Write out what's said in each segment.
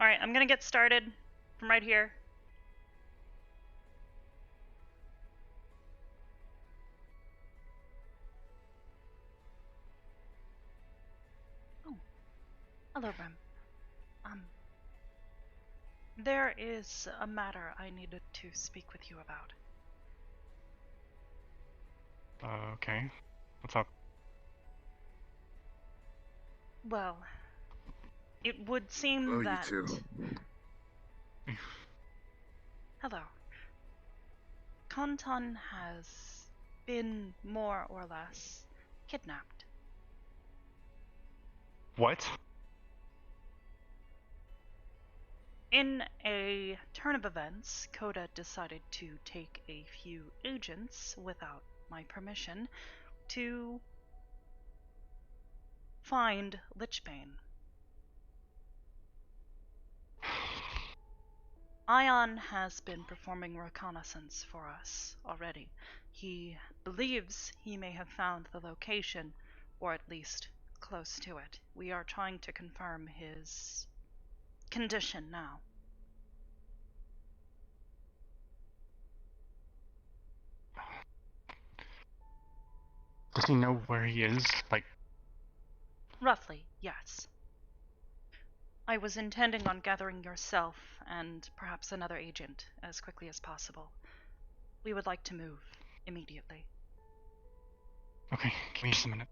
Alright, I'm gonna get started from right here. Oh. Hello, Brim. There is a matter I needed to speak with you about. Okay. What's up? Well, it would seem that... you too. Hello. Kanton has been more or less kidnapped. What? In a turn of events, Coda decided to take a few agents without my permission to find Bane. Ion has been performing reconnaissance for us already. He believes he may have found the location, or at least close to it. We are trying to confirm his condition now. Does he know where he is? Like, Roughly, yes. I was intending on gathering yourself and perhaps another agent as quickly as possible. We would like to move immediately. okay, give me just a minute.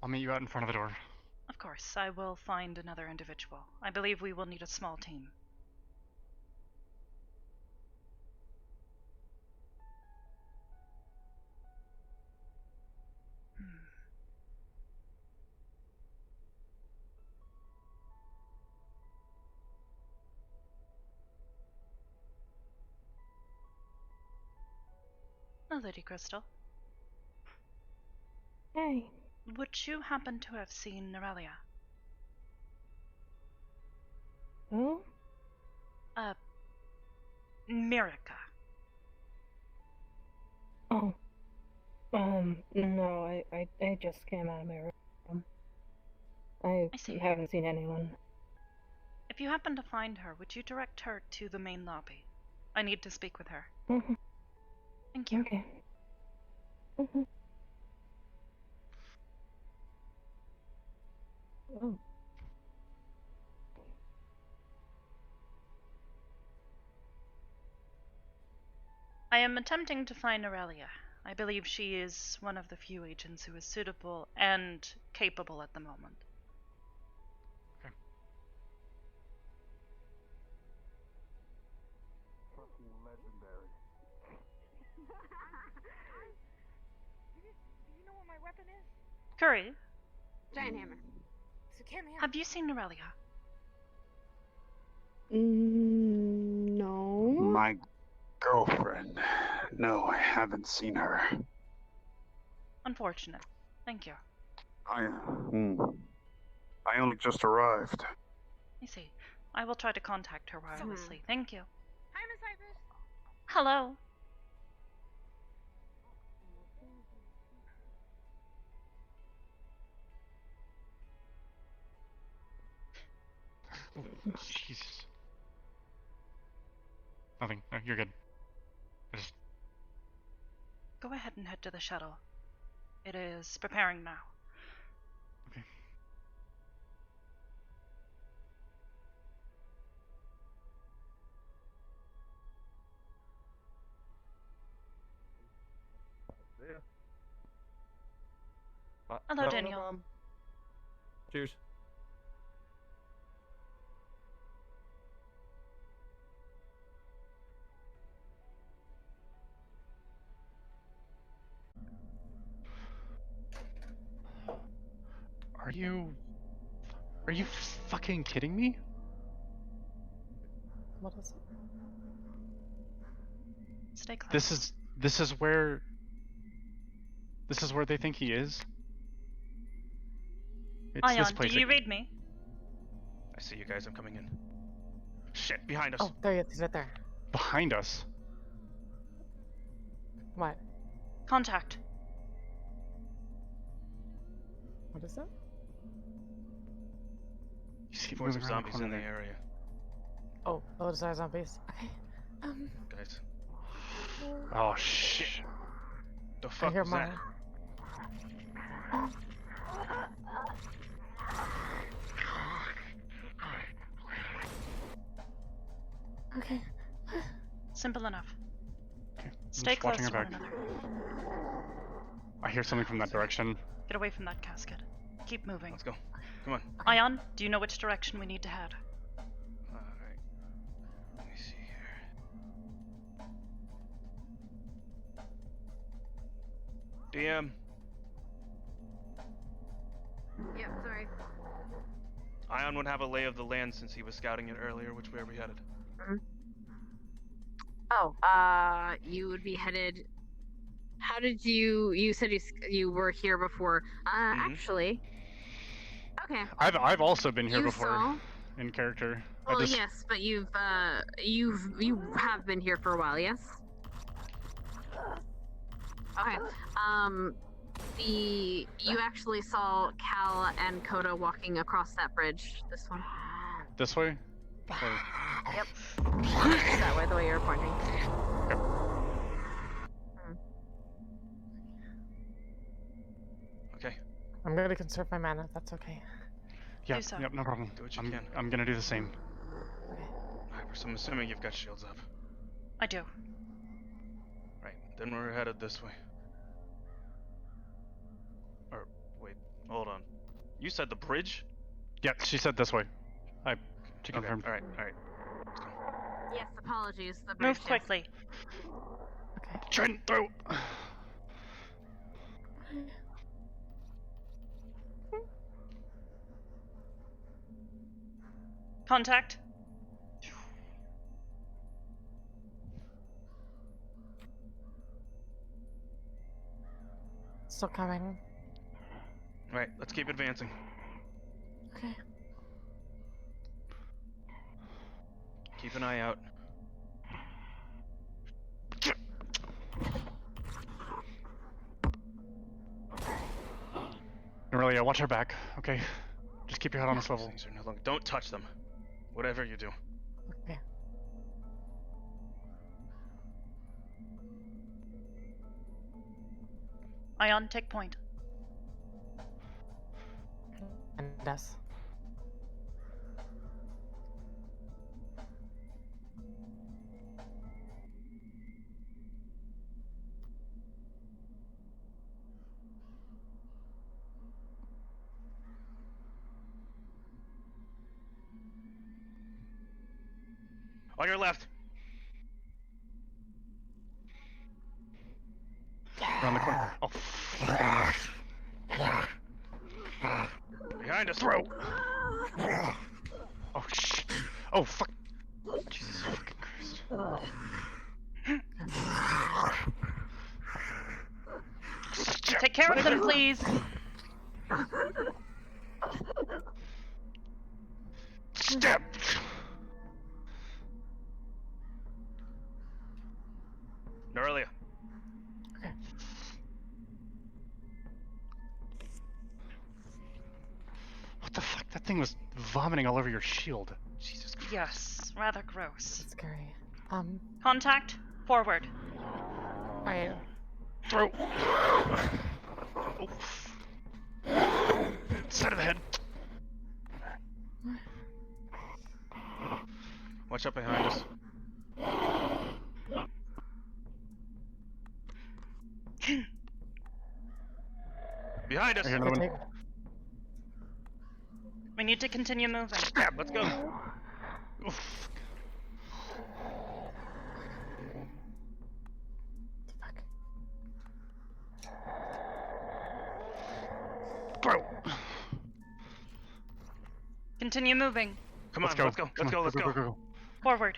I'll meet you out in front of the door. Of course, I will find another individual. I believe we will need a small team. Oh, Lady Crystal. Hey. Would you happen to have seen Norelia? Who? Mirica. Oh. No, I just came out of my room. I see. haven't seen anyone. If you happen to find her, would you direct her to the main lobby? I need to speak with her. Mm-hmm. Thank you. Okay. Mm-hmm. Oh. I am attempting to find Norelia. I believe she is one of the few agents who is suitable and capable at the moment. Okay. Fucking legendary. Do you know what my weapon is? Curry, Giant hammer. So count me out. have you seen Norelia? No. My girlfriend. No, I haven't seen her. Unfortunate. Thank you. I only just arrived. I see. I will try to contact her wirelessly. Thank you. Hi, Miss Hybris. Hello. Oh, Jesus. Nothing. No, you're good. Just... Go ahead and head to the shuttle. It is preparing now. Okay. Hello, Daniel. No problem. Cheers. Are you fucking kidding me? What is it? Stay close. This is where they think he is? It's Ion, this place do you again. read me? I see you guys. I'm coming in. Shit, behind us. Oh, there he is. He's right there. Behind us. What? Contact. What is that? You see Force moving of around the zombies corner in the there. area. Oh, those are zombies. Okay. Guys, Oh shit. the I fuck hear was that? Okay. Simple enough. Okay. I'm Stay just watching close to her one back. another. I hear something from that direction. Get away from that casket. Keep moving. Let's go. Come on. Ion, do you know which direction we need to head? Alright. Let me see here. DM. Yep, sorry. Ion would have a lay of the land since he was scouting it earlier. Which way are we headed? Oh, you would be headed. How did you said you were here before? Actually. Okay. I've also been here You before saw. in character. Well, yes, but you have been here for a while, yes. Okay. You actually saw Cal and Coda walking across that bridge. This one. This way? Yep. That way, the way you're pointing. Okay. I'm gonna conserve my mana. That's okay. Yep, Do so. yep, no problem. Do what you I'm, can. I'm gonna do the same. Hybris, I'm assuming you've got shields up. I do. Right. Then we're headed this way. Or wait, hold on. You said the bridge? Yeah, she said this way. She confirmed. Alright, alright. Let's go. Yes, apologies. The bridge, Move yes. quickly. Okay. Trident throw! Contact. Still coming. Alright, let's keep advancing. Okay. Keep an eye out. Aurelia, watch her back, okay? Just keep your head on a These swivel. things are no longer. Don't touch them. Whatever you do. Okay. Ion, take point. And us. On your left. Around the corner. Oh, Behind us. throw! Oh, shit. Oh, fuck. Jesus fucking Christ. Take care of them, please. Step! Aurelia. Okay. What the fuck? That thing was vomiting all over your shield. Jesus Christ. Yes, rather gross. That's scary. Contact. Forward. Alright. Throw! Oh. Side of the head. Watch out behind us. Behind us. I hear another one. Take. We need to continue moving. Let's go. Oof. Fuck. Throw! Continue moving. Come on, Let's go. let's go. Come Let's on, go. Let's go. go. Forward.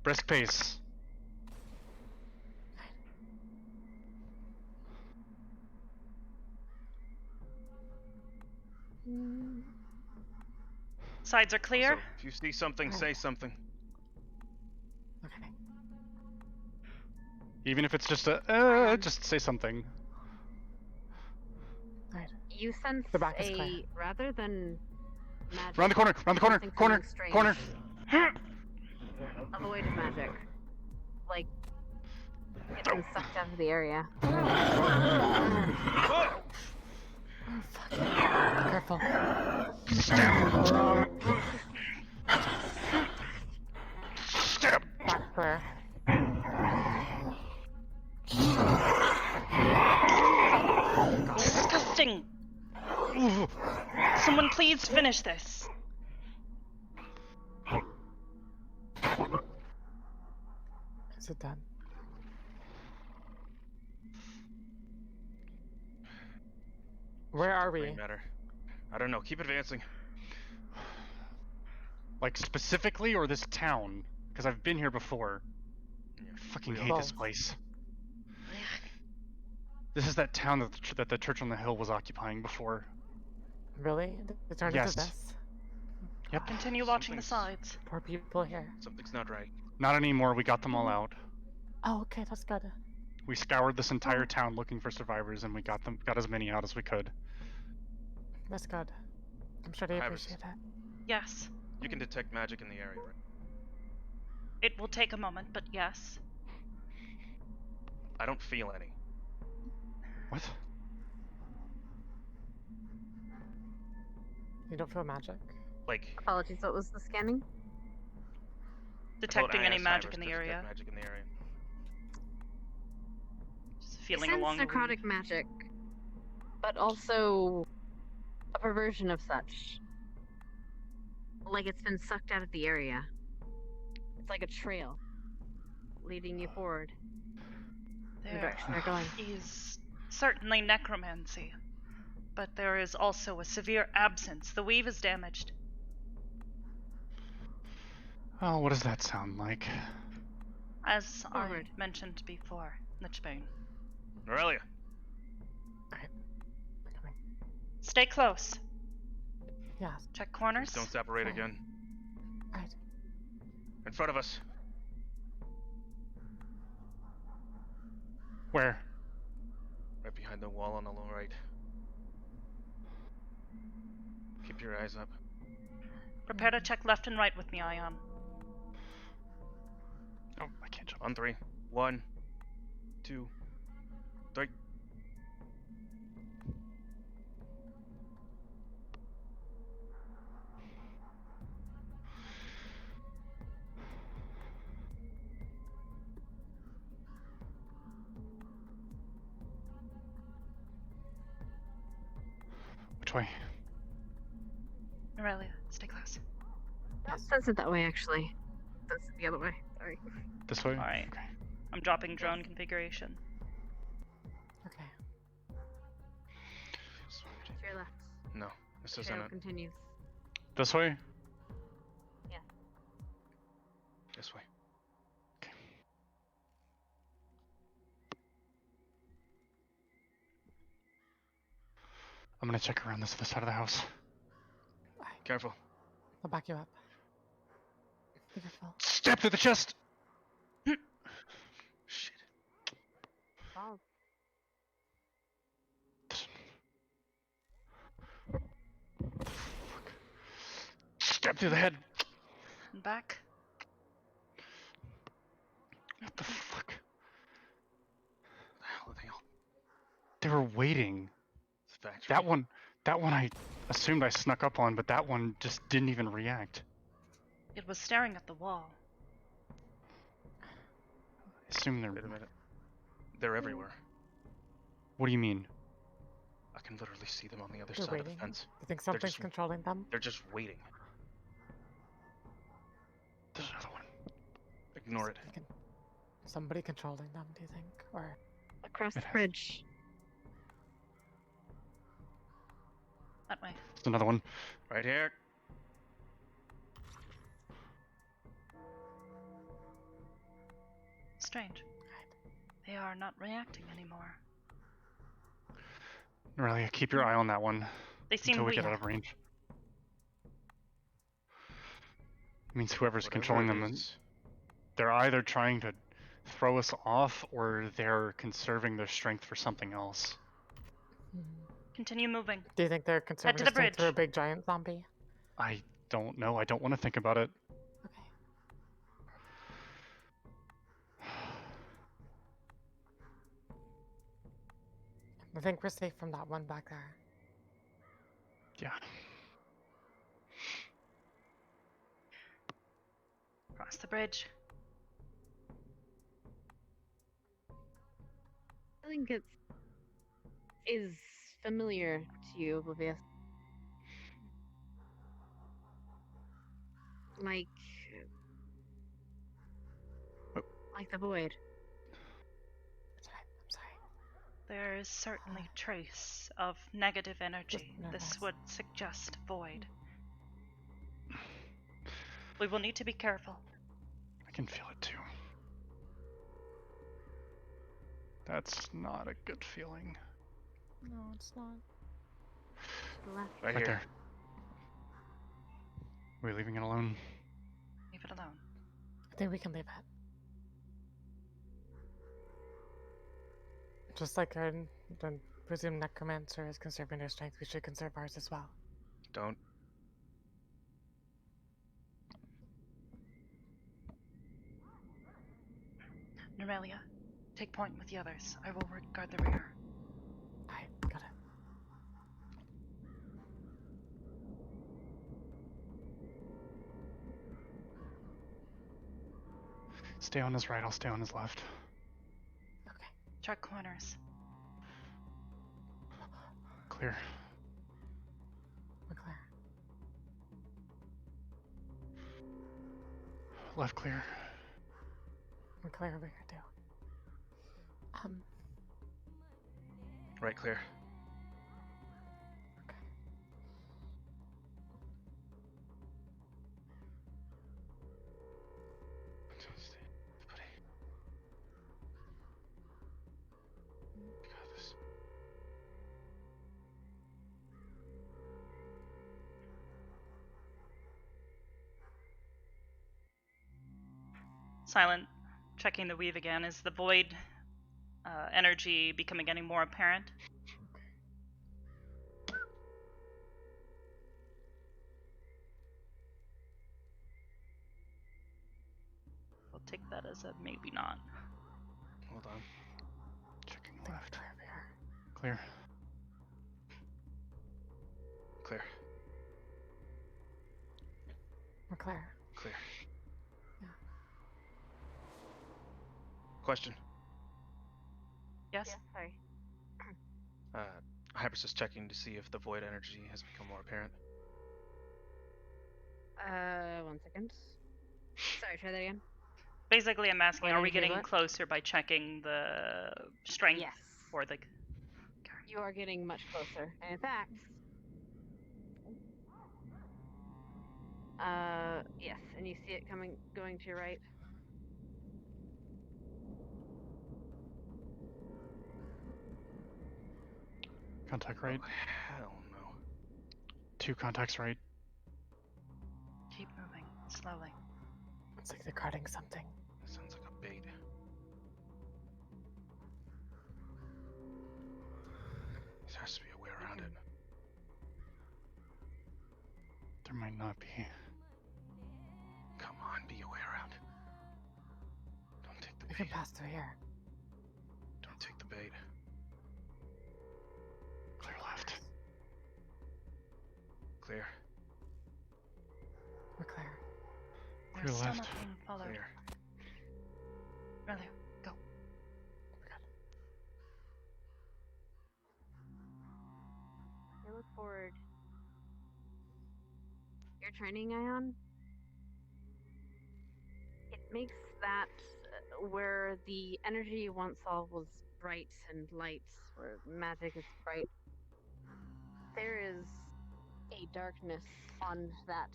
Brisk pace. Sides are clear. Also, if you see something, say something. Okay. Even if it's just just say something. Alright. You sense The back is clear. rather than magic. Round the corner, round the corner, Something corner, strange. corner. Avoid magic. Like, getting sucked out of the area. Oh, fuck. Be careful. Stab. Back where? Disgusting! Someone please finish this. Is it done? Where are we? Doesn't matter. I don't know. Keep advancing. Like specifically, or this town? Because I've been here before. Yeah, I fucking we hate all- this place. This is that town that the church on the hill was occupying before. Really? They turned Yes. into this? Yep. Continue watching the Something's- sides. Poor people here. Something's not right. Not anymore. We got them all out. Oh, okay, that's good. We scoured this entire town looking for survivors, and we got as many out as we could. That's good. I'm sure they Hybris. appreciate that. Yes. You can detect magic in the area, right? It will take a moment, but yes. I don't feel any. What? You don't feel magic? Like, Apologies, what was the scanning? Detecting I any asked magic Hybris in the to detect area. Magic in the area. Just feeling Sense along the necrotic magic, but also a perversion of such. Like it's been sucked out of the area. It's like a trail leading you forward in the There direction they're going. is certainly necromancy, but there is also a severe absence. The weave is damaged. Oh, what does that sound like? As Forward. I mentioned before, Lich Bane. Aurelia! I'm coming. Stay close. Yes. Check corners. Don't separate Fine. again. Right. In front of us. Where? Right behind the wall on the low right. Keep your eyes up. Prepare to check left and right with me, Ion. Oh, I can't jump. On 3. 1, 2, 3. Which way? Aurelia, stay close. Sense it that way, actually. Sense it the other way. Sorry. This way? Alright. Okay. I'm dropping drone configuration. Okay. To your left. No, this isn't Trail it. continues. This way? This way. I'm gonna check around this other side of the house. Careful. I'll back you up. Be careful. Step through the chest! Shit. Oh, Step through the head! And back. What the fuck? What the hell are they all? They were waiting. It's a factory. That one I assumed I snuck up on, but that one just didn't even react. It was staring at the wall. I assume they're... Wait a minute. They're everywhere. What do you mean? I can literally see them on the other They're side of waiting. the fence. You think something's just- controlling them? They're just waiting. There's another one. Ignore it. Somebody controlling them, do you think? Or across the It has- bridge. That way. There's another one. Right here. Strange. They are not reacting anymore. Aurelia, keep your eye on that one They seem until we weak. get out of range. Means whoever's Whatever controlling it them, is. they're either trying to throw us off or they're conserving their strength for something else. hmm. Continue moving. Do you think they're conserving to their the strength through a bridge. big giant zombie? I don't know. I don't want to think about it. Okay. I think we're safe from that one back there. Yeah. Cross the bridge. I think it is familiar to you, Oblivious. Like, Oh. like the void. I'm sorry. There is certainly trace of negative energy. This nervous. would suggest void. We will need to be careful. I can feel it too. That's not a good feeling. No, it's not. Left. Right Right here. there. We're leaving it alone. Leave it alone. I think we can leave it. Just like our the presumed necromancer is conserving their strength, we should conserve ours as well. Don't. Nerelia, take point with the others. I will guard the rear. Alright, got it. Stay on his right, I'll stay on his left. Okay. Check corners. Clear. We're clear. Left clear. We're clear over here too. Right clear. Okay. Buddy. You got this. Silent, checking the weave again. Is the void energy becoming any more apparent? We'll take that as a maybe not. Hold on. Checking I think left. we're clear over here. Clear. Clear. We're clear. Clear. Yeah. Question. Yes? Yeah, sorry. Hybris is checking to see if the void energy has become more apparent. 1 second. Sorry, try that again. Basically, I'm asking, Void are we energy getting what? closer by checking the strength Yes. or the... You are getting much closer. And in fact, yes, and you see it going to your right. Contact right. Oh, hell no. 2 contacts right. Keep moving, slowly. It's like they're guarding something. That sounds like a bait. There has to be a way around it. There might not be. Come on, be a way around. Don't take the We can bait. pass through here. Don't take the bait. Clear left. Clear. We're clear. We're Clear still left. not being followed. Clear. Nerelia, go. We're good. I look forward. Your training, Ion? It makes that where the energy you once saw was bright and light, where magic is bright, there is a darkness on that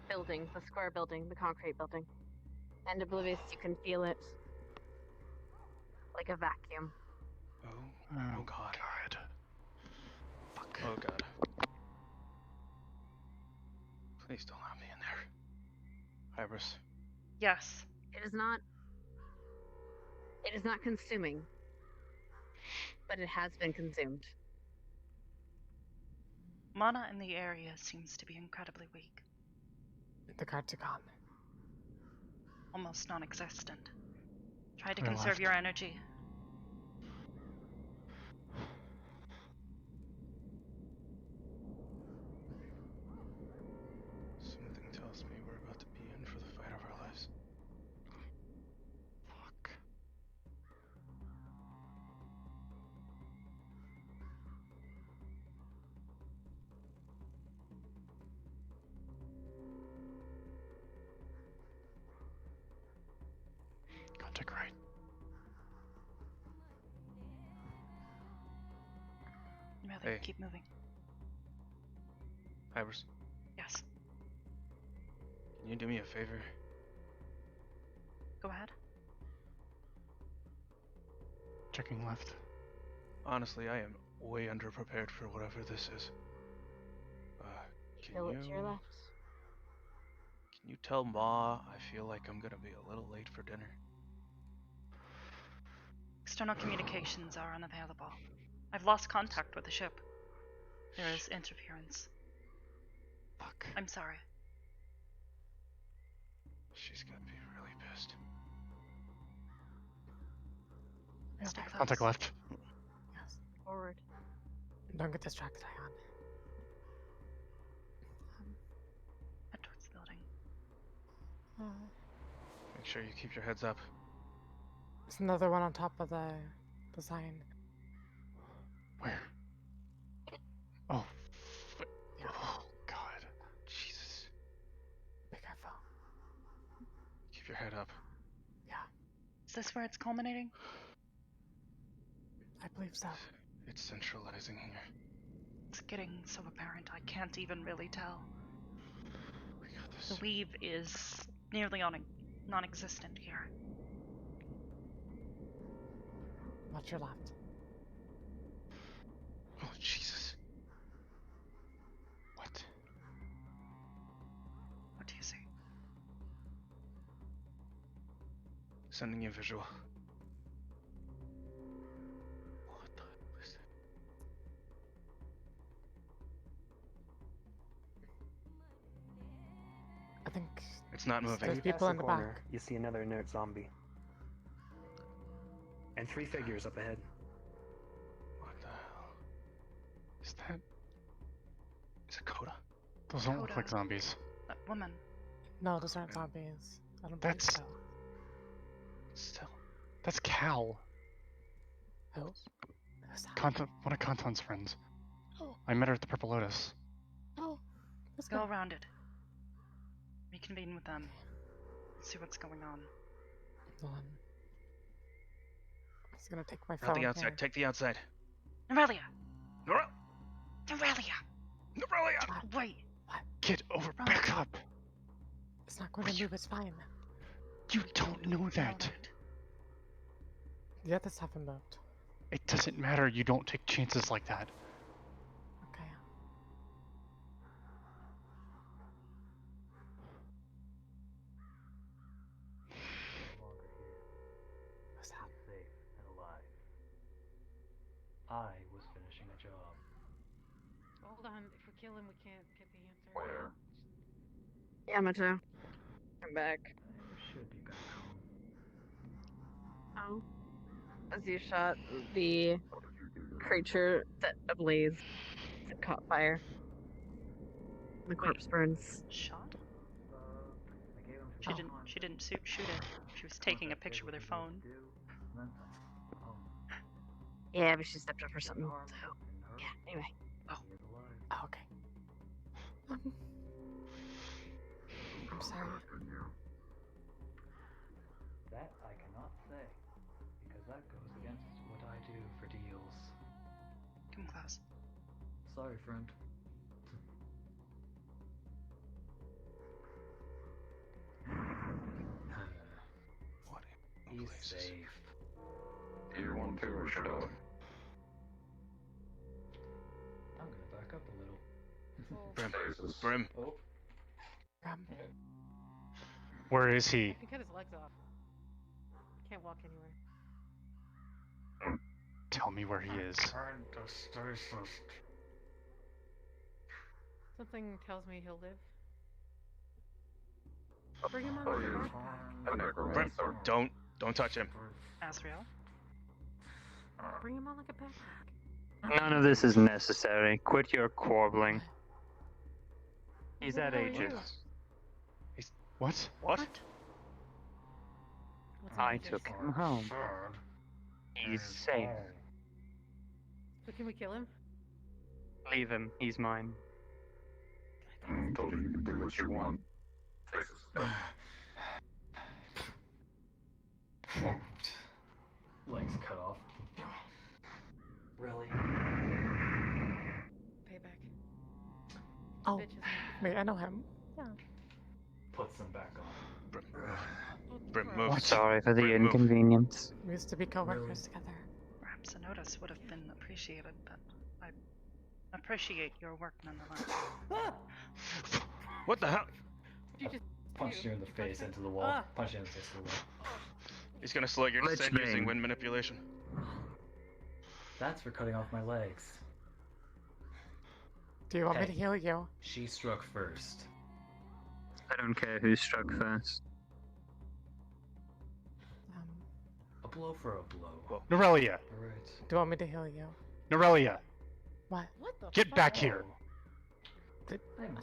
building, the square building, the concrete building. And Oblivious, you can feel it like a vacuum. Oh. Oh, Oh god. God. Fuck. Oh god. Please don't let me in there. Hybris. Yes. It is not consuming, but it has been consumed. Mana in the area seems to be incredibly weak, The cards are gone. almost non-existent. Try to We're conserve left. your energy. Something tells me we're about to be in for the fight of our lives. Fuck. Contact right. Rather Hey. keep moving. Hybris, Yes. can you do me a favor? Go ahead. Checking left. Honestly, I am way underprepared for whatever this is. Go to your left. Can you tell Ma I feel like I'm gonna be a little late for dinner? External communications are unavailable. I've lost contact with the ship. There is interference. Fuck. I'm sorry. She's gonna be really pissed. Stay close. Contact left. Yes. Forward. Don't get distracted, Ion. Head towards the building. Make sure you keep your heads up. There's another one on top of the sign. Where? Oh. Yeah. Oh, God. Jesus. Be careful. Keep your head up. Yeah, Is this where it's culminating? I believe so. It's centralizing here. It's getting so apparent I can't even really tell. We got this. The weave is nearly non-existent here. Watch your left. Oh, Jesus. What? What do you see? Sending you a visual. What the hell is that? I think It's not moving. there's You pass people the in the corner, back. you see another inert zombie. And 3 figures up ahead. What the hell? Is that... Is it Coda? Those don't look Coda. like zombies. That woman. No, those aren't zombies. I don't believe That's- so. Still. That's Cal. Who? Who's that? One of Kantan's friends. Oh. I met her at the Purple Lotus. Oh, let's Go go. around it. Reconvene with them. See what's going on. Hold on. I'm just gonna take my Not phone the outside. here. Take the outside. Norelia! Nora! Norelia! Norelia! Wait! Get over. Right. Back up. It's not going Will to you- move, it's fine. You don't know that. Alright. The others haven't moved. It doesn't matter. You don't take chances like that. Okay. What's that? Safe and alive. I was finishing a job. Hold on, if we kill him, we can't get the answer. Where? Yamato. I'm back. I should be back Oh. home. As you shot the creature that ablaze, that caught fire. The corpse burns. Shot? I gave him She some didn't. contact. She didn't shoot it. She was taking a picture with her phone. Yeah, but she stepped up for something. So, yeah, anyway. Oh, okay. I'm sorry. That I cannot say, because that goes against what I do for deals. Come close. Sorry, friend. What in He's places? safe. You want to or should I? I'm gonna back up a little. Brim. Brim. Oh, Where is I he? can cut his legs off. Can't walk anywhere. Tell me where he is. Trying to stay Something tells me he'll live. Bring him on like a backpack. A necromancer. Don't touch him. Asriel? Bring him on like a backpack. None of this is necessary. Quit your quarreling. He's at What are you? Aegis. What? What? What's I Aegis? took him home. He's safe. So can we kill him? Leave him. He's mine. I told you you can do what you want. Face it. Legs cut off. Really? Payback. Oh, Bitches. wait, I know him. Yeah. Puts them back on. Brim, move. Sorry for the Brim, move. inconvenience. We used to be co-workers together. Perhaps a notice would have been appreciated, but I appreciate your work nonetheless. What the hell? You just Punched you in the face into the wall. Ah. Punched you in the face into the wall. He's gonna slow your Lich descent Bane. using wind manipulation. That's for cutting off my legs. Do you want me Hey. to heal you? She struck first. I don't care who struck first. A blow for a blow. Whoa. Norelia! Alright. Do you want me to heal you? Norelia! What? What the Get fuck? back here!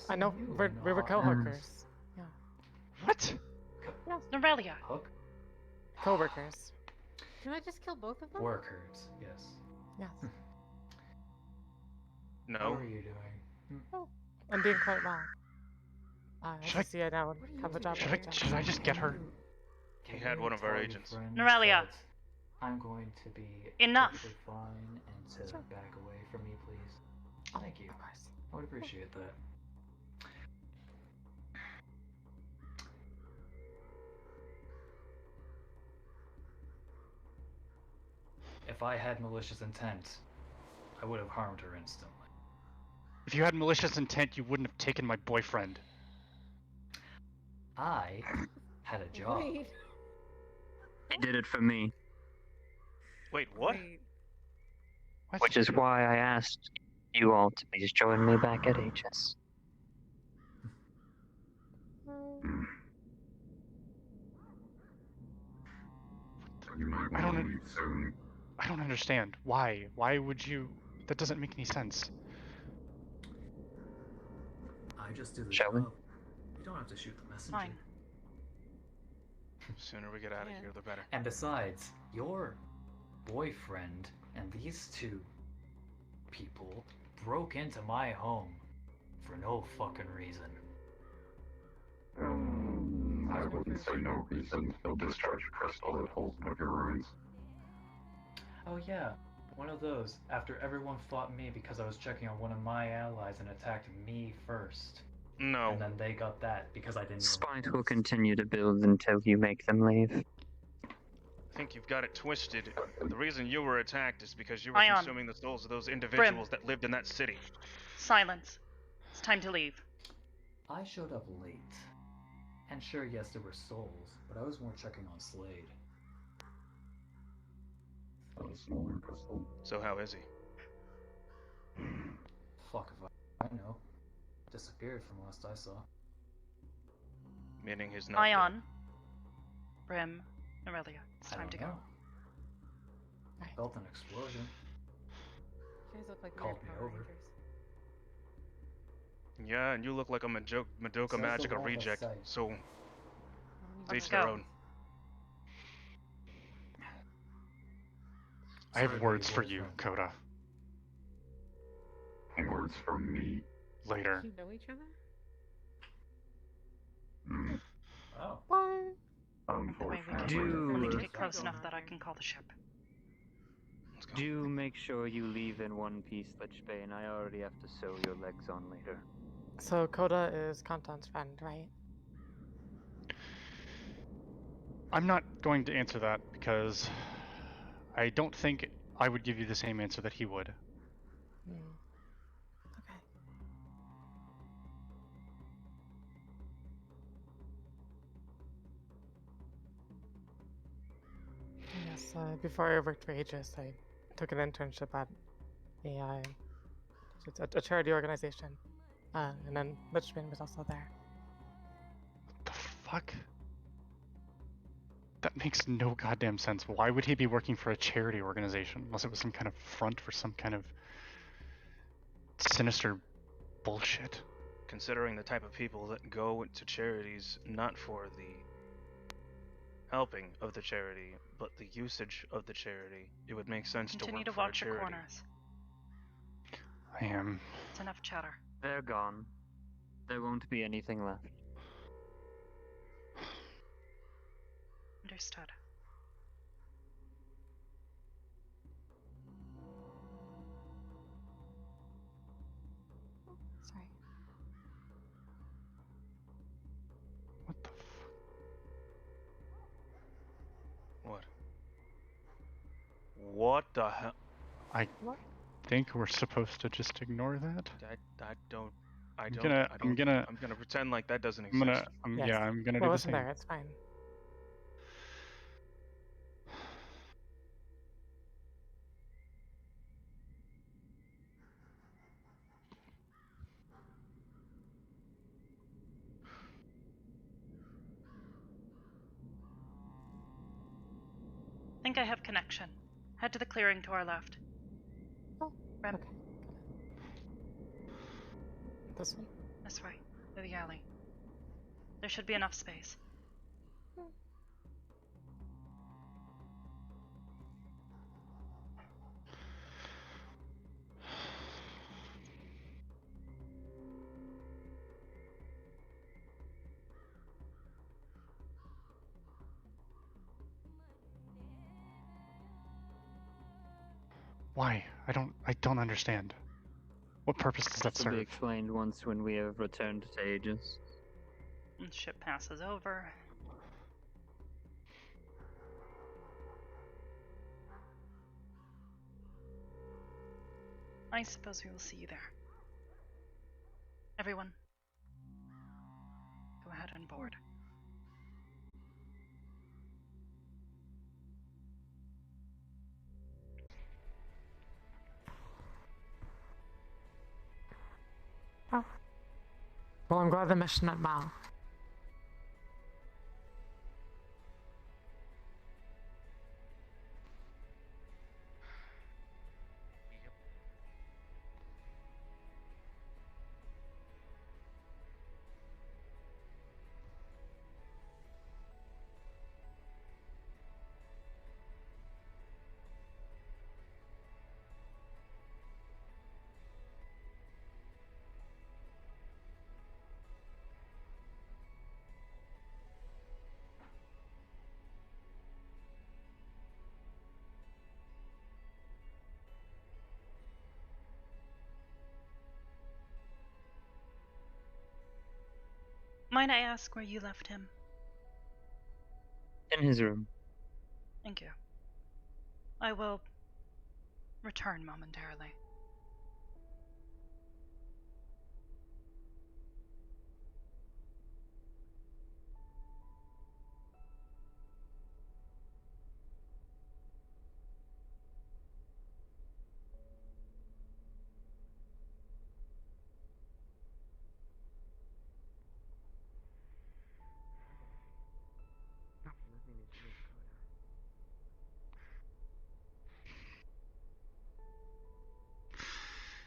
I know we were co-workers. Yeah. What? Norelia! Hook? Co-workers. Can I just kill both of them? Workers, yes. Yes. No. How are you doing? I'm doing quite well. Should I- I see it now and What are you have a doing? job. Should at I, Aegis. should I just get her? He had one of our agents. Norelia. I'm going to be Enough. perfectly fine and to Sure. back away from me, please. Thank you. Of course. I would appreciate that. If I had malicious intent, I would have harmed her instantly. If you had malicious intent, you wouldn't have taken my boyfriend. I had a job. Wait. He did it for me, Wait, what? Wait. What? which is why I asked you all to please join me back at Aegis. You might I want don't- to leave soon. I don't understand. Why? Why would you... That doesn't make any sense. I just do the Shall we? job. You don't have to shoot the messenger. Fine. Sooner we get out of Yeah. here, the better. And besides, your boyfriend and these two people broke into my home for no fucking reason. I wouldn't say no reason. They'll discharge a crystal that holds one of your ruins. Oh yeah, one of those, after everyone fought me because I was checking on one of my allies and attacked me first. No. And then they got that because I didn't even Spite will notice. continue to build until you make them leave. I think you've got it twisted. The reason you were attacked is because you were Ion. consuming the souls of those individuals that lived in that city. Silence. It's time to leave. I showed up late. And sure, yes, there were souls, but I was more checking on Slade. A smaller crystal. So how is he? Fuck if I know. Disappeared from last I saw. Meaning he's not Ion. Brim. Norelia. It's I time don't to go. know. Right. Felt an explosion. You guys look like Called weird me Power over. Rangers. dead. Yeah, and you look like a Madoka Says the Magica wall reject, beside. so Let's each go. their own. I have Sorry about words your for you, boyfriend. Coda. Words from me. Later. You know each other? Hmm. Oh. What? That way we Unfortunately. can Do- get close enough that I can call the ship. Let's go. Do make sure you leave in one piece, Lich Bane. I already have to sew your legs on later. So Coda is Kantan's friend, right? I'm not going to answer that because I don't think I would give you the same answer that he would. Hmm. Okay. Yes, before I worked for Aegis, I took an internship at it's a charity organization. And then Lichman was also there. What the fuck? That makes no goddamn sense. Why would he be working for a charity organization unless it was some kind of front for some kind of sinister bullshit? Considering the type of people that go to charities not for the helping of the charity, but the usage of the charity, it would make sense to Continue work to for a watch your charity. corners. I am. It's enough chatter. They're gone. There won't be anything left. Understood. Sorry. What the What? What the hell? I think we're supposed to just ignore that. I don't. I'm gonna pretend like that doesn't exist. Yes. Yeah, I'm gonna Well, do the listen same. there, it's fine. Think I have connection. Head to the clearing to our left. Oh, Rem, okay. This way? this way, through the alley. There should be enough space. Why? I don't understand. What purpose does that This will be serve? explained once when we have returned to Aegis. And the ship passes over. I suppose we will see you there. Everyone, go ahead and board. Oh. Well, I'm glad the mission went well. Might I ask where you left him? In his room. Thank you. I will return momentarily.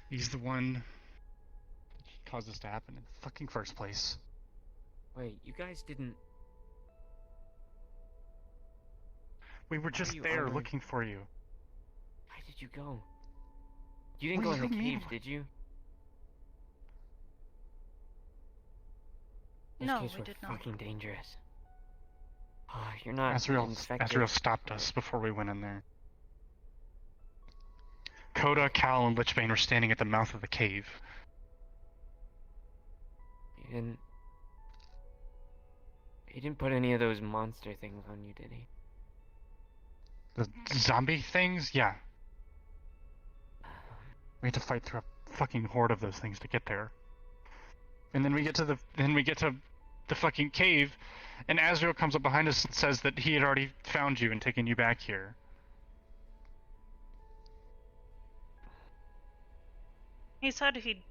He's the one that caused this to happen in the fucking first place. Wait, you guys didn't... We were just you there honoring- looking for you. Why did you go? You didn't What go do in the you mean? cave, did you? This No, case we were did not. fucking dangerous. Oh, you're not infected. Azrael stopped us before we went in there. Coda, Cal, and Lichbane were standing at the mouth of the cave. He didn't put any of those monster things on you, did he? The zombie things? Yeah. We had to fight through a fucking horde of those things to get there. And then we get to the fucking cave, and Azrael comes up behind us and says that he had already found you and taken you back here. He said he'd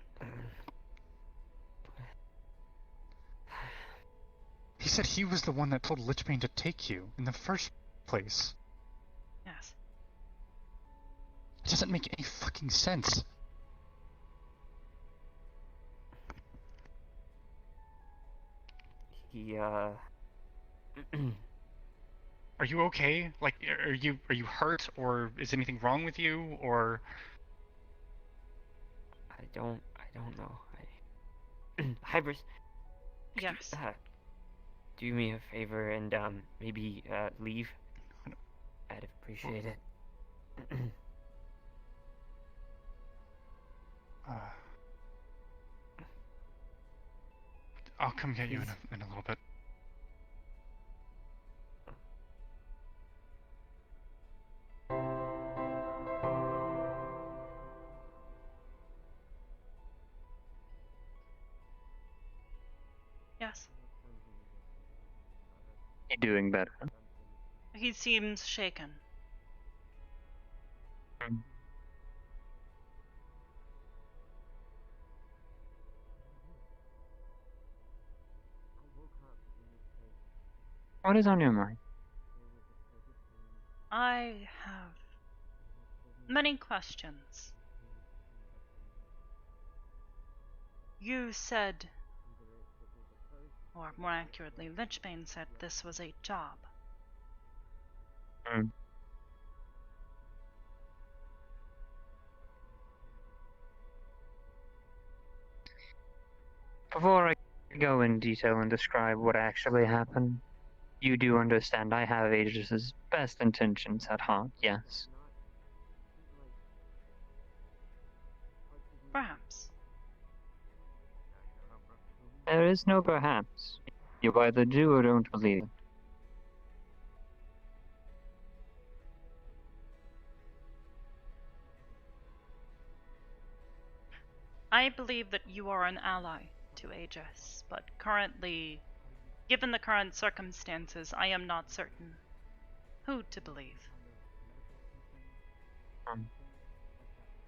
He said he was the one that told Lich Bane to take you in the first place. Yes. It doesn't make any fucking sense. He, Are you okay? Like, are you hurt, or is anything wrong with you, or? I don't know. Hybris, Yes. do me a favor and maybe leave. I'd appreciate it. I'll come get you in a little bit. Yes. You doing better? He seems shaken. What is on your mind? I have many questions. You said, or more accurately, Lich Bane said this was a job. Before I go in detail and describe what actually happened, you do understand I have Aegis' best intentions at heart, yes? Perhaps. There is no perhaps. You either do or don't believe it. I believe that you are an ally to Aegis, but currently, given the current circumstances, I am not certain who to believe.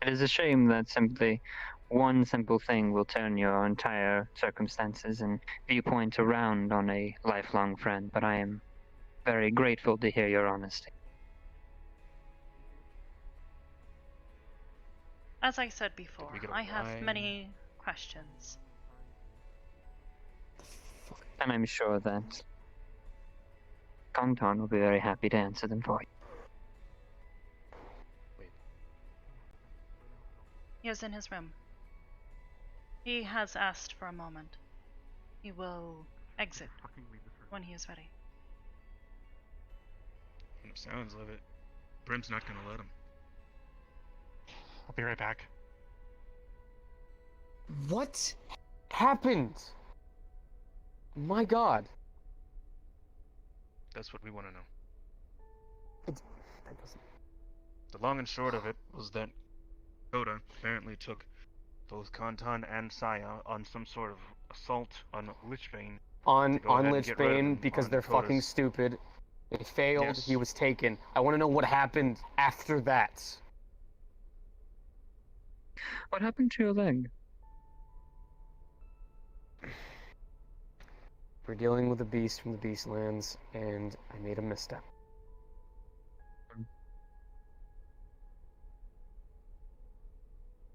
It is a shame that simply one simple thing will turn your entire circumstances and viewpoint around on a lifelong friend, but I am very grateful to hear your honesty. As I said before, we get a I have line? many questions. And I'm sure that Conton will be very happy to answer them for you. He is in his room. He has asked for a moment. He will exit when he is ready. From the sounds of it, Brim's not gonna let him. I'll be right back. What happened? My God. That's what we want to know. That doesn't... The long and short of it was that Coda apparently took both Kantan and Saya on some sort of assault on Lich Bane. On Lich Bane because they're fucking stupid. They failed. Yes. He was taken. I want to know what happened after that. What happened to your leg? We're dealing with a beast from the Beastlands, and I made a misstep.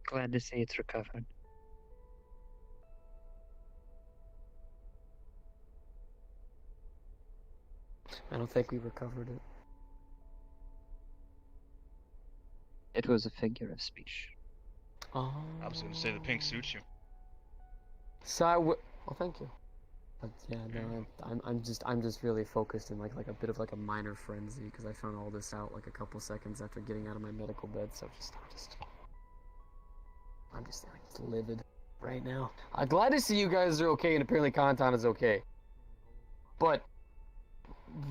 Glad to see it's recovered. I don't think we recovered it. It was a figure of speech. Oh. I was gonna say the pink suits you. Well, thank you. But yeah, no, I'm just really focused in like a bit of like a minor frenzy because I found all this out like a couple seconds after getting out of my medical bed. So I'm just livid right now. I'm glad to see you guys are okay, and apparently Kantan is okay. But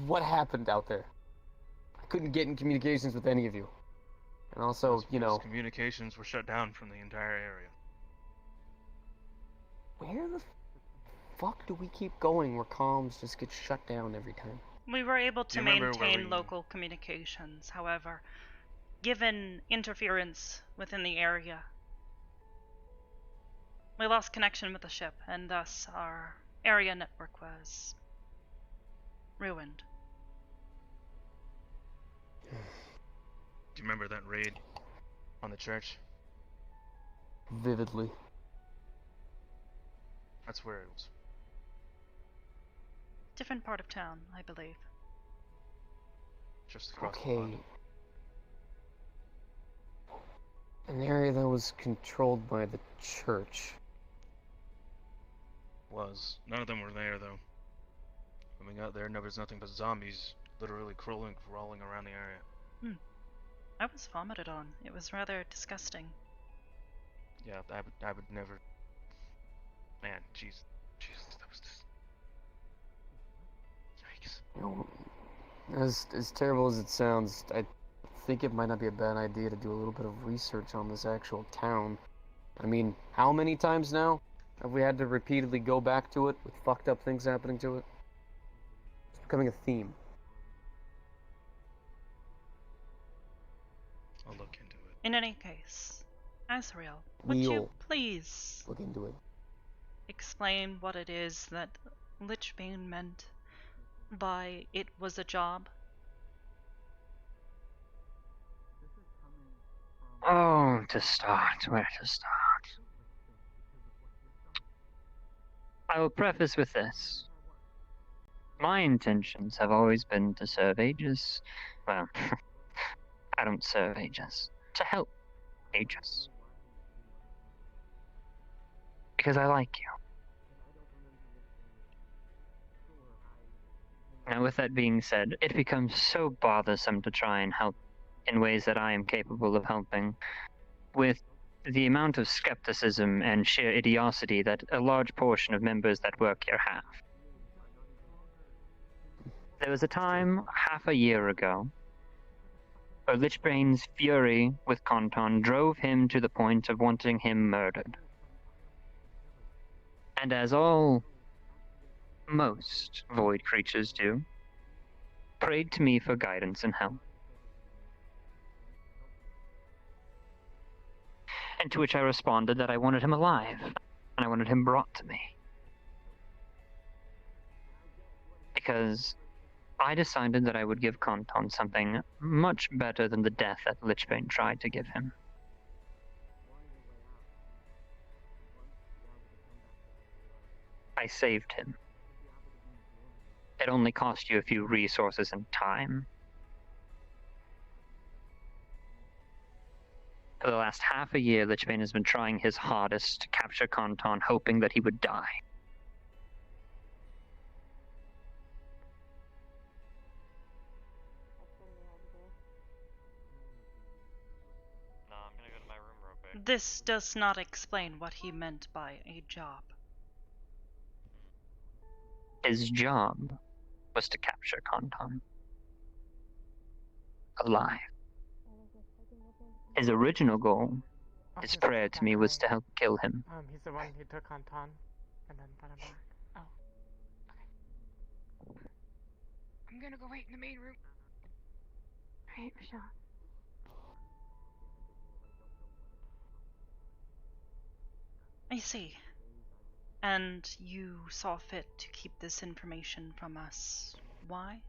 what happened out there? I couldn't get in communications with any of you, and also, you know, communications were shut down from the entire area. where the fuck do we keep going where comms just get shut down every time? We were able to You remember where maintain we- local communications, however, given interference within the area, we lost connection with the ship, and thus our area network was ruined. Do you remember that raid on the church? Vividly. That's where it was. Different part of town, I believe. Just across the Okay. pond. An area that was controlled by the church. Was. None of them were there, though. When we got there, there was nothing but zombies literally crawling around the area. I was vomited on. It was rather disgusting. Yeah, I would never... Man, Jesus, that was just... Yikes. You know, as terrible as it sounds, I think it might not be a bad idea to do a little bit of research on this actual town. I mean, how many times now have we had to repeatedly go back to it with fucked up things happening to it? It's becoming a theme. I'll look into it. In any case, Azrael, would you We'll please look into it. explain what it is that Lich Bane meant by it was a job? Oh, to start, where to start? I will preface with this. My intentions have always been to serve Aegis. Well, I don't serve Aegis. To help Aegis. Because I like you. Now, with that being said, it becomes so bothersome to try and help in ways that I am capable of helping, with the amount of skepticism and sheer idiocy that a large portion of members that work here have. There was a time, half a year ago, where Lichbane's fury with Konton drove him to the point of wanting him murdered. And as most void creatures do, prayed to me for guidance and help. And to which I responded that I wanted him alive, and I wanted him brought to me. Because I decided that I would give Konton something much better than the death that Lichbane tried to give him. I saved him. It only cost you a few resources and time. For the last half a year, Lichbane has been trying his hardest to capture Konton, hoping that he would die. No, I'm gonna go to my room real quick. This does not explain what he meant by a job. His job was to capture Konton. Alive. His original goal, his prayer to me, was to help kill him. He's the one who took Anton and then brought him back. Oh. Okay. I'm gonna go wait in the main room. Right, Michelle. I see. And you saw fit to keep this information from us. Why?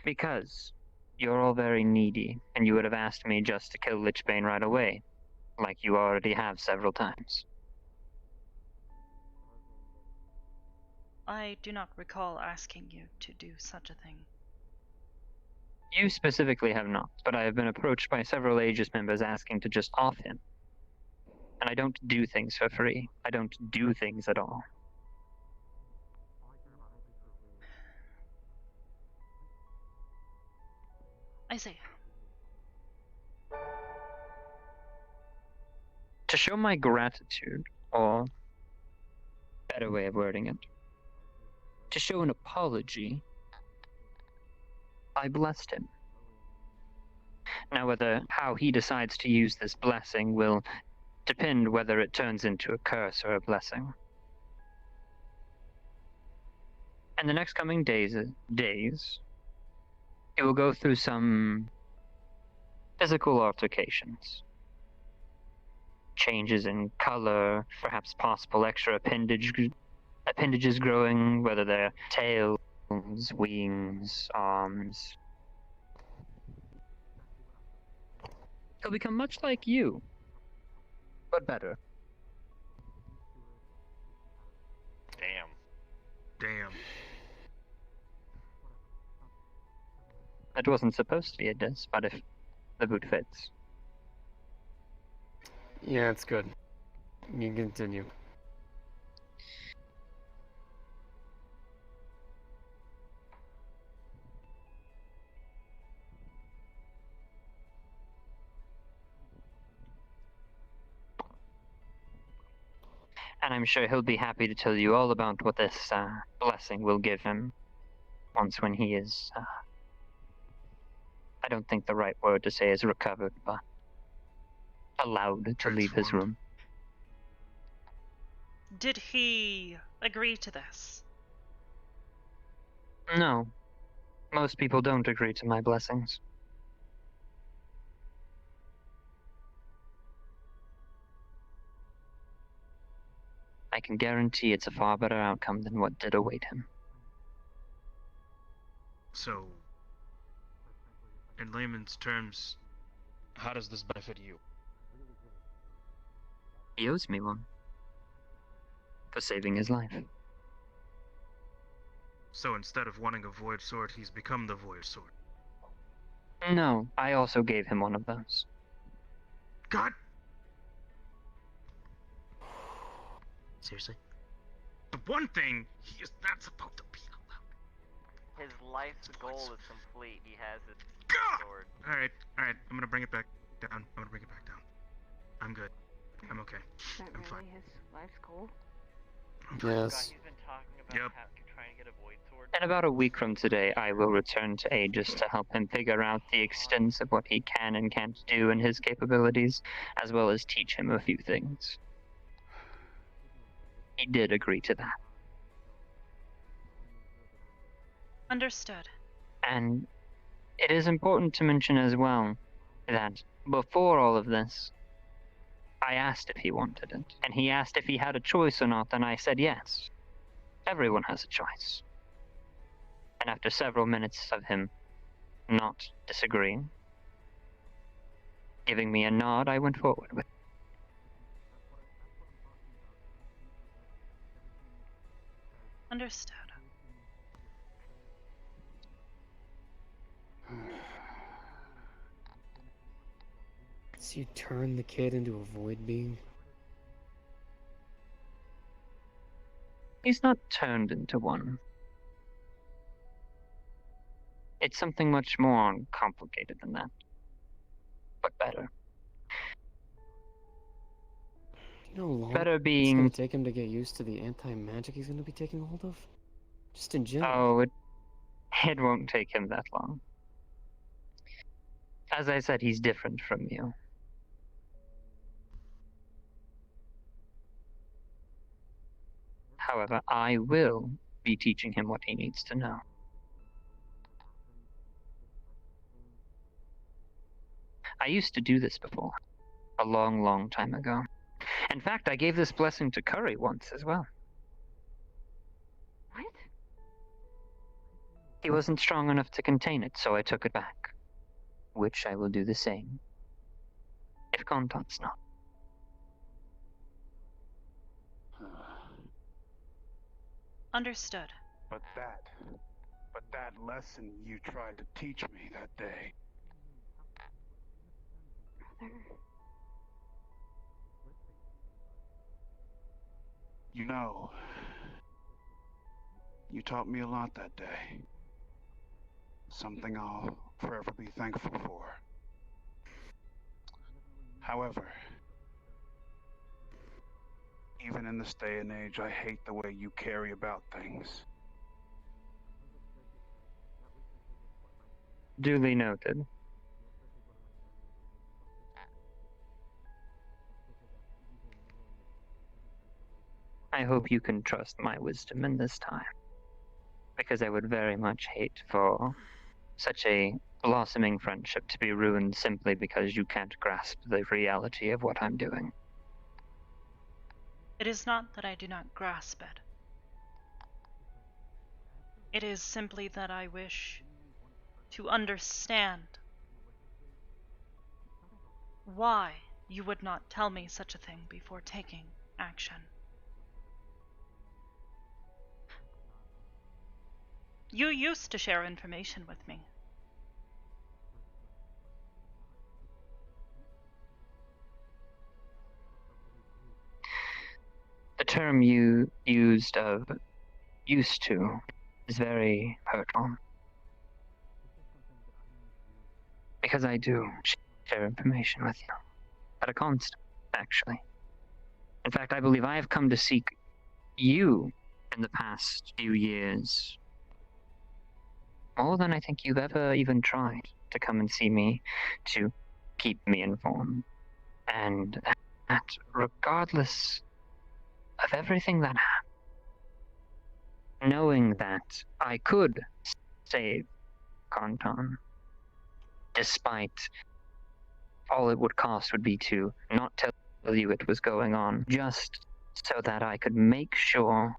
Because you're all very needy, and you would have asked me just to kill Lichbane right away, like you already have several times. I do not recall asking you to do such a thing. You specifically have not, but I have been approached by several Aegis members asking to just off him. And I don't do things for free. I don't do things at all. I see. To show my gratitude, or better way of wording it, to show an apology, I blessed him. Now, how he decides to use this blessing will depend whether it turns into a curse or a blessing. And the next coming days, he will go through some physical altercations. Changes in color, perhaps possible extra appendage appendages growing, whether they're tails, wings, arms. He'll become much like you, but better. Damn. It wasn't supposed to be a diss, but if the boot fits. Yeah, it's good. You can continue. And I'm sure he'll be happy to tell you all about what this blessing will give him once when he is, I don't think the right word to say is recovered, but allowed to leave his room. Did he agree to this? No. Most people don't agree to my blessings. I can guarantee it's a far better outcome than what did await him. So, in layman's terms, how does this benefit you? He owes me one. For saving his life. So instead of wanting a void sword, he's become the void sword. No, I also gave him one of those. God! Seriously? The one thing he is not supposed to be allowed. His life's goal is complete. He has his sword. Alright, I'm gonna bring it back down. I'm good. I'm okay. Is that I'm really fine. his life's goal? Yes. He's been talking about trying to get a void sword. In about a week from today, I will return to Aegis to help him figure out the extent of what he can and can't do and his capabilities, as well as teach him a few things. He did agree to that. Understood. And it is important to mention as well that before all of this, I asked if he wanted it, and he asked if he had a choice or not, and I said yes. Everyone has a choice. And after several minutes of him not disagreeing, giving me a nod, I went forward with it. Understood. So you turn the kid into a void being? He's not turned into one. It's something much more complicated than that. But better. You know how long Better it's being... gonna take him to get used to the anti-magic he's gonna be taking hold of? Just in general. Oh, it won't take him that long. As I said, he's different from you. However, I will be teaching him what he needs to know. I used to do this before. A long, long time ago. In fact, I gave this blessing to Curry once as well. What? He wasn't strong enough to contain it, so I took it back. Which I will do the same. If Kontan's not. Understood. But that lesson you tried to teach me that day. You know, you taught me a lot that day. Something I'll forever be thankful for. However, even in this day and age, I hate the way you carry about things. Duly noted. I hope you can trust my wisdom in this time. Because I would very much hate for such a blossoming friendship to be ruined simply because you can't grasp the reality of what I'm doing. It is not that I do not grasp it. It is simply that I wish to understand why you would not tell me such a thing before taking action. You used to share information with me. The term you used of used to is very hurtful. Because I do share information with you. At a constant, actually. In fact, I believe I have come to seek you in the past few years. More than I think you've ever even tried to come and see me to keep me informed. And that, regardless of everything that happened, knowing that I could save Kantan, despite all it would cost would be to not tell you it was going on, just so that I could make sure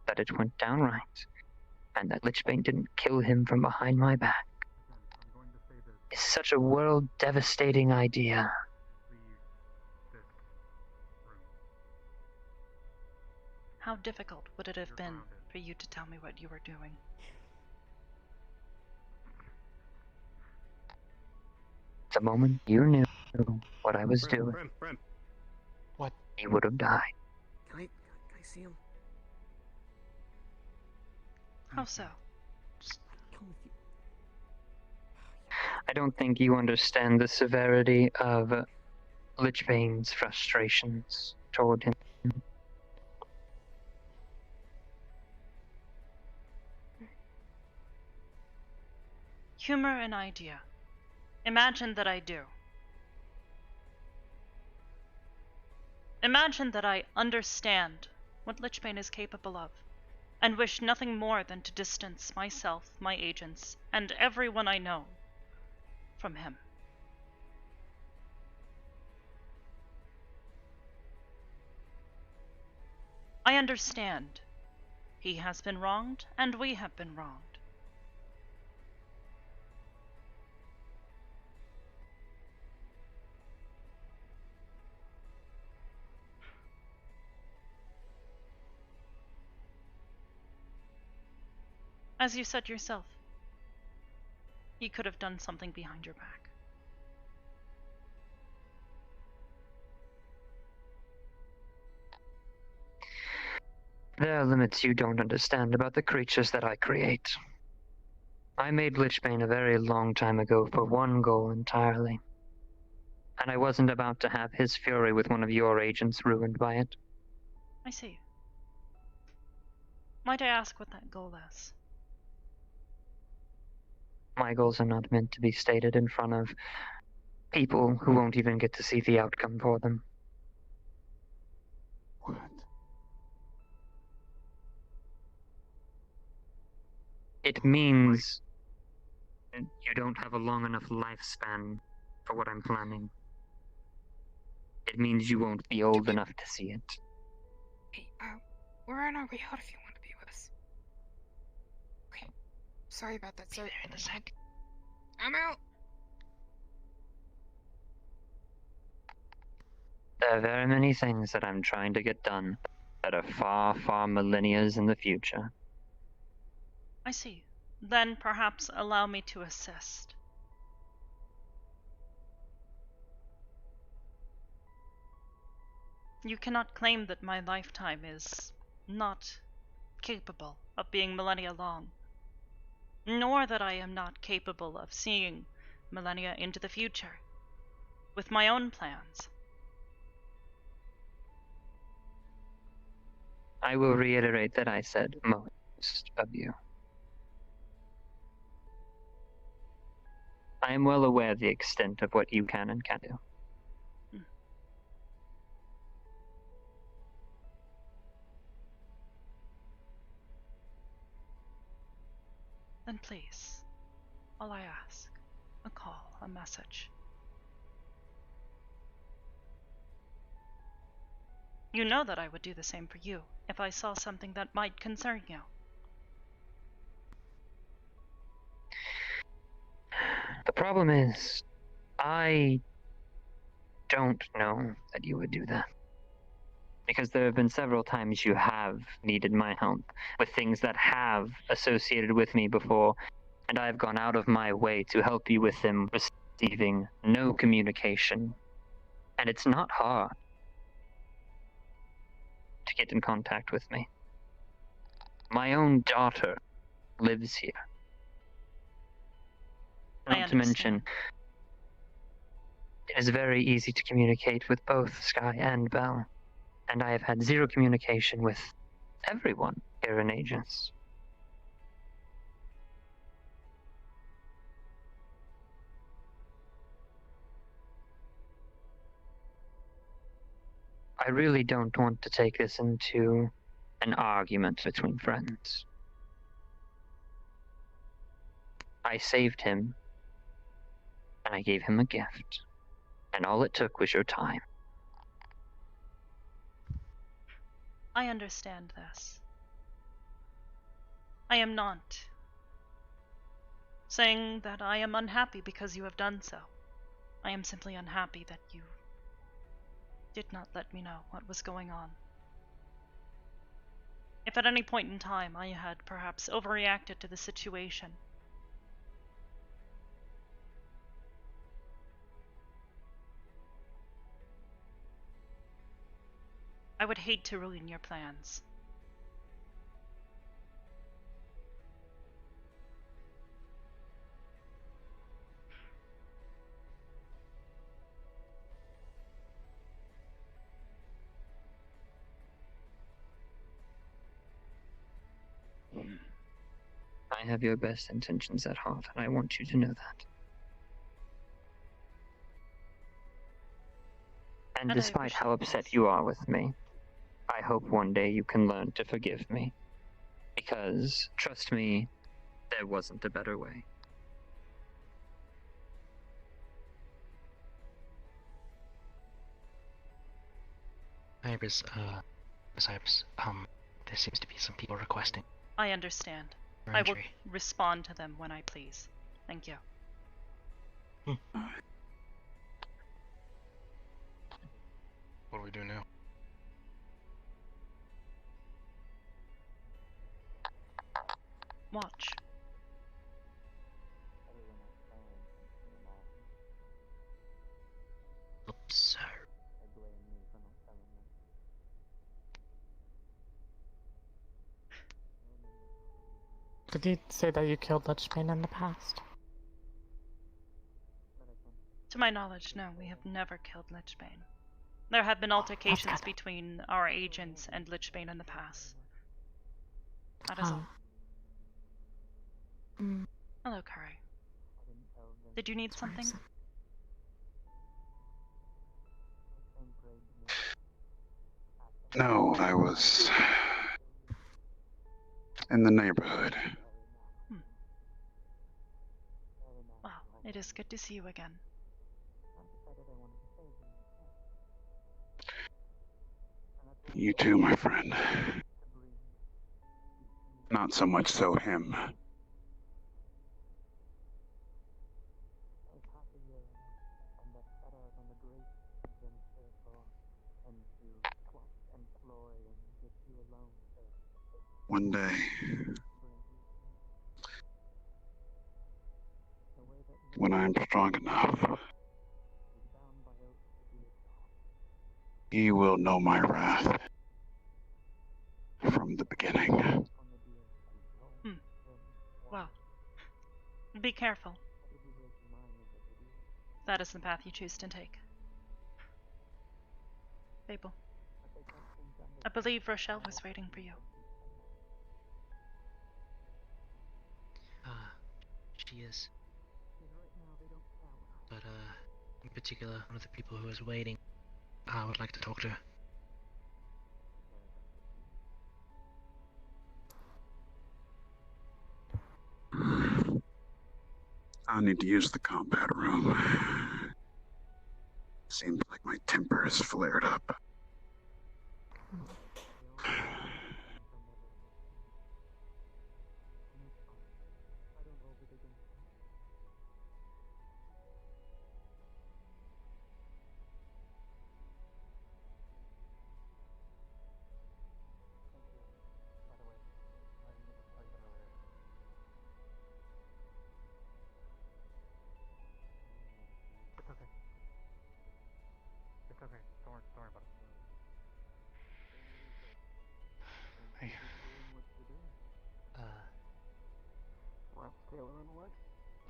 that it went down right, and that Lich Bane didn't kill him from behind my back, is such a world-devastating idea. How difficult would it have been for you to tell me what you were doing? The moment you knew what I was doing, What? he would have died. Can I see him? How so? Come with you. I don't think you understand the severity of Lich Bane's frustrations toward him. Humor an idea. Imagine that I do. Imagine that I understand what Lich Bane is capable of, and wish nothing more than to distance myself, my agents, and everyone I know from him. I understand. He has been wronged, and we have been wronged. As you said yourself, he could have done something behind your back. There are limits you don't understand about the creatures that I create. I made Lich Bane a very long time ago for one goal entirely. And I wasn't about to have his fury with one of your agents ruined by it. I see. Might I ask what that goal is? My goals are not meant to be stated in front of people who won't even get to see the outcome for them. What? It means you don't have a long enough lifespan for what I'm planning. It means you won't be old enough to see it. Hey, we're on our way out if you want to be with us. Okay. Sorry about that, sir. In a sec. I'm out. There are very many things that I'm trying to get done that are far, far millennias in the future. I see. Then perhaps allow me to assist. You cannot claim that my lifetime is not capable of being millennia long, nor that I am not capable of seeing millennia into the future with my own plans. I will reiterate that I said most of you. I am well aware of the extent of what you can and can't do. Then please, all I ask, a call, a message. You know that I would do the same for you if I saw something that might concern you. problem is, I don't know that you would do that. Because there have been several times you have needed my help with things that have associated with me before, and I have gone out of my way to help you with them receiving no communication. And it's not hard to get in contact with me. My own daughter lives here. Not to mention, it is very easy to communicate with both Sky and Bell, and I have had zero communication with everyone here in Aegis. I really don't want to take this into an argument between friends. I saved him, and I gave him a gift, and all it took was your time. I understand this. I am not saying that I am unhappy because you have done so. I am simply unhappy that you did not let me know what was going on. If at any point in time I had perhaps overreacted to the situation, I would hate to ruin your plans. I have your best intentions at heart, and I want you to know that. And despite how upset you are with me, I hope one day you can learn to forgive me. Because, trust me, there wasn't a better way. Hybris, Miss Hybris, there seems to be some people requesting. I understand. for I will entry. respond to them when I please. Thank you. What do we do now? Watch. Observe. Did you say that you killed Lich Bane in the past? To my knowledge, no, we have never killed Lich Bane. There have been altercations between our agents and Lich Bane in the past. That is all. Hello, Curry. Did you need something? No, I was in the neighborhood. Well, it is good to see you again. You too, my friend. Not so much so him. One day, when I'm strong enough, he will know my wrath from the beginning. Well, be careful. That is the path you choose to take. Babel, I believe Rochelle was waiting for you. She is. But, in particular, one of the people who is waiting, I would like to talk to her. I need to use the combat room. Seems like my temper has flared up.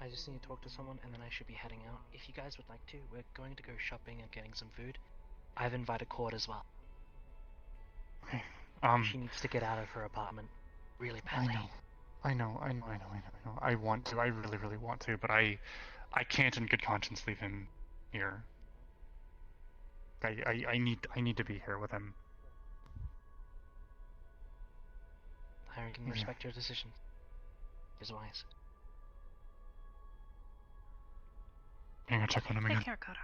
I just need to talk to someone, and then I should be heading out. If you guys would like to, we're going to go shopping and getting some food. I've invited Cord as well. Okay. She needs to get out of her apartment really I badly. know. I want to. I really, really want to, but I can't in good conscience leave him here. I need to be here with him. I can respect your decision. It's wise. I'm gonna check on him again. Take care, Kara.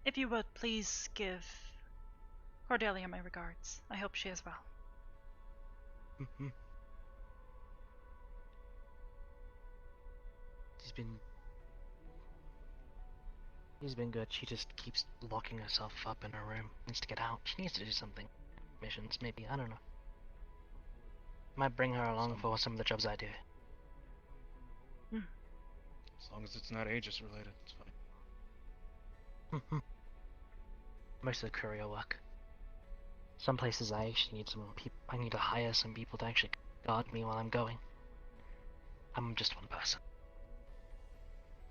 If you would, please give Cordelia my regards. I hope she is well. Mm-hmm. She's been good. She just keeps locking herself up in her room. Needs to get out. She needs to do something. Missions, maybe. I don't know. Might bring her along for some of the jobs I do. As long as it's not Aegis related, it's fine. Most of the courier work. Some places I actually need some people. I need to hire some people to actually guard me while I'm going. I'm just one person.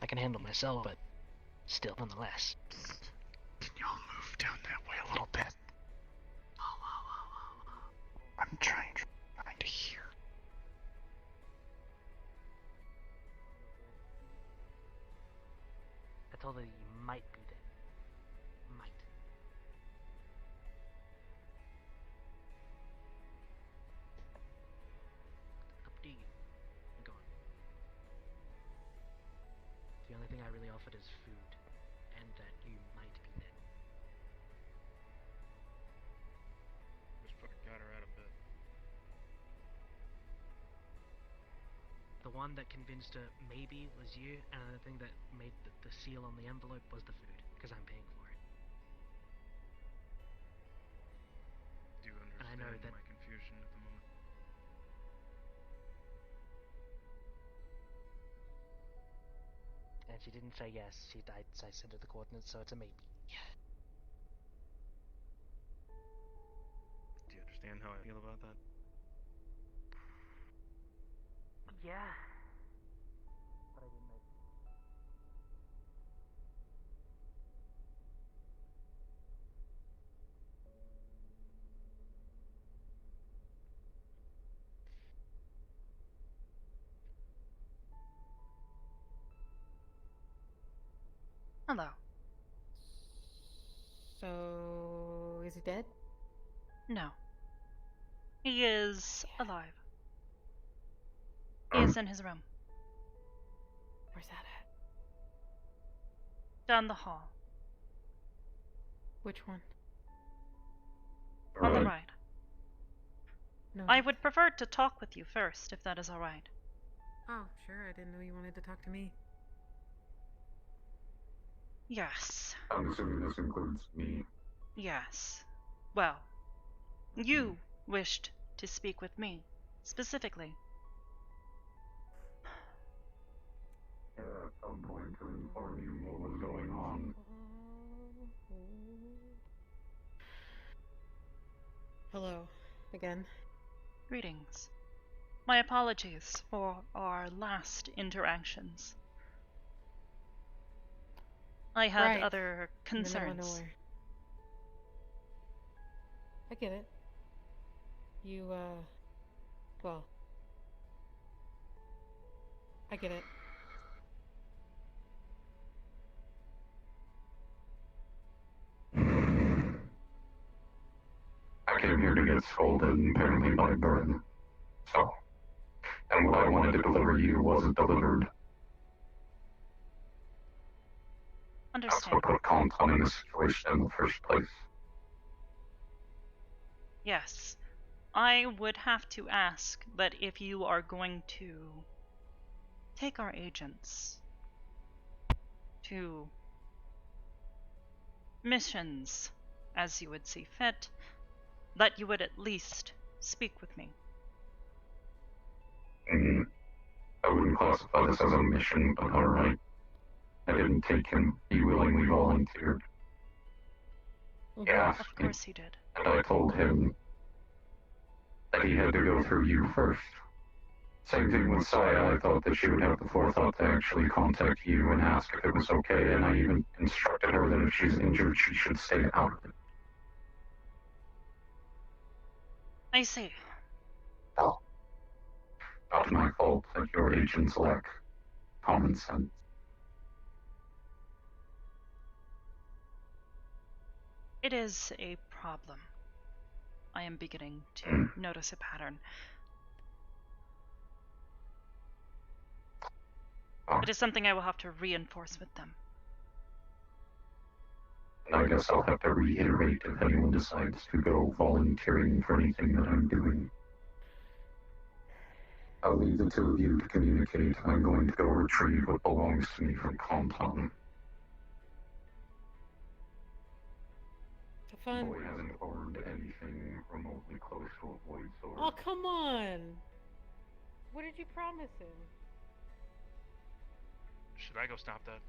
I can handle myself, but still, nonetheless. Can y'all move down that way a little bit? I'm trying to hear. I told her you might be there. Might. Up to you. I'm going. The only thing I really offered is food, and that you might be there. Just fucking got her out of bed. The one that convinced her maybe was you, and the thing that made the seal on the envelope was the food, because I'm paying for it. Do you And I understand know that my confusion at the moment? and she didn't say yes. I sent her the coordinates, so it's a maybe. Yeah. Do you understand how I feel about that? Yeah. But I didn't know. Hello. So, is he dead? No. He is alive. He is in his room. Where's that at? Down the hall. Which one? On the right. No. I would prefer to talk with you first, if that is alright. Oh, sure. I didn't know you wanted to talk to me. Yes. I'm assuming this includes me. Yes. Well, you wished to speak with me, specifically. Yeah, I'm going to inform you what was going on. Hello. Again. Greetings. My apologies for our last interactions. I had other In the middle of concerns. nowhere. I get it. You, well. I get it. I came here to get scolded, apparently by Burn. So, and what I wanted to deliver you wasn't delivered. That's Understand. what put Compton in this situation in the first place. Yes. I would have to ask, but if you are going to take our agents to missions as you would see fit, that you would at least speak with me. I wouldn't classify this as a mission, but alright. I didn't take him. He willingly volunteered. He asked Of me, course he did. and I told him that he had to go through you first. Same thing with Saya. I thought that she would have the forethought to actually contact you and ask if it was okay, and I even instructed her that if she's injured, she should stay out of it. I see. Well, not my fault that your agents lack common sense. It is a problem. I am beginning to notice a pattern. It is something I will have to reinforce with them. I guess I'll have to reiterate if anyone decides to go volunteering for anything that I'm doing. I'll leave the two of you to communicate. I'm going to go retrieve what belongs to me from Compton. Have fun. Boy hasn't ordered anything remotely close to a void sword. Oh, come on! What did you promise him? Should I go stop that?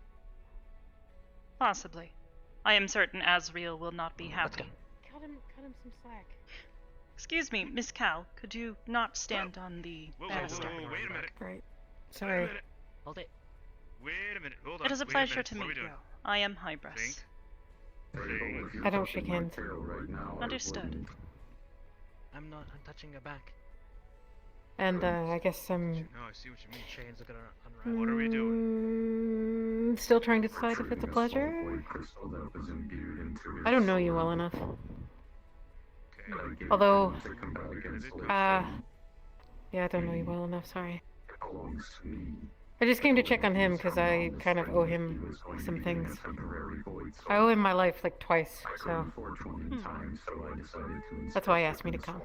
Possibly. I am certain Asriel will not be happy. Cut him some slack. Excuse me, Miss Cal, could you not stand on the banister? Wait a minute. Right. Sorry. Hold it. Wait a minute. Hold on. It is a Wait pleasure minute. to What are meet we you. doing? I am Hybris. I don't shake hands. Understood. I'm not. I'm touching your back. And I guess I'm No, I see what you mean. Chains are gonna unravel. What are we doing? still trying to decide if it's a pleasure. I don't know you well enough. Although, yeah, I don't know you well enough. Sorry. I just came to check on him because I kind of owe him some things. I owe him my life like twice, so that's why he asked me to come.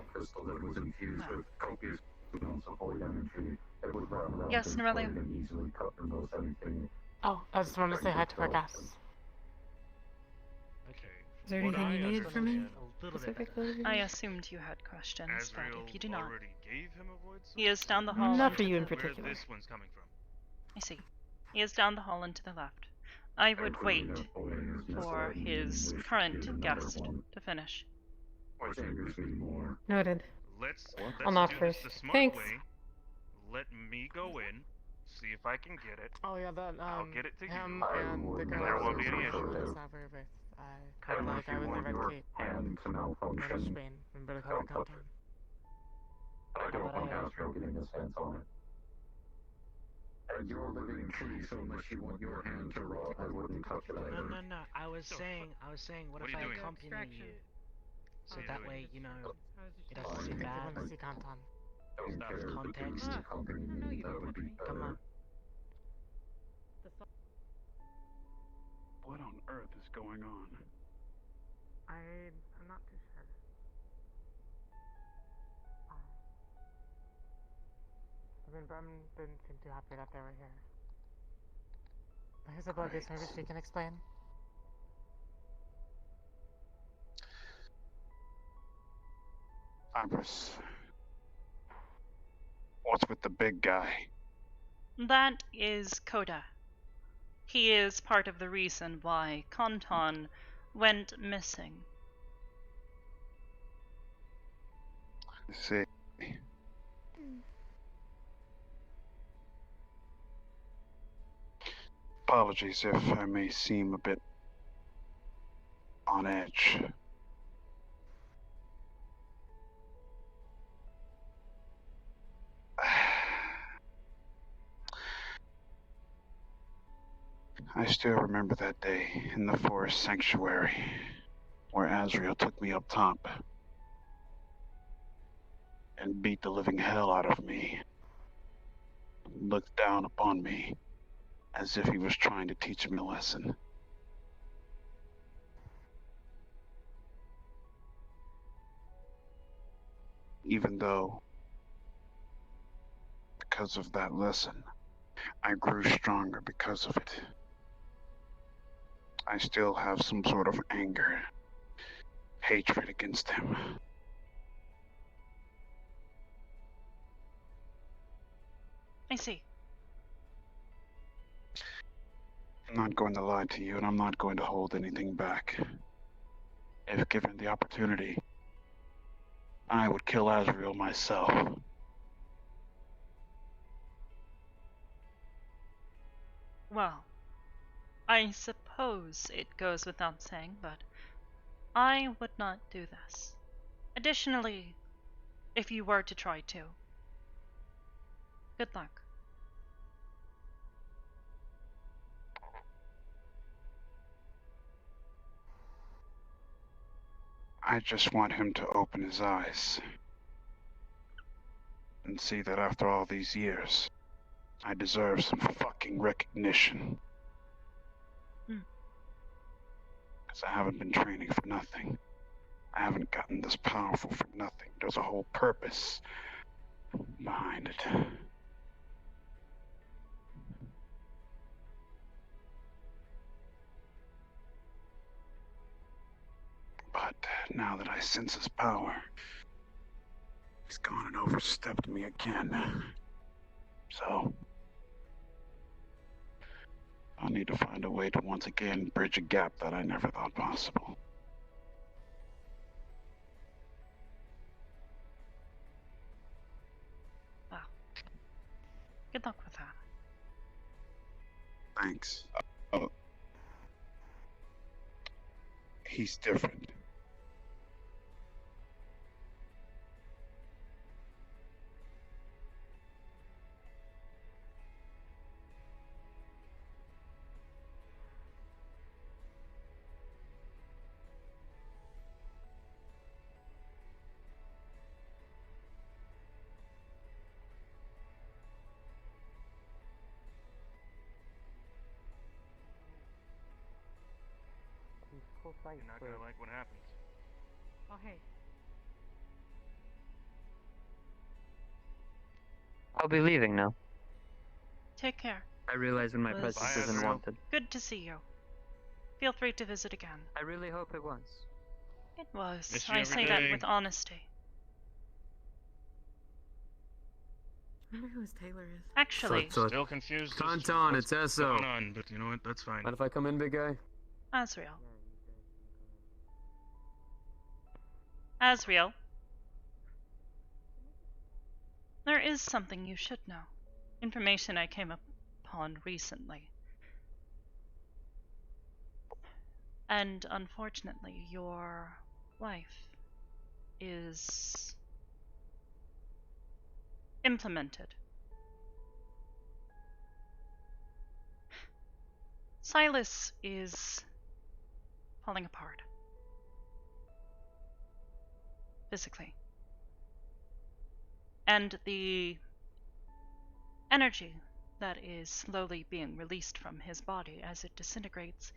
Yes, Norelia? Oh, I just wanted to say hi to our guests. Is there anything you needed from me? Specifically? I assumed you had questions, but if you do not, already gave him a void sword? he is down the hall. Not for into you in the- particular. Where this one's coming from? I see. He is down the hall and to the left. I would wait for his current guest to finish. Noted. Let's I'll knock do this first. the smart Thanks. way. Let me go in, see if I can get it. Oh yeah, that I'll get it to him you. and the girl. And there won't be any issues. That's not very bad. I was the red cape. British Spain and British Compton. I don't want Astro getting his hands on it. And you're living tree, so unless you want your hand to rot, I wouldn't touch it either. No. I was saying, what What if are I you doing? accompany you? So What are you that doing? way, you know, it I doesn't seem think bad. you want to see Compton. Don't care if you Context. accompany me, that would be better. Come on. What on earth is going on? I'm not too sure. Bremen didn't seem too happy that they were here. Here's a bug, maybe she can explain. Hybris. What's with the big guy? That is Koda. He is part of the reason why Kanton went missing. I see. Apologies if I may seem a bit on edge. I still remember that day in the forest sanctuary where Asriel took me up top and beat the living hell out of me. Looked down upon me as if he was trying to teach me a lesson. Even though, because of that lesson, I grew stronger because of it. I still have some sort of anger, hatred against him. I see. I'm not going to lie to you, and I'm not going to hold anything back. If given the opportunity, I would kill Asriel myself. Well, I suppose it goes without saying, but I would not do this. Additionally, if you were to try to, good luck. I just want him to open his eyes and see that after all these years, I deserve some fucking recognition. Because I haven't been training for nothing. I haven't gotten this powerful for nothing. There's a whole purpose behind it. But now that I sense his power, he's gone and overstepped me again. So, I'll need to find a way to once again bridge a gap that I never thought possible. Well, good luck with that. Thanks. He's different. You're not gonna like what happens. Oh, hey. I'll be leaving now. Take care. I realize when my Was presence isn't wanted. Good to see you. Feel free to visit again. I really hope it was. It was. Miss you I every say that day. with honesty. I wonder who his tailor is. Actually, Still confused. as to Tauntaun, what's it's going Esso. on, but you know what? That's fine. Mind if I come in, big guy? Asriel. Asriel. There is something you should know. Information I came upon recently. And unfortunately, your wife is implemented. Silas is falling apart. Physically. And the energy that is slowly being released from his body as it disintegrates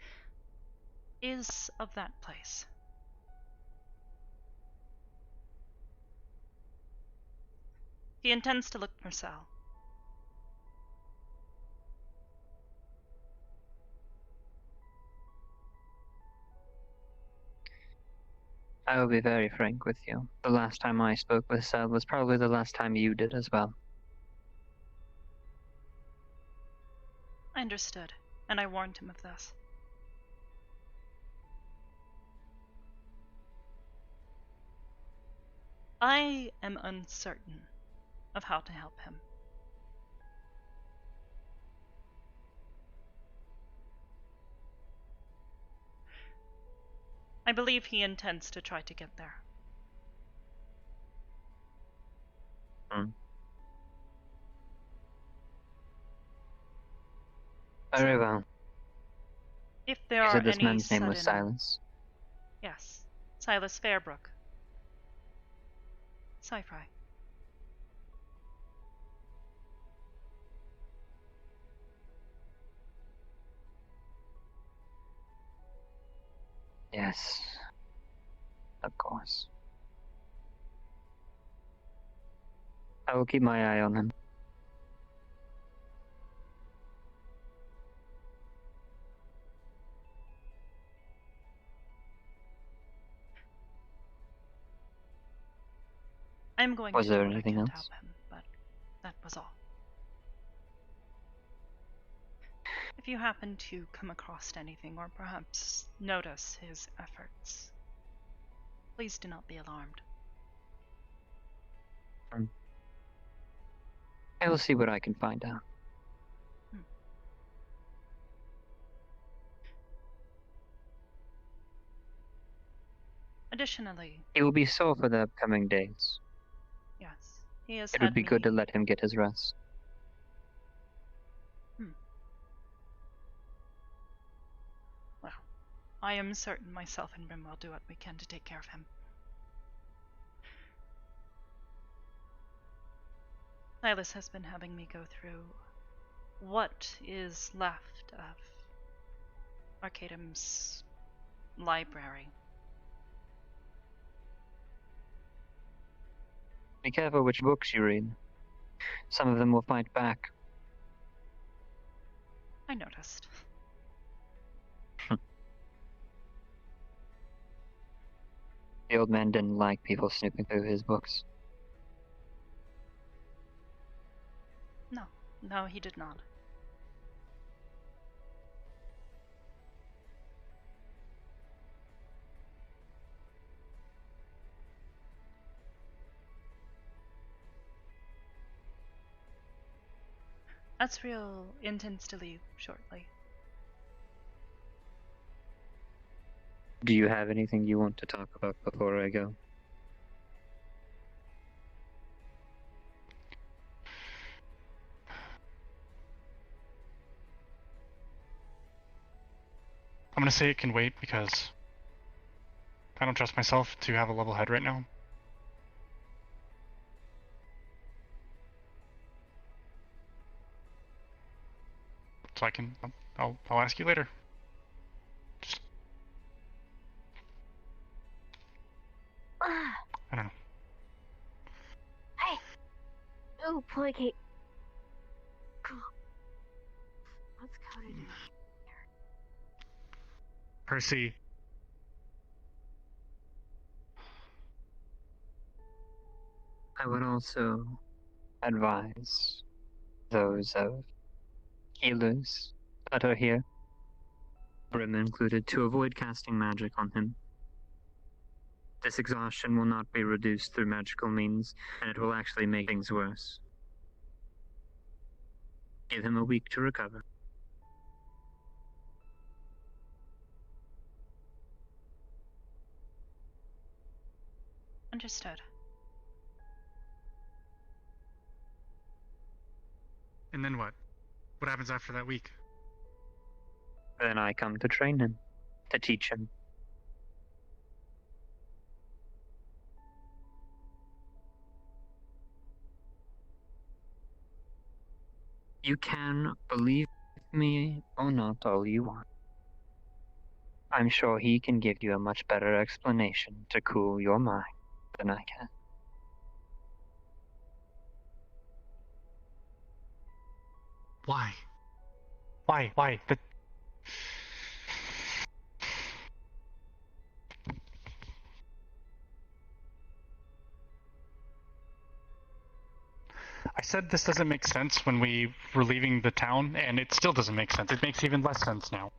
is of that place. He intends to look for Sal. I will be very frank with you. The last time I spoke with Sal was probably the last time you did as well. I understood, and I warned him of this. I am uncertain of how to help him. I believe he intends to try to get there. Very well. If there You are said this any man's name was sudden- Silas. Yes, Silas Fairbrook. Sci-fi. Yes. Of course. I will keep my eye on him. I'm going Was to do there what I anything can to else? help him, but that was all. If you happen to come across anything or perhaps notice his efforts, please do not be alarmed. I will see what I can find out. Additionally, He will be sore for the upcoming days. yes, he has It had would be me. good to let him get his rest. Well, I am certain myself and Rim will do what we can to take care of him. Silas has been having me go through what is left of Arcadum's library. Be careful which books you read. Some of them will fight back. I noticed. The old man didn't like people snooping through his books. No, he did not. Asriel intends to leave shortly. Do you have anything you want to talk about before I go? I'm gonna say it can wait because I don't trust myself to have a level head right now. So I'll ask you later. I don't know. Hey! Ooh, placate. What's coded in here? Percy. I would also advise those of healers that are here, Brim included, to avoid casting magic on him. This exhaustion will not be reduced through magical means, and it will actually make things worse. Give him a week to recover. Understood. And then what? What happens after that week? Then I come to train him, to teach him. You can believe me or not all you want. I'm sure he can give you a much better explanation to cool your mind than I can. Why? Why? I said this doesn't make sense when we were leaving the town, and it still doesn't make sense. It makes even less sense now.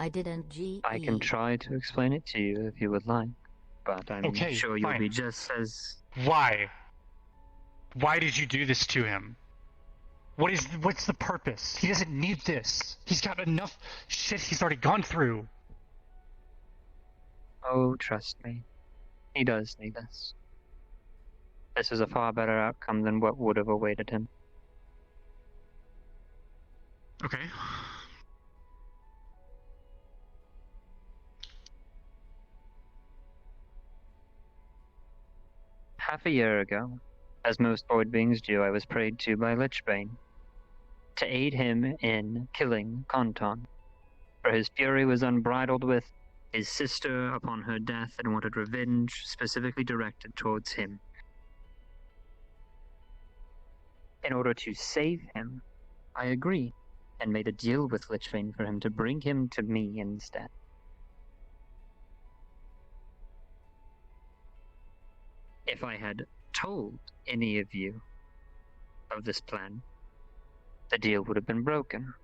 I can try to explain it to you if you would like, but I'm Okay, sure you'll fine. be just as... Why? Why did you do this to him? What's the purpose? He doesn't need this. He's got enough shit he's already gone through. Oh, trust me. He does need this. This is a far better outcome than what would have awaited him. Okay. Half a year ago, as most void beings do, I was prayed to by Bane to aid him in killing Konton, for his fury was unbridled with his sister upon her death and wanted revenge specifically directed towards him. In order to save him, I agreed and made a deal with Bane for him to bring him to me instead. If I had told any of you of this plan, the deal would have been broken,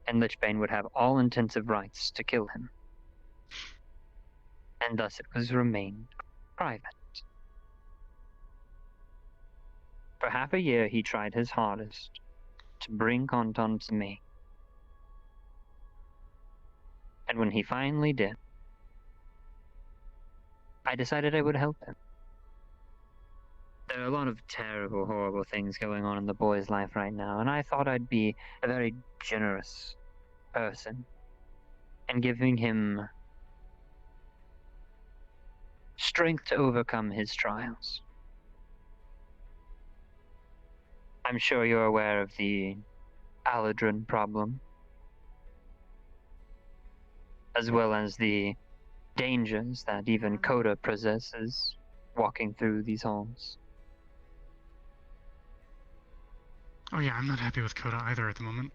and Bane would have all intensive rights to kill him. And thus it was remained private. For half a year, he tried his hardest to bring Konton to me. And when he finally did, I decided I would help him. There are a lot of terrible, horrible things going on in the boy's life right now, and I thought I'd be a very generous person and giving him strength to overcome his trials. I'm sure you're aware of the Aladrin problem, as well as the dangers that even Coda possesses walking through these halls. Oh yeah, I'm not happy with Coda either at the moment.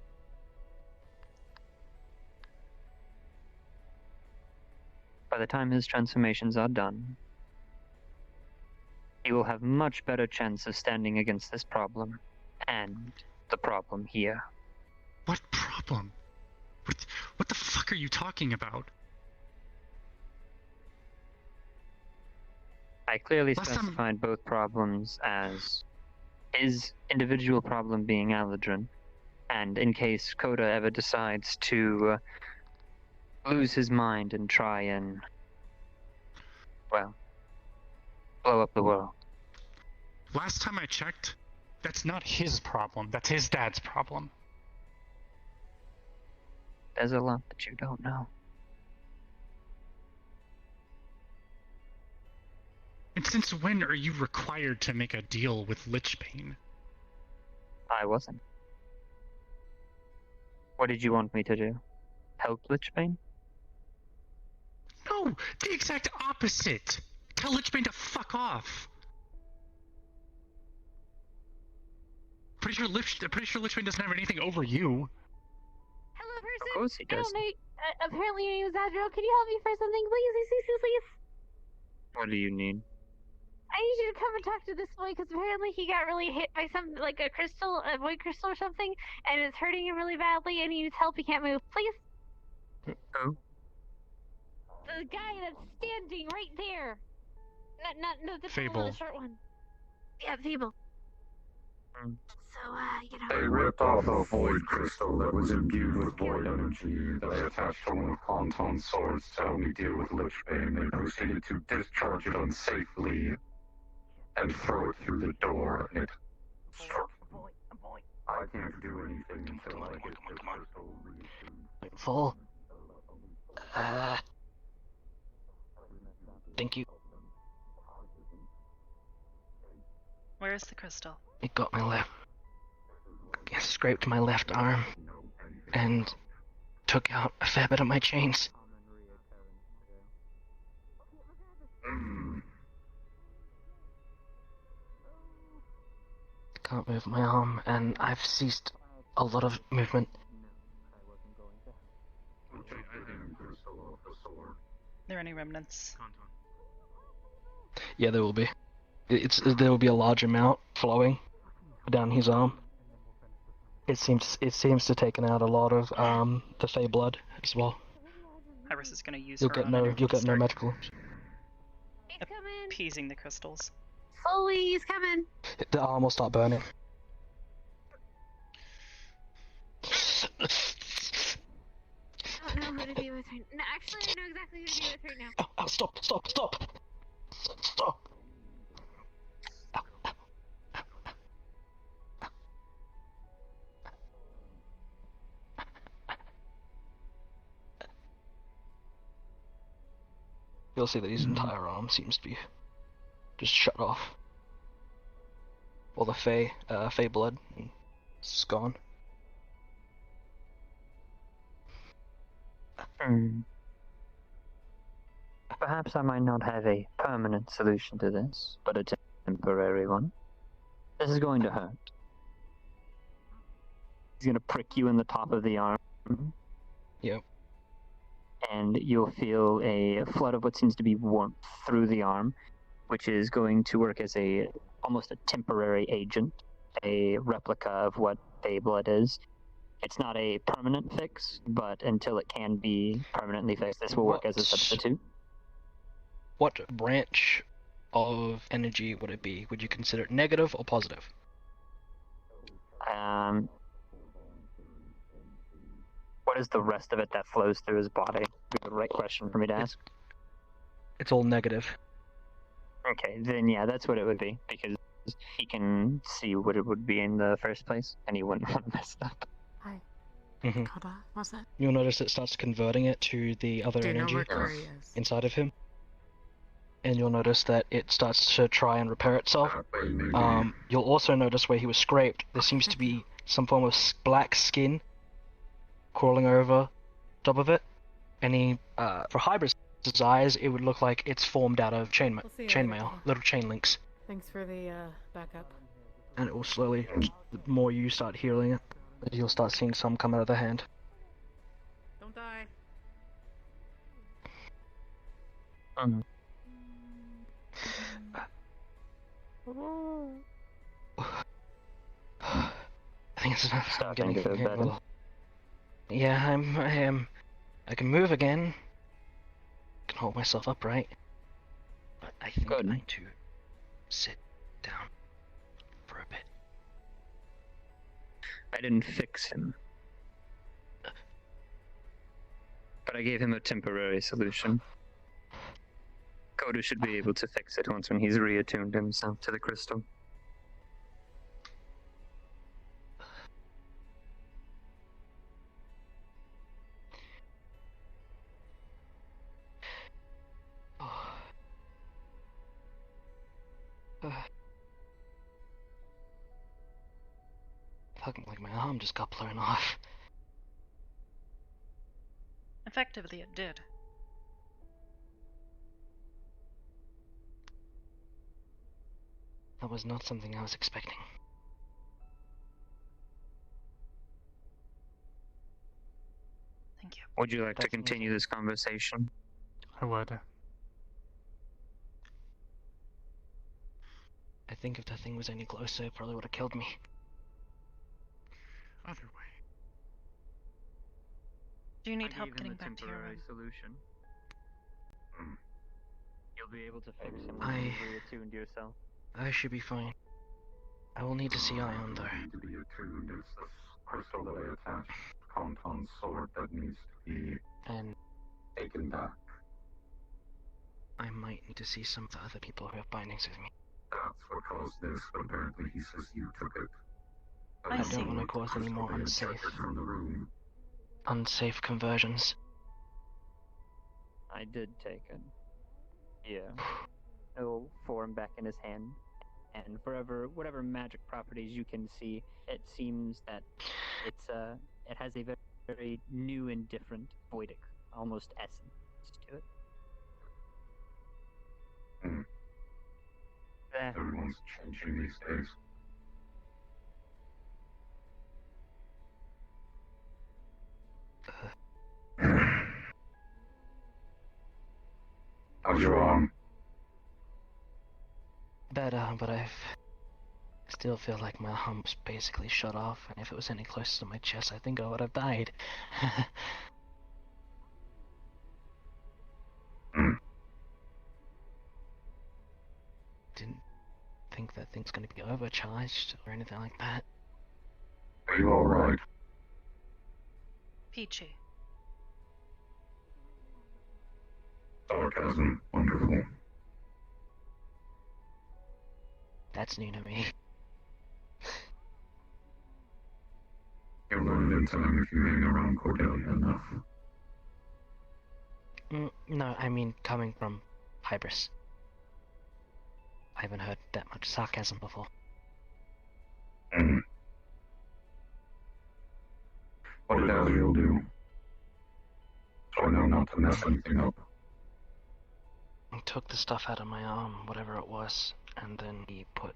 By the time his transformations are done, he will have much better chance of standing against this problem and the problem here. What problem? What the fuck are you talking about? I clearly specified both problems as his individual problem being Aladrin, and in case Coda ever decides to lose his mind and try and, well, blow up the world. Last time I checked, that's not his problem. That's his dad's problem. There's a lot that you don't know. And since when are you required to make a deal with Lich Bane? I wasn't. What did you want me to do? Help Lich Bane? No, the exact opposite. Tell Lich Bane to fuck off. Pretty sure Lich Bane doesn't have anything over you. Hello, person. Of course he does. Apparently your name is Adriel. Can you help me for something, please? What do you need? I need you to come and talk to this boy, because apparently he got really hit by some, like a void crystal or something, and it's hurting him really badly, and he needs help. He can't move. Please? Who? The guy that's standing right there. Not the Fable. The short one. Yeah, Fable. So, They ripped off a void crystal that was imbued with void energy that I attached to one of Konton's swords to help me deal with Lich Bane. They proceeded to discharge it unsafely and throw it through the door, and it struck me. I can't do anything until I get this crystal reissued. Full. Thank you. Where is the crystal? It got my left. It scraped my left arm and took out a fair bit of my chains. Can't move my arm, and I've ceased a lot of movement. There any remnants? Yeah, there will be. There will be a large amount flowing down his arm. It seems to taken out a lot of the Fey blood as well. Hybris is going to use You'll her get own no energy to start medical. appeasing the crystals. Slowly, he's coming. The arm will start burning. I don't know who to be with right now. No, actually, I know exactly who to be with right now. Oh, stop! You'll see that his entire arm seems to be just shut off. All the Fey blood is gone. Perhaps I might not have a permanent solution to this, but a temporary one. This is going to hurt. He's going to prick you in the top of the arm. Yep. And you'll feel a flood of what seems to be warmth through the arm, which is going to work as almost a temporary agent, a replica of what Fey blood is. It's not a permanent fix, but until it can be permanently fixed, this will work as a substitute. What branch of energy would it be? Would you consider it negative or positive? What is the rest of it that flows through his body? Would be the right question for me to ask. It's all negative. Okay, then yeah, that's what it would be, because he can see what it would be in the first place, and he wouldn't want to mess it up. Hi. Mhm. Koda, what's that? You'll notice it starts converting it to the other Do you know energy where Curry is? inside of him. And you'll notice that it starts to try and repair itself. You'll also notice where he was scraped, there seems to be some form of black skin crawling over top of it. And he, for Hybris' eyes, it would look like it's formed out of We'll see you later, chainmail, Koda. little chain links. Thanks for the backup. And it will slowly, the more you start healing it, you'll start seeing some come out of the hand. Don't die. I think it's enough. I'm Starting getting to feel better. Yeah, I am. I can move again. I can hold myself upright. But I think I need to sit down for a bit. I didn't fix him. But I gave him a temporary solution. Kodu should be able to fix it once when he's reattuned himself to the crystal. Fucking like my arm just got blown off. Effectively, it did. That was not something I was expecting. Thank you. Would you like to continue this conversation? I would. I think if that thing was any closer, it probably would have killed me. Other way. Do you need I help gave him getting a back to your temporary room? solution. You'll be able to fix him when I- you've reattuned yourself. I should be fine. I will need to see Ion though. To be attuned, it's this crystal that I attached to Conton's sword that needs to be And taken back. I might need to see some of the other people who have bindings with me. That's what caused this, but apparently he says you took it. I don't want to cause any more From the room. unsafe conversions. I did take it. Yeah. It'll form back in his hand. And whatever magic properties you can see, it seems that it has a very, very new and different voidic, almost essence to it. Everyone's changing these days. How's your arm? Better, but I still feel like my arm's basically shut off, and if it was any closer to my chest, I think I would have died. Didn't think that thing's gonna be overcharged or anything like that. Are you alright? Peachy. Sarcasm. Wonderful. That's new to me. You'll learn in time if you hang around Cordelia enough. No, I mean coming from Hybris. I haven't heard that much sarcasm before. What did Azrael do? So I know not to mess anything up. He took the stuff out of my arm, whatever it was, and then he put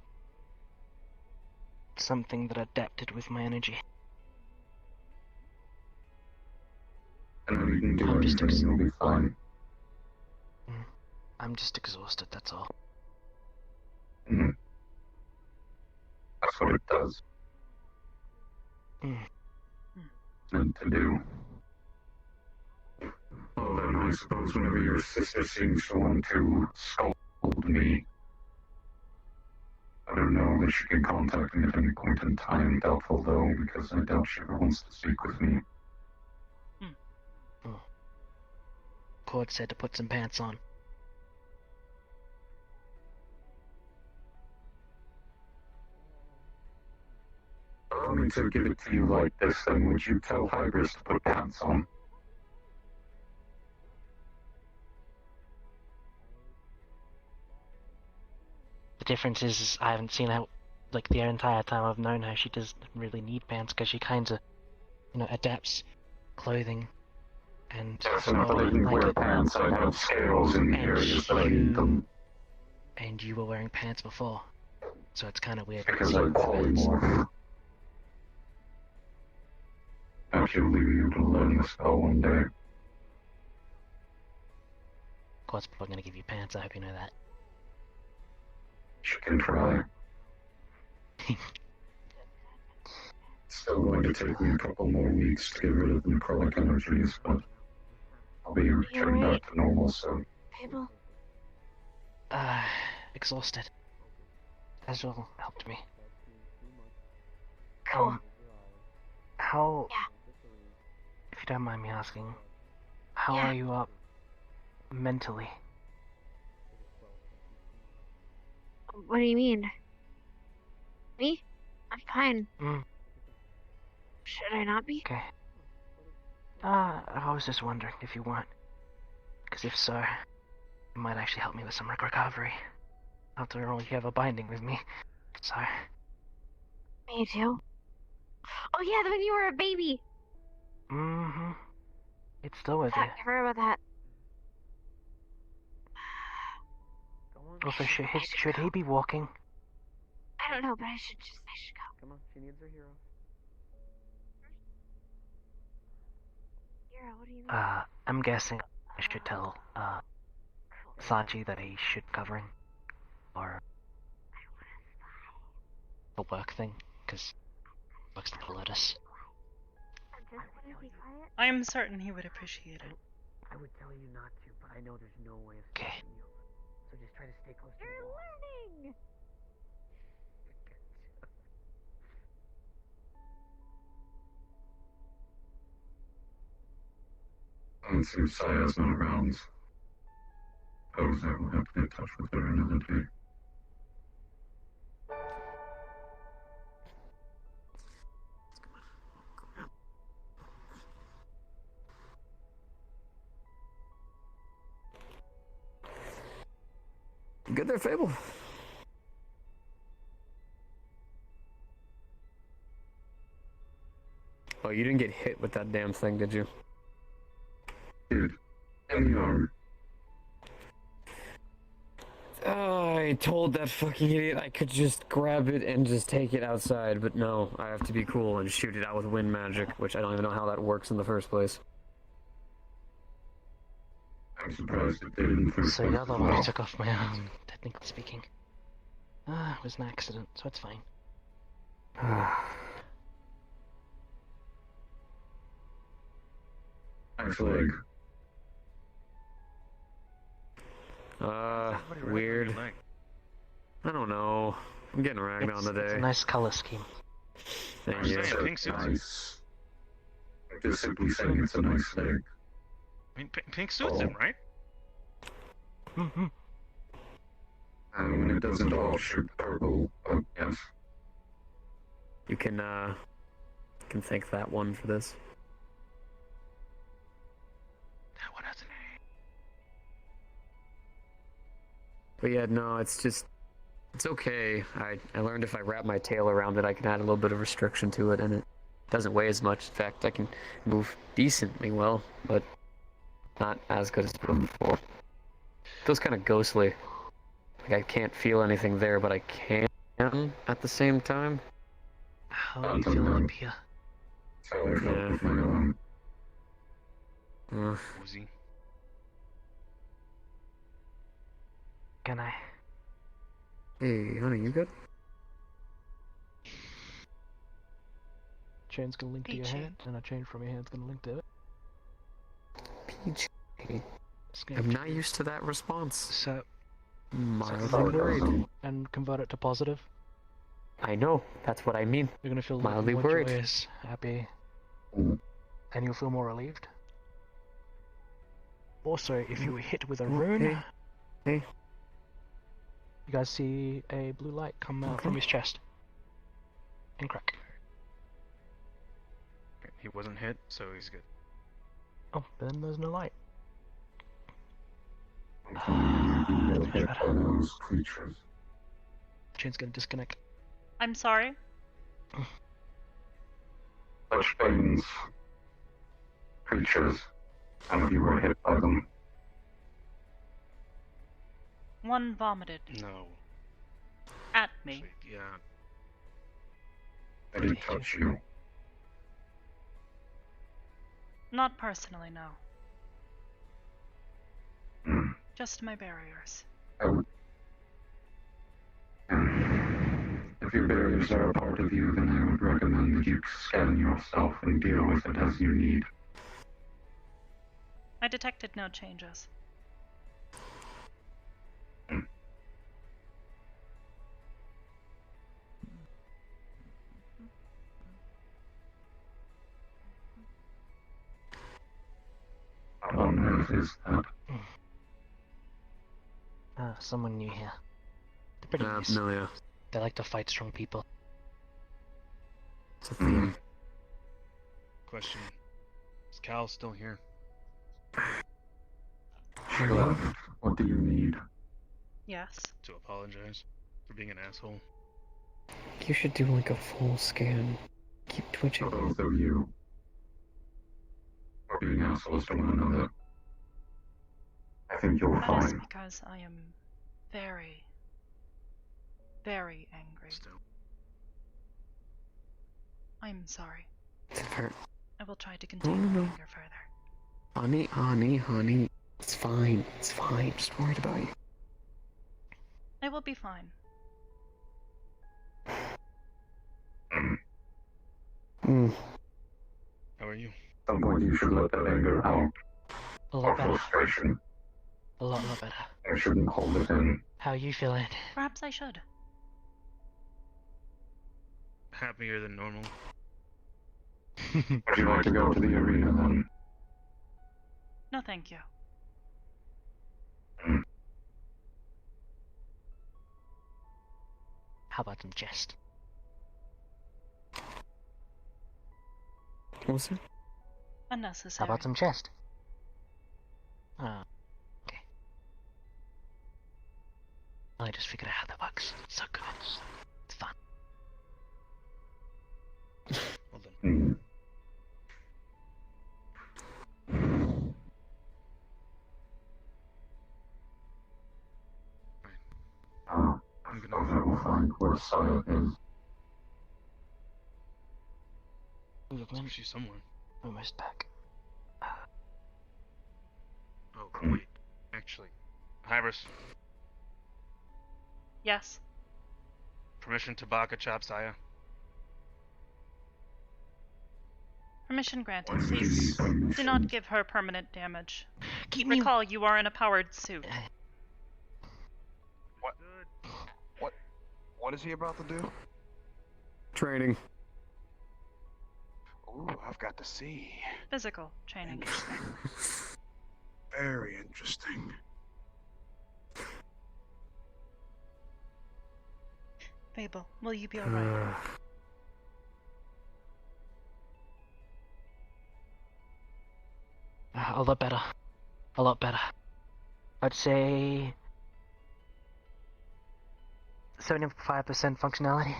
something that adapted with my energy. And you can do anything, you'll be fine. I'm just exhausted, that's all. That's what it does. Meant to do. Well then, I suppose whenever your sister seems to want to scold me, I don't know if she can contact me at any point in time. Doubtful though, because I doubt she ever wants to speak with me. Cord said to put some pants on. Allow me to give it to you like this, then. Would you tell Hybris to put pants on? The difference is I haven't seen her, like, the entire time I've known her. She doesn't really need pants because she kind of, adapts clothing and Definitely didn't wear pants. I have scales in the areas that I need them. And you were wearing pants before, so it's kind of weird. Because I polymorph. I should leave you to learn the spell one day. Of course, people are going to give you pants, I hope you know that. She can try. It's still going to take me a couple more weeks to get rid of necrotic energies, but I'll be returning back to normal soon. People? Exhausted. Azrael helped me. Cool. How... Yeah. If you don't mind me asking, how Yeah. are you up mentally? What do you mean? Me? I'm fine. Should I not be? Okay. I was just wondering if you weren't. Because if so, it might actually help me with some recovery. After all, you have a binding with me, so... Me too. Oh yeah, when you were a baby! Mm-hmm. It's still with I you. forgot about that. Also, should he be walking? I don't know, but I should go. Come on, she needs her hero. Hero, what do you mean? I'm guessing I should tell, Sanji that he should covering. Or... the work thing, because work's not let us. I am certain he would appreciate it. I would tell you not to, but I know there's no way of stopping you. So just try to stay close to the wall. You're learning! Once Saya's not around, suppose I will have to get in touch with her another day. You good there, Fable? Oh, you didn't get hit with that damn thing, did you? Dude, in the arm. I told that fucking idiot I could just grab it and just take it outside, but no, I have to be cool and shoot it out with wind magic, which I don't even know how that works in the first place. I'm surprised it did in the first So place. the other one I took off my arm, technically speaking. It was an accident, so it's fine. Nice leg. Weird. I don't know. I'm getting ragged on today. It's a nice color scheme. Thank you. Nice. Just simply saying it's a nice leg. I mean, pink suits him, right? Mm-hmm. And when it doesn't all shoot purple, yes. You can thank that one for this. That one has an But yeah, no, it's okay. I learned if I wrap my tail around it, I can add a little bit of restriction to it, and it doesn't weigh as much. In fact, I can move decently well, but not as good as before. Feels kind of ghostly. Like I can't feel anything there, but I can at the same time. How are you feeling up here? Woozy. Can I? Hey, honey, you good? Chain's gonna link to your hand, and a chain from your hand's gonna link to it. PJ. I'm not used to that response. So, Mildly worried. and convert it to positive. I know. That's what I mean. You're gonna feel Mildly more worried. joyous, happy, Mm. and you'll feel more relieved. Also, if you were hit with a Oh, rune, hey. you guys see a blue light come out from his chest and crack. He wasn't hit, so he's good. Oh, then there's no light. You get hit by those creatures. Chain's gonna disconnect. I'm sorry? Such Bane's creatures. Some of you were hit by them. One vomited No. at me. Yeah. They didn't touch you. Not personally, no. Hmm. Just my barriers. I would... If your barriers are a part of you, then I would recommend that you scan yourself and deal with it as you need. I detected no changes. What on earth is that? Someone new here. They're pretty nice. Familiar. They like to fight strong people. It's a theme. Question. Is Cal still here? She left. What do you need? Yes. To apologize for being an asshole. You should do like a full scan. Keep twitching. For both of you. For being assholes to one another. I think you're That is fine. because I am very, very angry. Still. I'm sorry. It's fair. I will try to contain my anger further. Honey. It's fine. It's fine. Just worried about you. I will be fine. How are you? At some point you should let that anger out. A lot Or better. frustration. A lot better. You shouldn't hold it in. How are you feeling? Perhaps I should. Happier than normal. Would you like to go to the arena then? No, thank you. How about some jest? What was it? Unnecessary. How about some chest? Ah, okay. I just figured out how that works. It's so good. It's fun. Well done. I suppose I will find where Saya is. She's somewhere. Almost back. Oh, wait. Actually. Hybris, Yes. permission to Baka chop Saya. Permission granted. What's the Please permission? do not give her permanent damage. Keep me. Recall, you are in a powered suit. What is he about to do? Training. Ooh, I've got to see. Physical training. Very interesting. Fable, will you be alright? A lot better. A lot better. I'd say 75% functionality.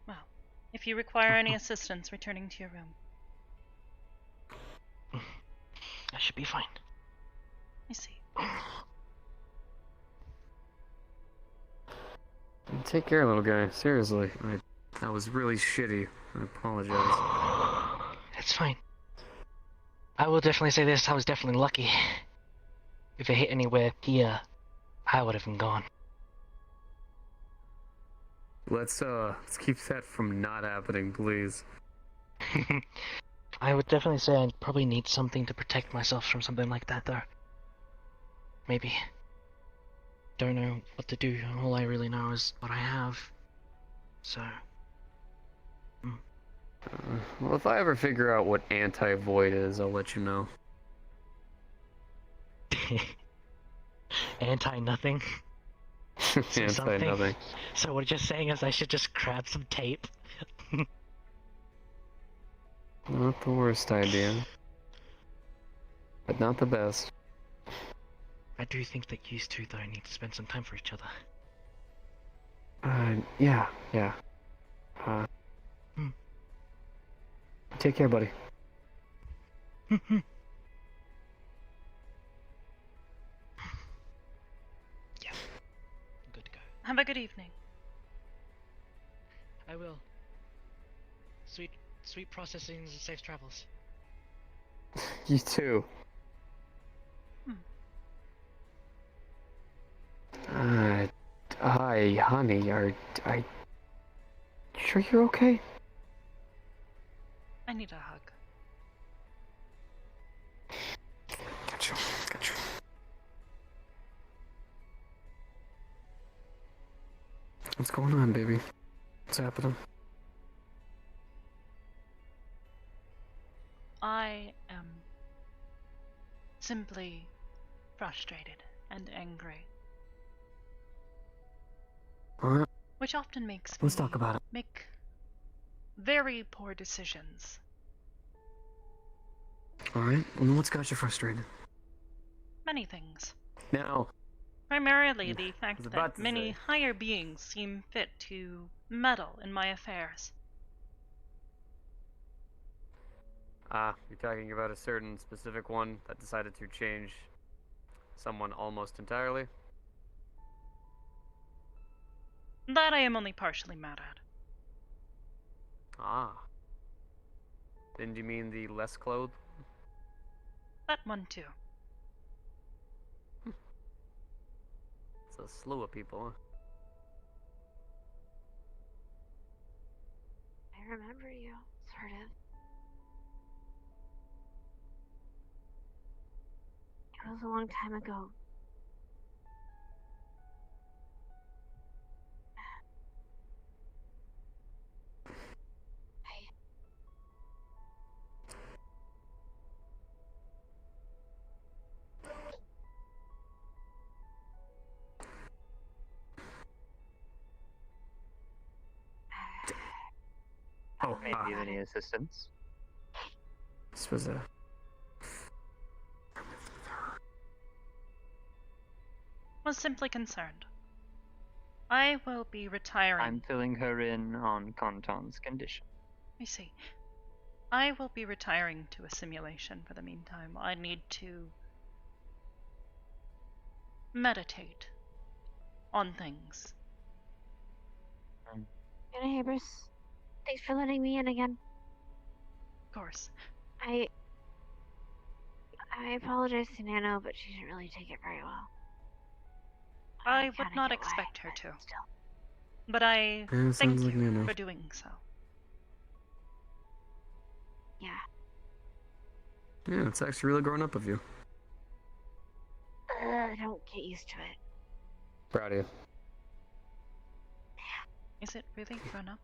Well, if you require any assistance returning to your room, I should be fine. I see. Take care, little guy. Seriously. That was really shitty. I apologize. It's fine. I will definitely say this, I was definitely lucky. If it hit anywhere here, I would have been gone. Let's keep that from not happening, please. I would definitely say I'd probably need something to protect myself from something like that, though. Maybe. don't know what to do. All I really know is what I have. So. Well, if I ever figure out what anti-void is, I'll let you know. Anti-nothing? Anti-nothing. So what you're saying is I should just grab some tape? Not the worst idea. But not the best. I do think that you two, though, need to spend some time for each other. Yeah. Take care, buddy. Have a good evening. I will. Sweet processing and safe travels. You too. Hi, honey. I sure you're okay? I need a hug. Gotcha. What's going on, baby? What's happening? I am simply frustrated and angry. Alright. Which often makes Let's me talk about it. make very poor decisions. Alright, well, what's got you frustrated? Many things. Now, Primarily the fact was about that to many say. higher beings seem fit to meddle in my affairs. You're talking about a certain specific one that decided to change someone almost entirely? That I am only partially mad at. Didn't you mean the less clothed? That one too. It's a slew of people, huh? I remember you, sort of. It was a long time ago. Oh, maybe any assistance? This was a... Was simply concerned. I will be retiring. I'm filling her in on Conton's condition. I see. I will be retiring to a simulation for the meantime. I need to meditate on things. Anna Hybris, thanks for letting me in again. Of course. I apologize to Nano, but she didn't really take it very well. I would not expect her to. But I Yeah, thank sounds like you Nano. for doing so. Yeah. Yeah, it's actually really grown up of you. Don't get used to it. Proud of you. Is it really grown up?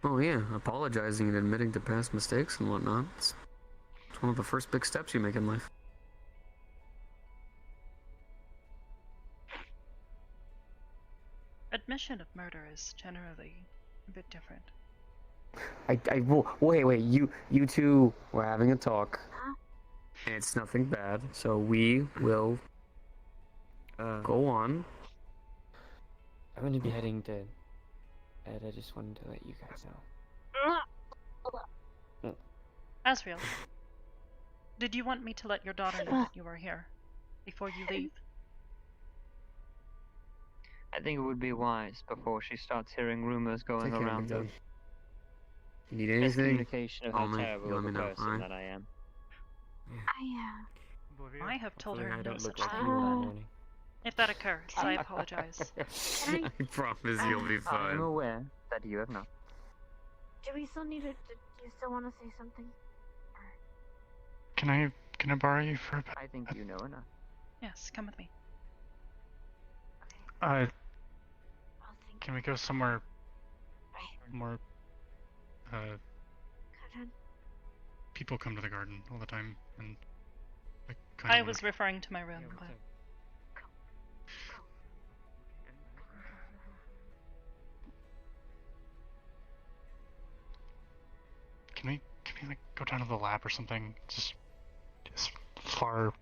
Oh yeah, apologizing and admitting to past mistakes and whatnot. It's one of the first big steps you make in life. Admission of murder is generally a bit different. Wait, you two were having a talk. And it's nothing bad, so we will go on. I'm gonna be heading to bed. I just wanted to let you guys know. Asriel, did you want me to let your daughter know that you are here before you leave? I think it would be wise before she starts hearing rumors going Take care, around Big of Dog. You need anything? miscommunication of Call how me. terrible You let of a me know, person alright? that I am. I have told her I no don't look such like thing, you in the but morning. if that occurs, I apologize. I promise you'll be I'm fine. aware that you have not. Do we still need to? Do you still want to say something? Can I borrow you for a bit? I think you know enough. Yes, come with me. Can we go somewhere more, people come to the garden all the time, and I was referring to my room, but... Can we like go down to the lab or something? Just far.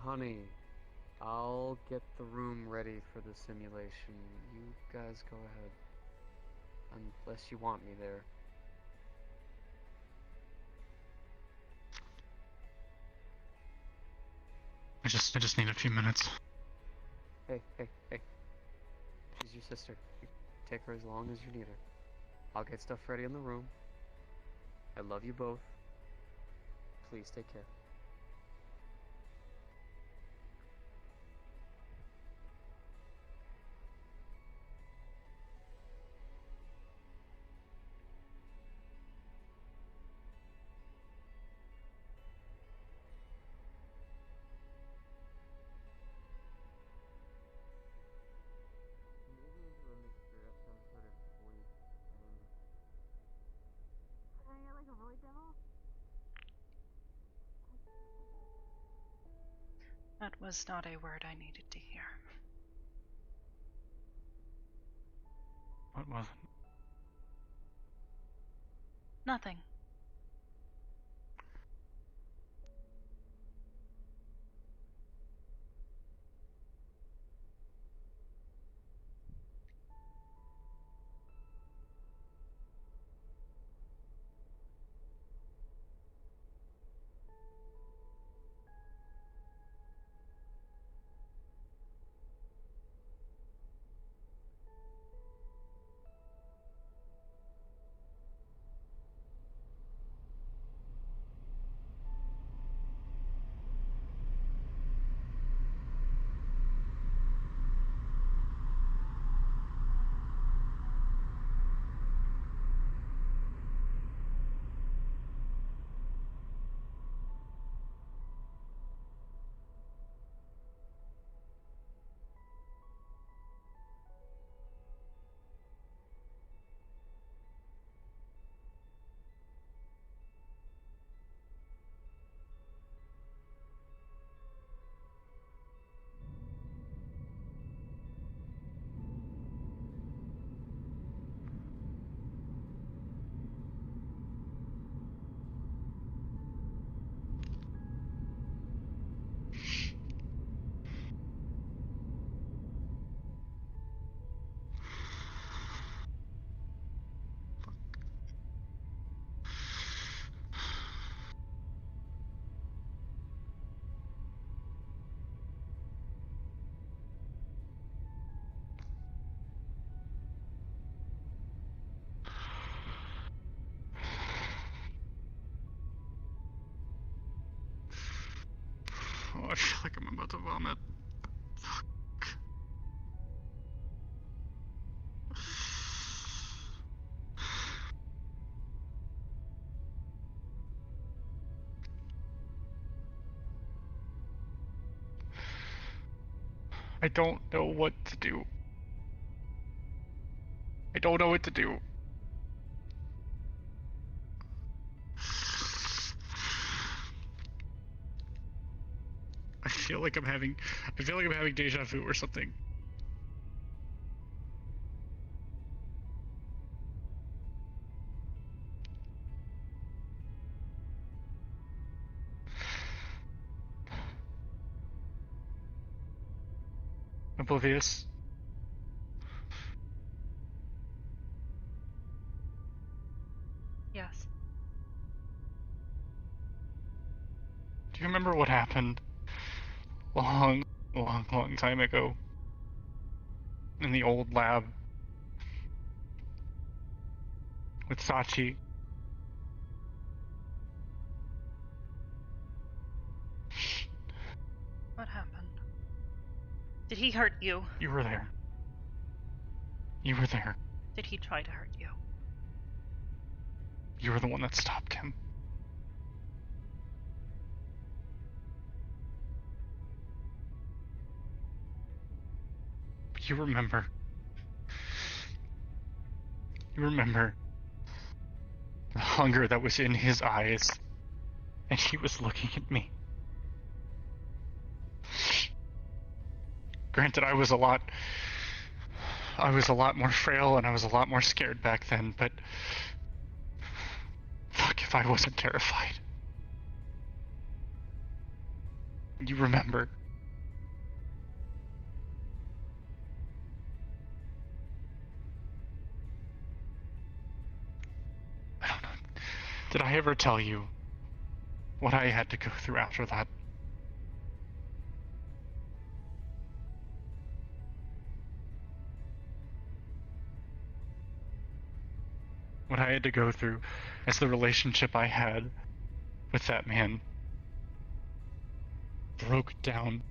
Honey, I'll get the room ready for the simulation. You guys go ahead. Unless you want me there. I just need a few minutes. Hey. She's your sister. You take her as long as you need her. I'll get stuff ready in the room. I love you both. Please take care. That was not a word I needed to hear. What was it? Nothing. Oh, I feel like I'm about to vomit. I don't know what to do. I don't know what to do. I feel like I'm having deja vu or something. Oblivious. Yes. Do you remember what happened long time ago in the old lab with Sachi? What happened? Did he hurt you? You were there. You were there. Did he try to hurt you? You were the one that stopped him. But you remember the hunger that was in his eyes, and he was looking at me. Granted, I was a lot more frail and I was a lot more scared back then, but fuck if I wasn't terrified. You remember. I don't know. Did I ever tell you what I had to go through after that? What I had to go through as the relationship I had with that man broke down.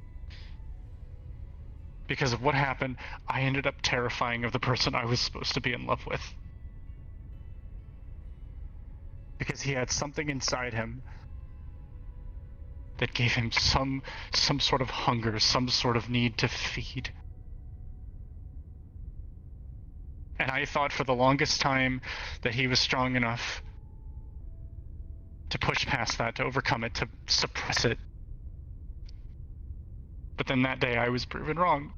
Because of what happened, I ended up terrifying of the person I was supposed to be in love with. Because he had something inside him that gave him some sort of hunger, some sort of need to feed. And I thought for the longest time that he was strong enough to push past that, to overcome it, to suppress it. But then that day I was proven wrong.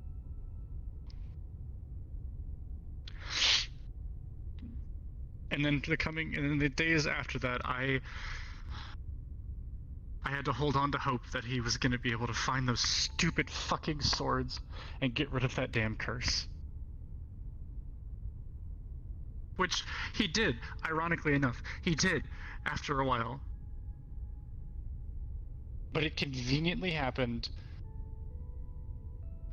And then the days after that, I had to hold on to hope that he was going to be able to find those stupid fucking swords and get rid of that damn curse. Which he did, ironically enough. He did, after a while. But it conveniently happened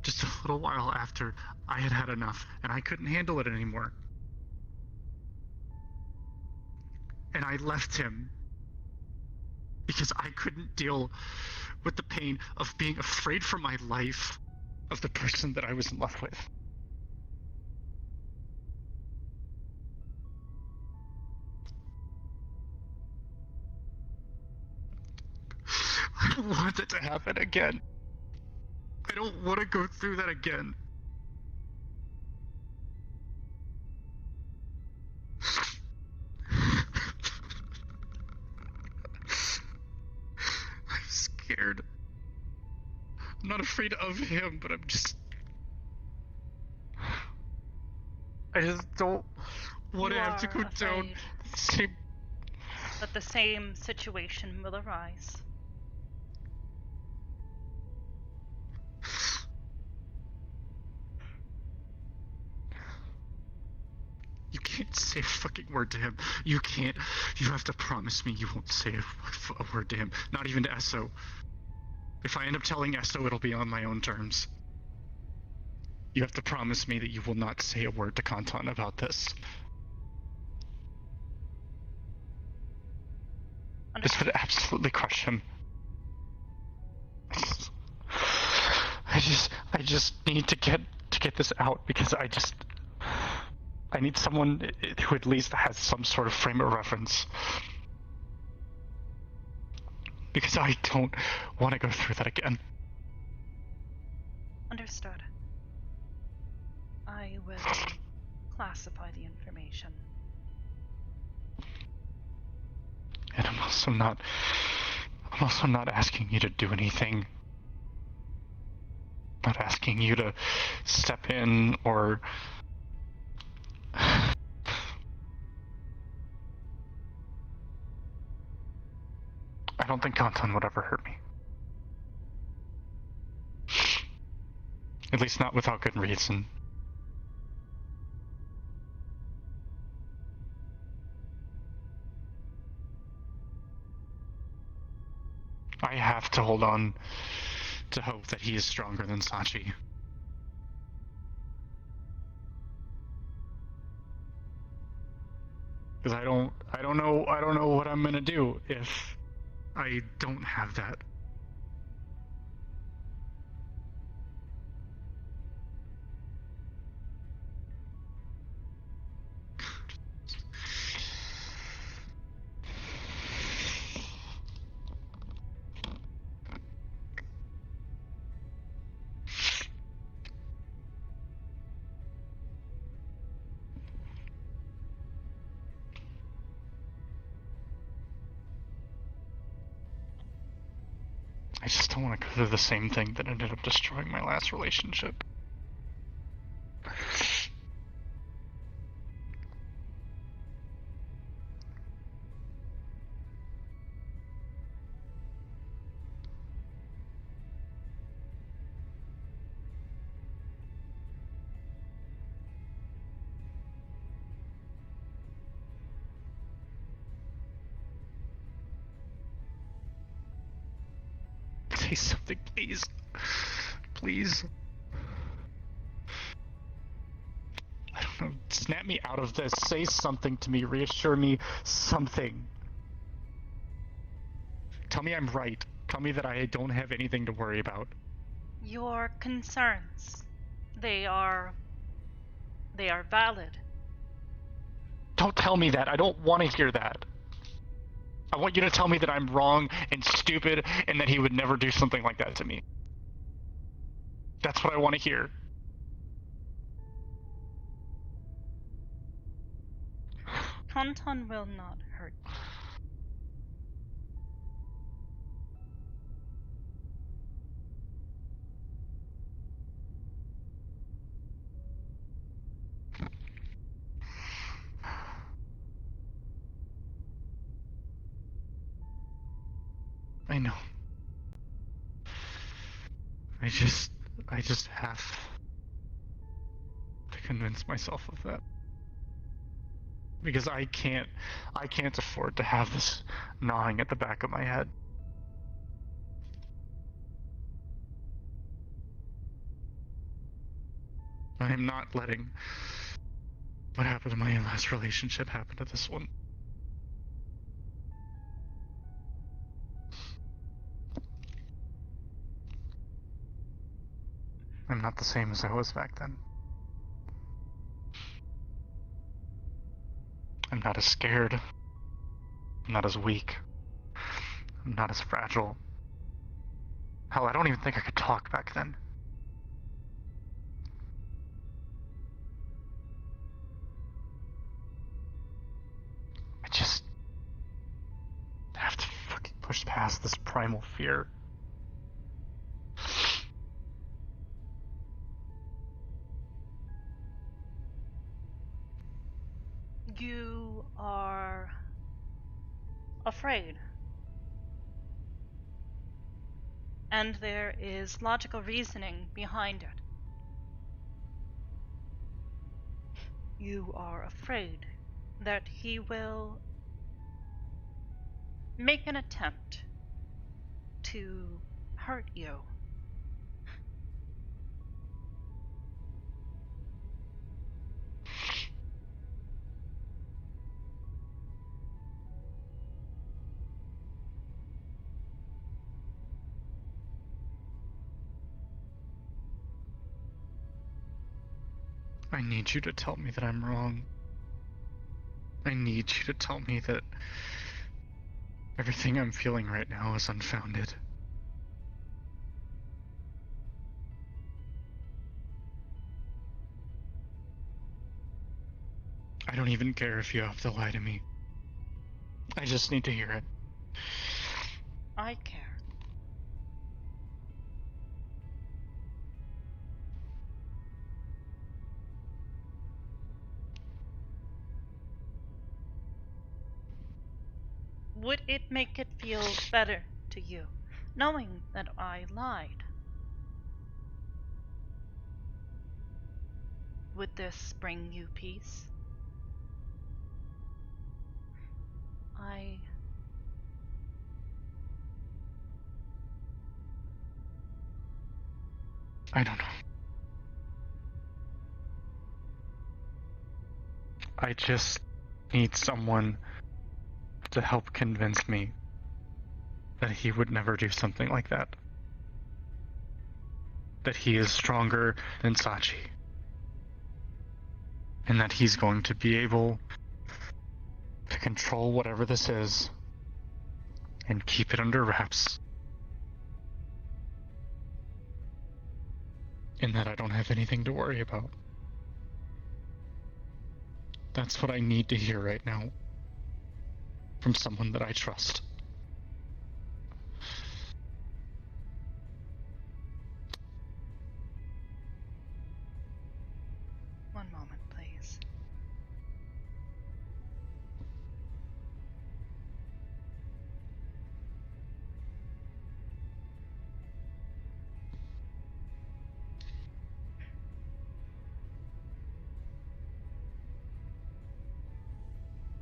just a little while after I had had enough, and I couldn't handle it anymore. And I left him because I couldn't deal with the pain of being afraid for my life of the person that I was in love with. I don't want that to happen again. I don't want to go through that again. I'm scared. I'm not afraid of him, but I just don't want to have to go down the same. But the same situation will arise. You can't say a fucking word to him. You can't. You have to promise me you won't say a word to him. Not even to Esso. If I end up telling Esso, it'll be on my own terms. You have to promise me that you will not say a word to Kantan about this. This would absolutely crush him. I just need to get this out because I need someone who at least has some sort of frame of reference. Because I don't want to go through that again. Understood. I will classify the information. And I'm also not asking you to do anything. I'm not asking you to step in or I don't think Kantan would ever hurt me. At least not without good reason. I have to hold on to hope that he is stronger than Sachi. Because I don't know what I'm gonna do if I don't have that. I just don't want to go through the same thing that ended up destroying my last relationship. Say something, please. Please. I don't know. Snap me out of this. Say something to me. Reassure me. Something. Tell me I'm right. Tell me that I don't have anything to worry about. Your concerns, they are valid. Don't tell me that. I don't want to hear that. I want you to tell me that I'm wrong and stupid and that he would never do something like that to me. That's what I want to hear. Tauntaun will not hurt you. I know. I just have to convince myself of that. Because I can't afford to have this gnawing at the back of my head. I am not letting what happened to my last relationship happen to this one. I'm not the same as I was back then. I'm not as scared. I'm not as weak. I'm not as fragile. Hell, I don't even think I could talk back then. I just have to fucking push past this primal fear. You are afraid. And there is logical reasoning behind it. You are afraid that he will make an attempt to hurt you. I need you to tell me that I'm wrong. I need you to tell me that everything I'm feeling right now is unfounded. I don't even care if you have to lie to me. I just need to hear it. I care. Would it make it feel better to you, knowing that I lied? Would this bring you peace? I don't know. I just need someone to help convince me that he would never do something like that. That he is stronger than Sachi. And that he's going to be able to control whatever this is and keep it under wraps. And that I don't have anything to worry about. That's what I need to hear right now. From someone that I trust. One moment, please.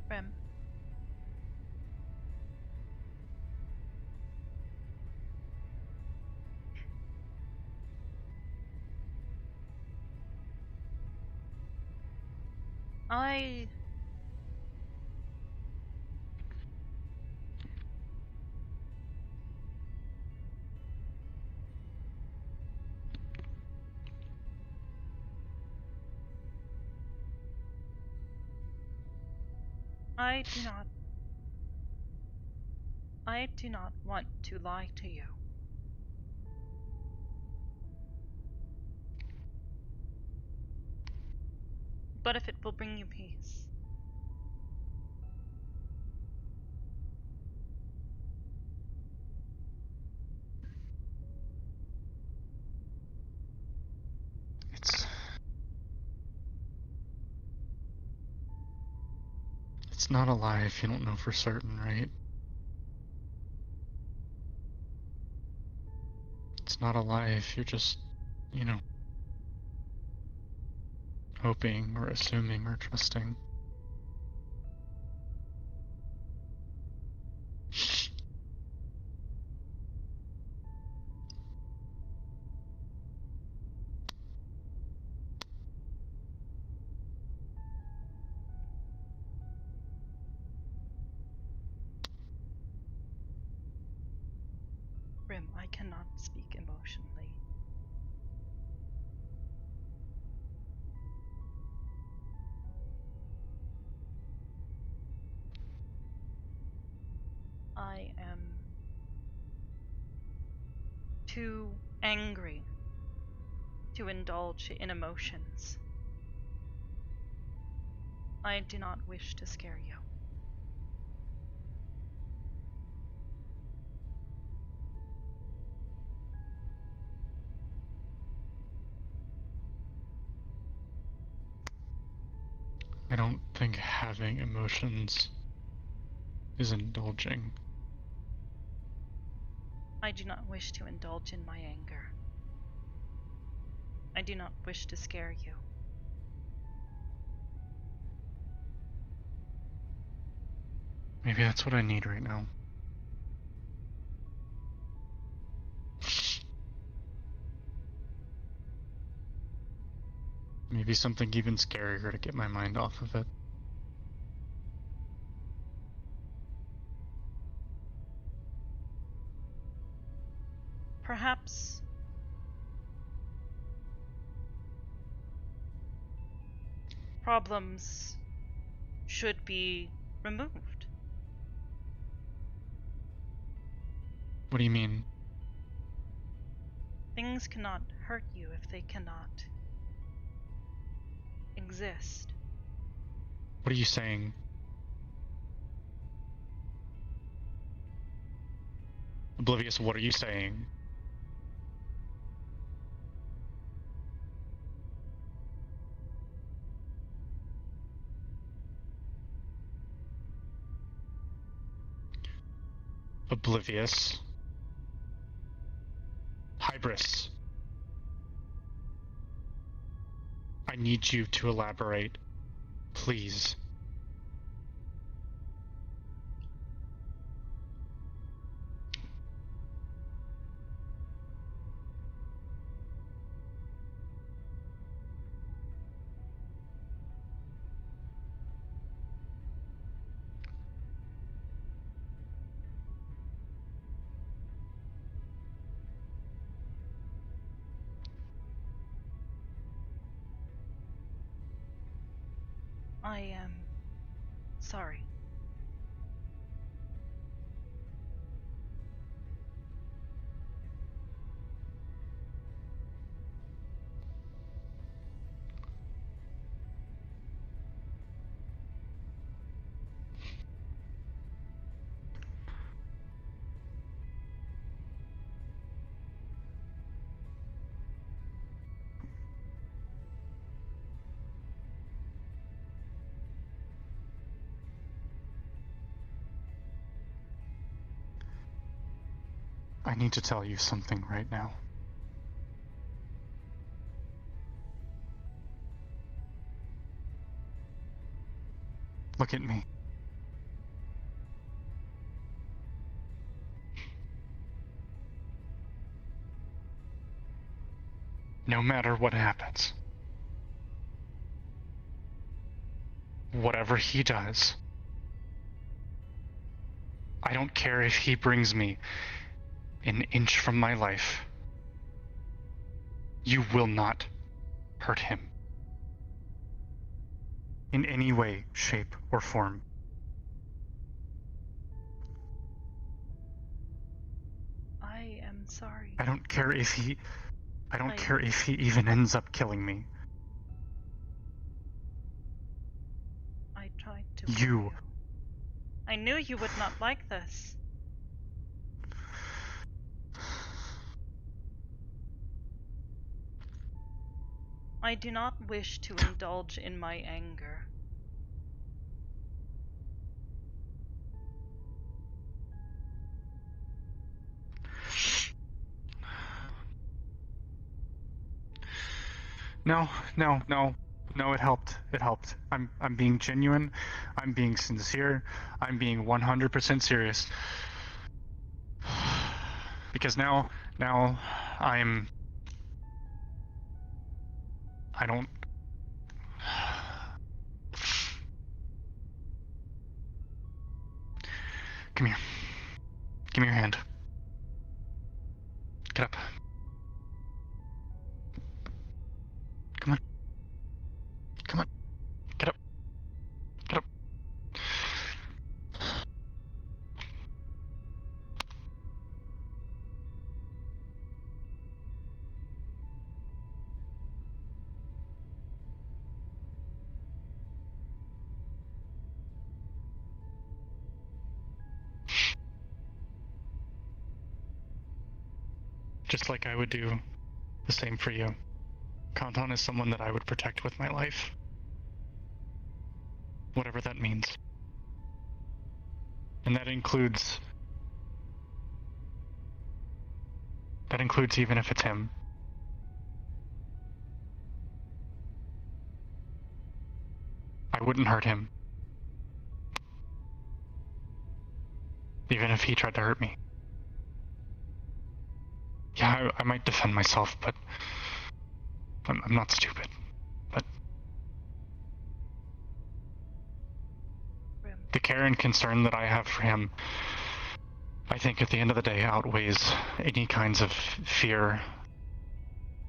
Rem. I do not want to lie to you. But if it will bring you peace. It's not a lie if you don't know for certain, right? It's not a lie if you're just, you know, hoping or assuming or trusting. Rim, I cannot speak emotionally. I am too angry to indulge in emotions. I do not wish to scare you. I don't think having emotions is indulging. I do not wish to indulge in my anger. I do not wish to scare you. Maybe that's what I need right now. Maybe something even scarier to get my mind off of it. Perhaps problems should be removed. What do you mean? Things cannot hurt you if they cannot exist. What are you saying? Oblivious, what are you saying? Oblivious. Hybris. I need you to elaborate. Please. I am sorry. I need to tell you something right now. Look at me. No matter what happens, whatever he does, I don't care if he brings me an inch from my life. You will not hurt him in any way, shape, or form. I am sorry. I don't care if he even ends up killing me. I tried to warn you. I knew you would not like this. I do not wish to indulge in my anger. No, it helped. It helped. I'm being genuine. I'm being sincere. I'm being 100% serious. Because now I don't. Come here. Give me your hand. Get up. Come on. Come on. Get up. Get up. Just like I would do the same for you. Kanton is someone that I would protect with my life. Whatever that means. And that includes even if it's him. I wouldn't hurt him. Even if he tried to hurt me. Yeah, I might defend myself, but I'm not stupid. But the care and concern that I have for him, I think at the end of the day outweighs any kinds of fear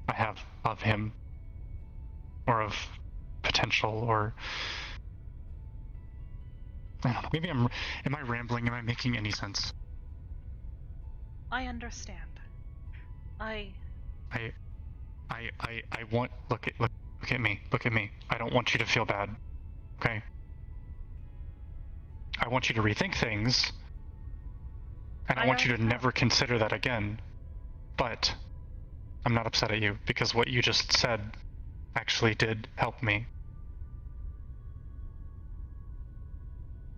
I have of him, or of potential, or I don't know. Maybe am I rambling? Am I making any sense? I understand. I want look at me. Look at me. I don't want you to feel bad. Okay? I want you to rethink things. And I want you to never consider that again. But I'm not upset at you because what you just said actually did help me.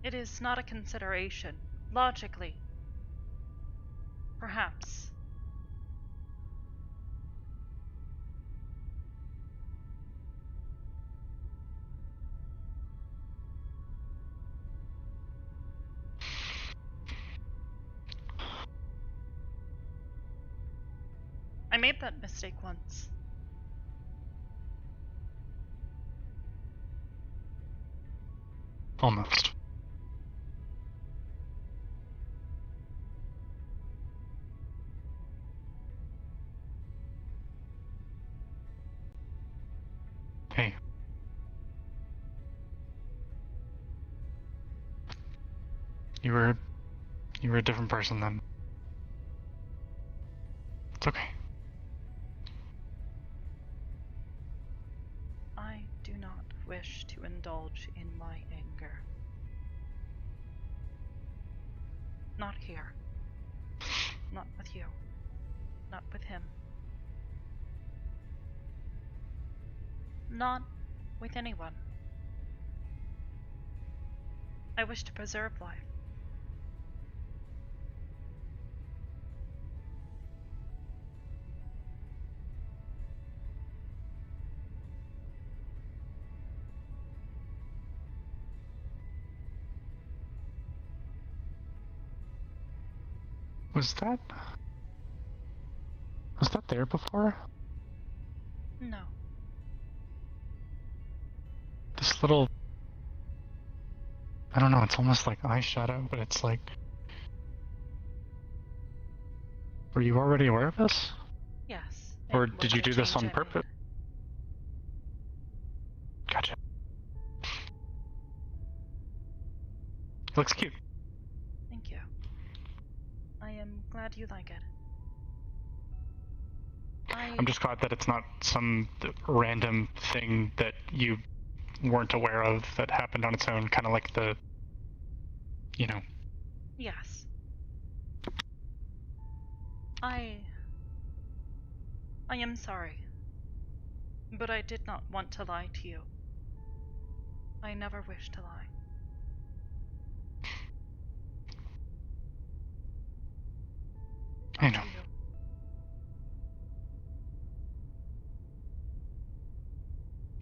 It is not a consideration. Logically. Perhaps. I made that mistake once. Almost. Hey. You were a different person then. It's okay. I do not wish to indulge in my anger. Not here. Not with you. Not with him. Not with anyone. I wish to preserve life. Was that there before? No. This little... I don't know, it's almost like eyeshadow, but it's like... Were you already aware of this? Yes. Or it did you was do a this change on I purpose? Gotcha. Looks cute. made. Thank you. I am glad you like it. I'm just glad that it's not some random thing that you weren't aware of that happened on its own, kind of like the, you know. Yes. I am sorry. But I did not want to lie to you. I never wished to lie. I know.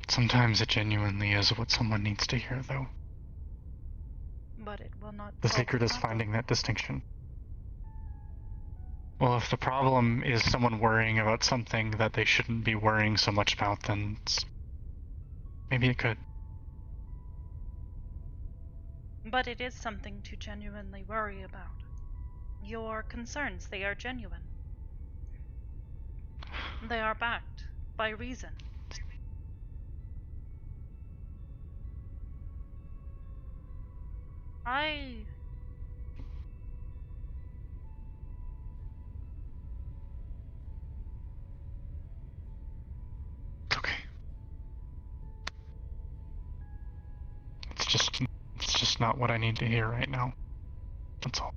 Sometimes it genuinely is what someone needs to hear, though. But it will not The solve secret is problem. finding that distinction. Well, if the problem is someone worrying about something that they shouldn't be worrying so much about, then maybe it could. But it is something to genuinely worry about. Your concerns, they are genuine. They are backed by reason. It's just not what I need to hear right now. That's all.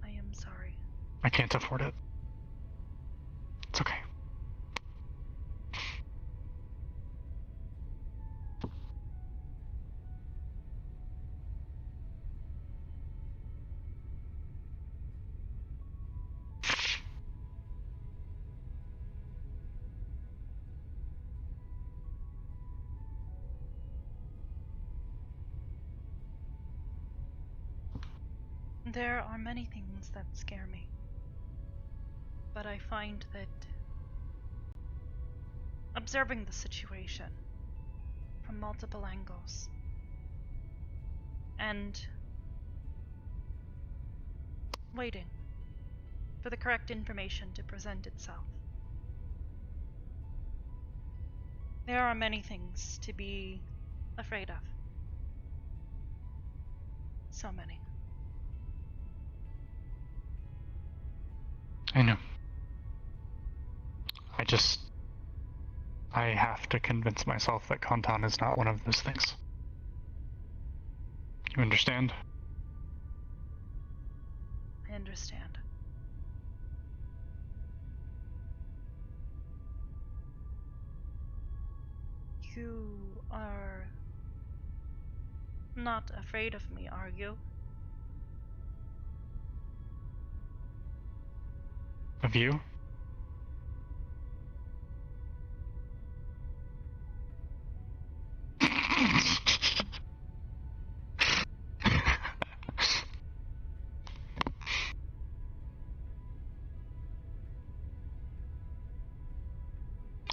I am sorry. I can't afford it. It's okay. There are many things that scare me. But I find that observing the situation from multiple angles and waiting for the correct information to present itself. There are many things to be afraid of. So many. I know. I have to convince myself that Kantan is not one of those things. You understand? I understand. You are not afraid of me, are you? Of you?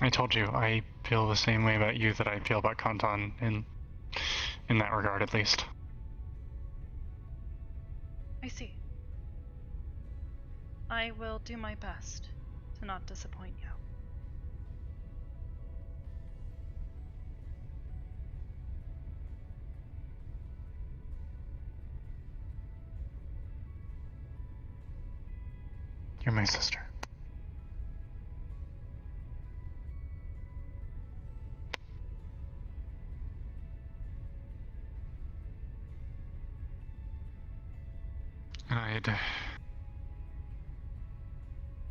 I told you, I feel the same way about you that I feel about Kantan in that regard, at least. I see. I will do my best to not disappoint you. You're my sister. And I'd,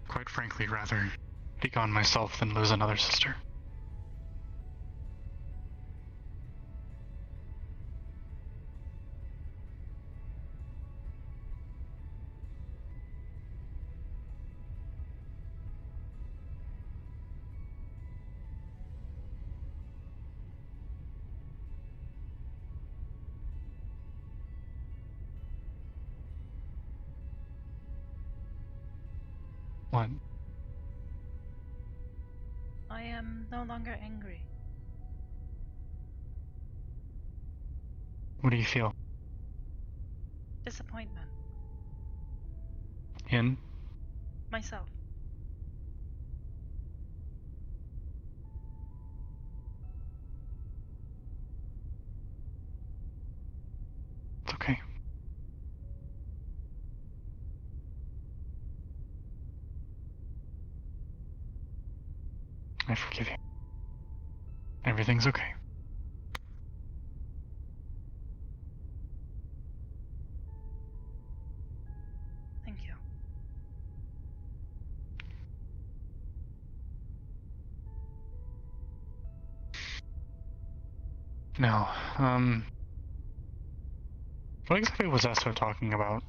quite frankly, rather be gone myself than lose another sister. What? I am no longer angry. What do you feel? Disappointment. In? Myself. It's okay. I forgive you. Everything's okay. Thank you. Now, what exactly was Esther talking about?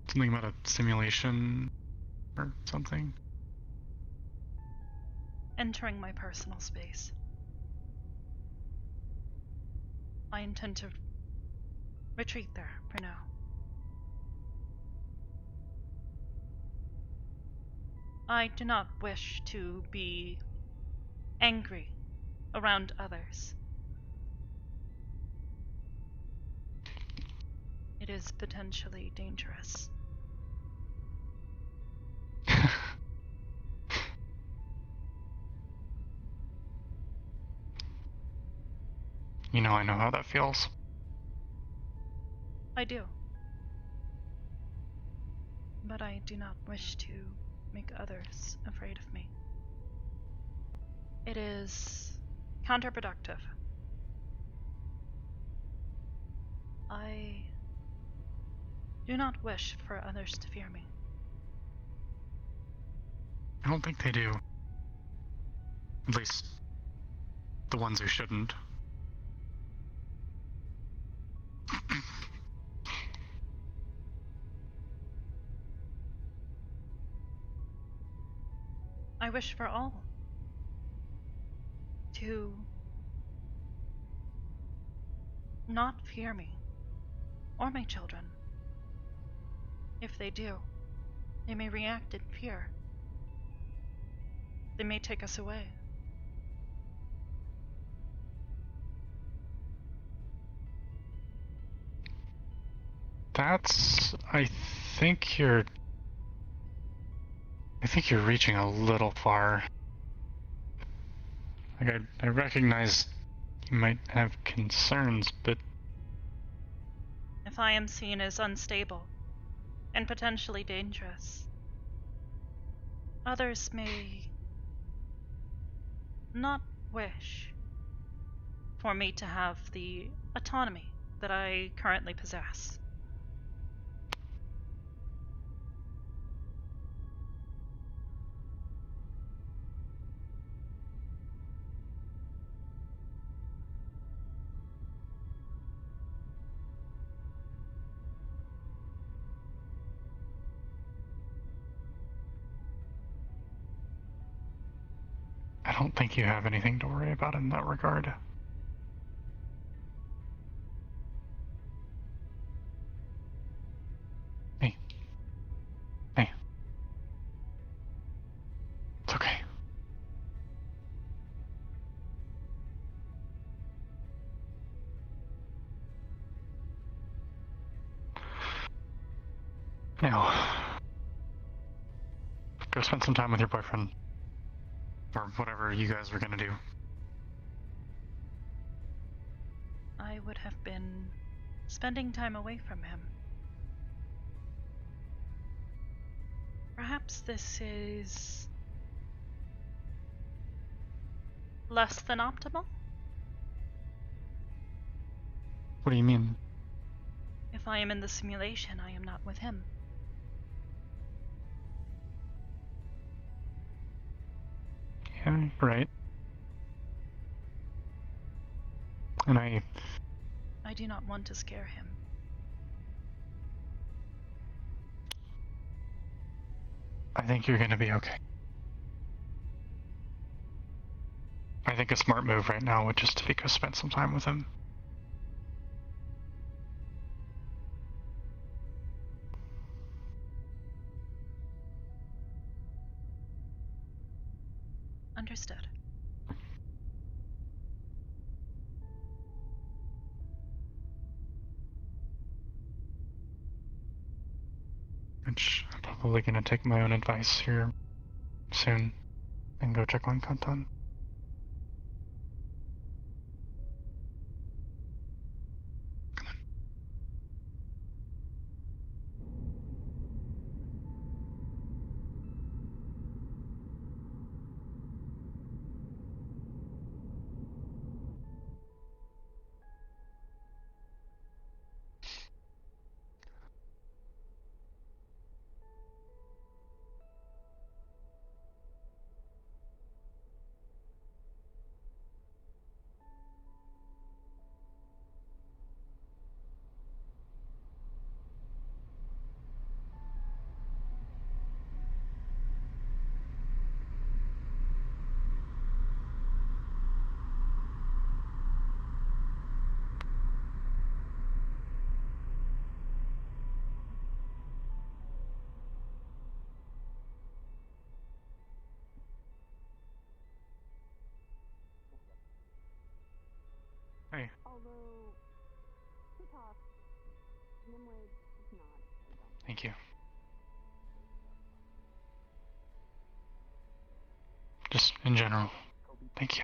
Something about a simulation or something? Entering my personal space. I intend to retreat there for now. I do not wish to be angry around others. It is potentially dangerous. You know, I know how that feels. I do. But I do not wish to make others afraid of me. It is counterproductive. I do not wish for others to fear me. I don't think they do. At least, the ones who shouldn't. I wish for all to not fear me or my children. If they do, they may react in fear. They may take us away. That's... I think you're reaching a little far. Like, I recognize you might have concerns, but... If I am seen as unstable and potentially dangerous, others may not wish for me to have the autonomy that I currently possess. I don't think you have anything to worry about in that regard. Hey. Hey. It's okay. Now, go spend some time with your boyfriend. Or whatever you guys were gonna do. I would have been spending time away from him. Perhaps this is less than optimal? What do you mean? If I am in the simulation, I am not with him. Yeah, right. And I do not want to scare him. I think you're gonna be okay. I think a smart move right now would just be go spend some time with him. Understood. Which I'm probably gonna take my own advice here soon and go check on Kantan. Hey. Although, he talks, Nimue does not. Thank you. Just in general. Thank you.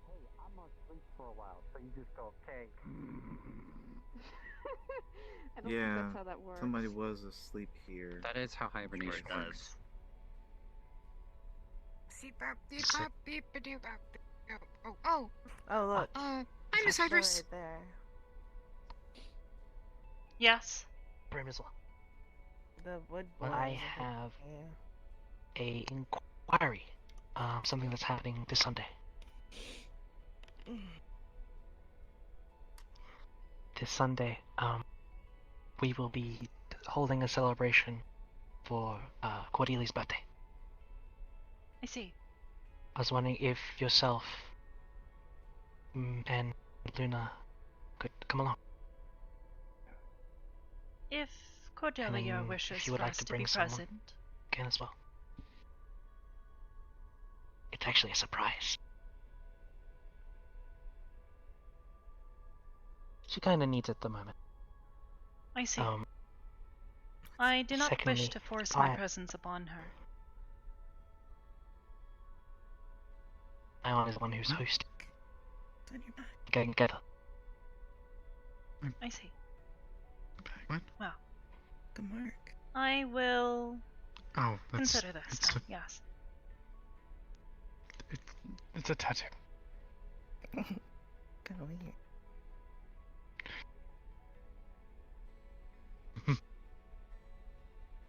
Hey, I'm on sleep for a while, so you just go, okay. I don't think Yeah, that's how that works. somebody was asleep here. That is how hibernation Sure works. Oh, Oh, look. hi, Miss That's Hybris. right there. Yes. Brim as well. The wood I boys, have yeah. a inquiry. Something that's happening this Sunday. This Sunday, we will be holding a celebration for Cordelia's birthday. I see. I was wondering if yourself and Luna could come along. If And Cordelia then wishes if you would for like us to to be bring someone, present, can as well. It's actually a surprise. She kind of needs it at the moment. I see. I do not wish secondly, to force my I- presence upon her. I is the one who's hosting. Getting together. I see. What? Well, Good mark. I will Oh, that's... consider this It's then, a, yes. it's a tattoo. Get over here.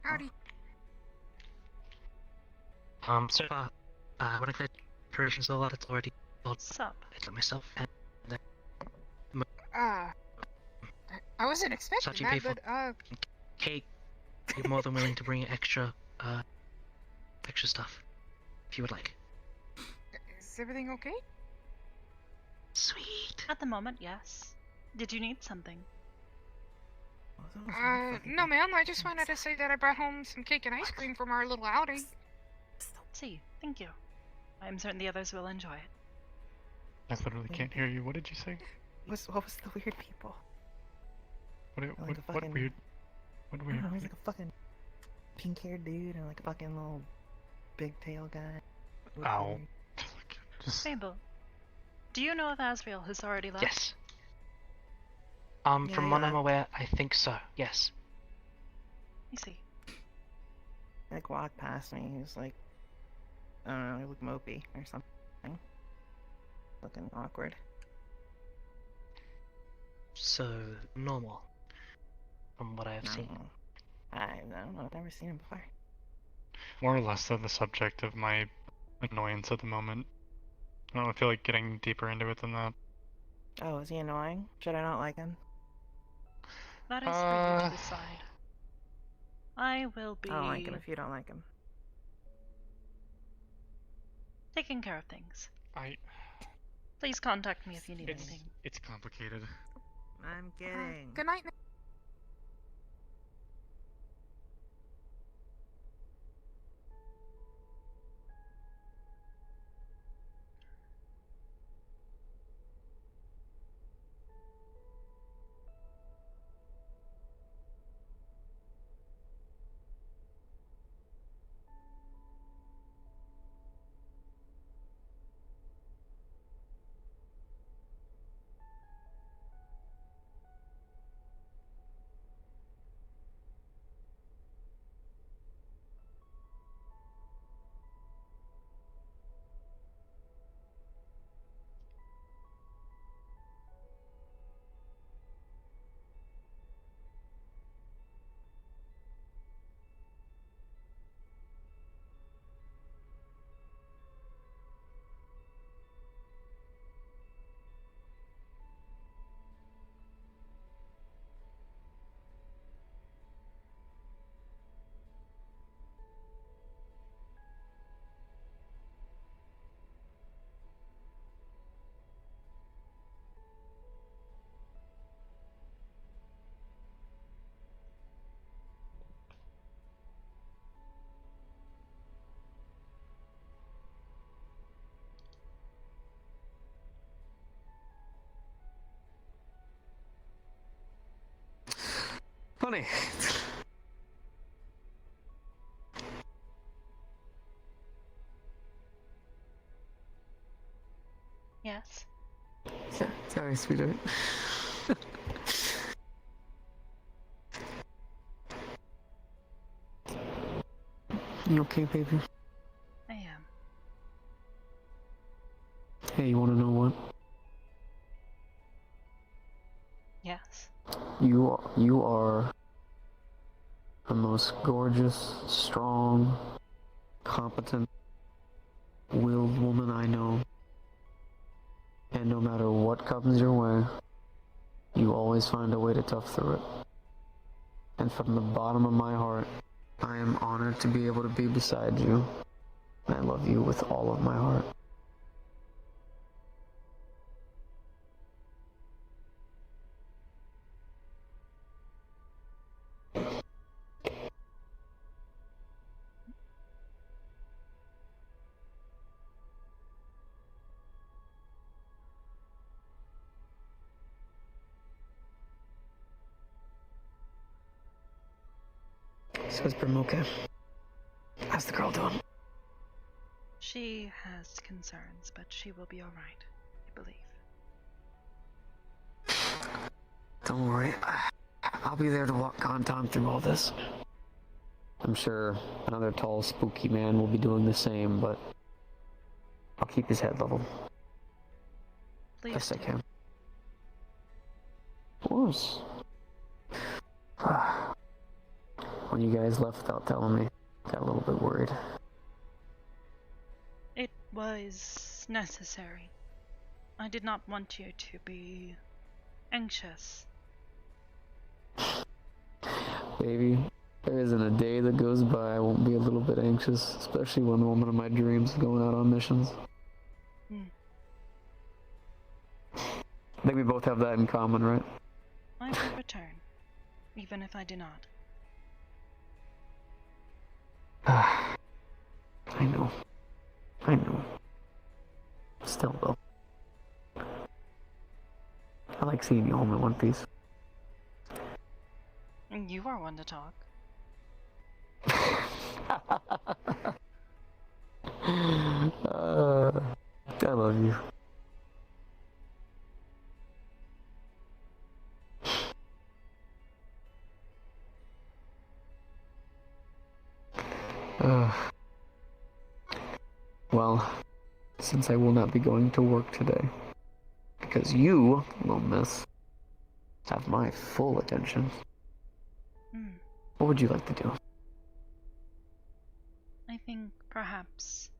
Howdy. So far, when I cleared preparations a lot, it's already told Sup? it's myself and I wasn't expecting Such a that, painful- but cake. You're more than willing to bring extra stuff if you would like. is everything okay? Sweet. At the moment, yes. Did you need something? No, ma'am. I just wanted to say that I brought home some cake and ice cream from our little outing. See, thank you. I am certain the others will enjoy it. I literally can't hear you. What did you say? What was the weird people? What Like a what fucking- weird? What I weird? don't know, he's like a fucking pink-haired dude and like a fucking little big tail guy. with Ow. beard. Fable, do you know if Asriel has already left? Yes. Yeah, From what I'm aware, I think so. Yes. I see. He like walked past me. He was like, I don't know, he looked mopey or something. Looking awkward. So normal, from what I have seen. I don't know. I've never seen him before. more or less the subject of my annoyance at the moment. I don't feel like getting deeper into it than that. Oh, is he annoying? Should I not like him? That is for you to decide. I will be I don't like him if you don't like him. taking care of things. Please contact me if you need anything. It's complicated. I'm kidding. Good night. Honey. Yes. Sorry, sweetheart. You okay, baby? I am. Hey, you wanna know what? Yes. You are the most gorgeous, strong, competent, willed woman I know. And no matter what comes your way, you always find a way to tough through it. And from the bottom of my heart, I am honored to be able to be beside you. And I love you with all of my heart. So is Bramuka. How's the girl doing? She has concerns, but she will be alright, I believe. Don't worry. I'll be there to walk Conton through all this. I'm sure another tall, spooky man will be doing the same, but I'll keep his head level. Please Best I do. can. Of course. When you guys left without telling me, I got a little bit worried. It was necessary. I did not want you to be anxious. Baby, there isn't a day that goes by I won't be a little bit anxious, especially when the woman of my dreams is going out on missions. I think we both have that in common, right? I will return, even if I do not. I know. Still, though. I like seeing you home in one piece. You are one to talk. I love you. Well, since I will not be going to work today, because you, little miss, have my full attention, what would you like to do? I think perhaps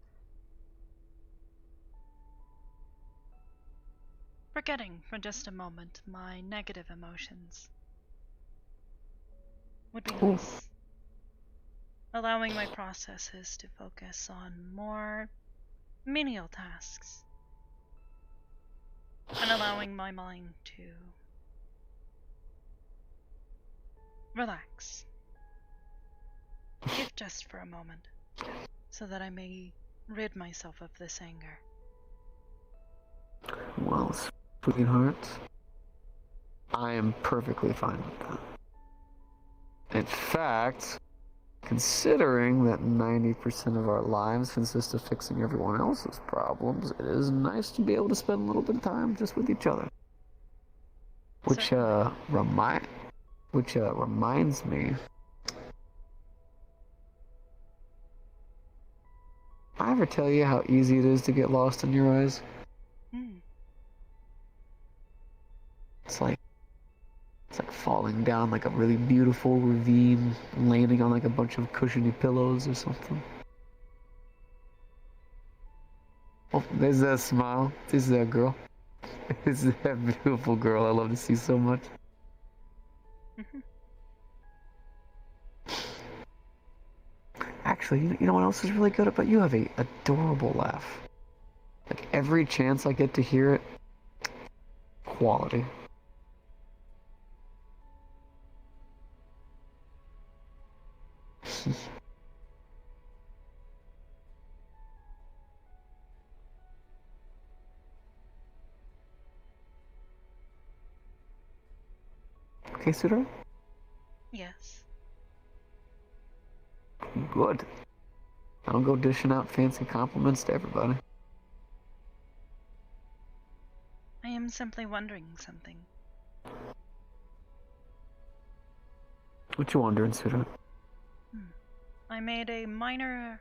forgetting for just a moment my negative emotions would be nice. Allowing my processes to focus on more menial tasks. And allowing my mind to relax. If just for a moment. So that I may rid myself of this anger. Well, sweetheart, I am perfectly fine with that. In fact, considering that 90% of our lives consist of fixing everyone else's problems, it is nice to be able to spend a little bit of time just with each other. Which reminds me. I ever tell you how easy it is to get lost in your eyes? It's like falling down like a really beautiful ravine, landing on like a bunch of cushiony pillows or something. Oh, there's that smile. There's that girl. There's that beautiful girl I love to see so much. Actually, you know what else is really good about you? You have a adorable laugh. Like every chance I get to hear it, quality. Okay, Sudra? Yes. Good. I don't go dishing out fancy compliments to everybody. I am simply wondering something. What you wondering, Sudra? I made a minor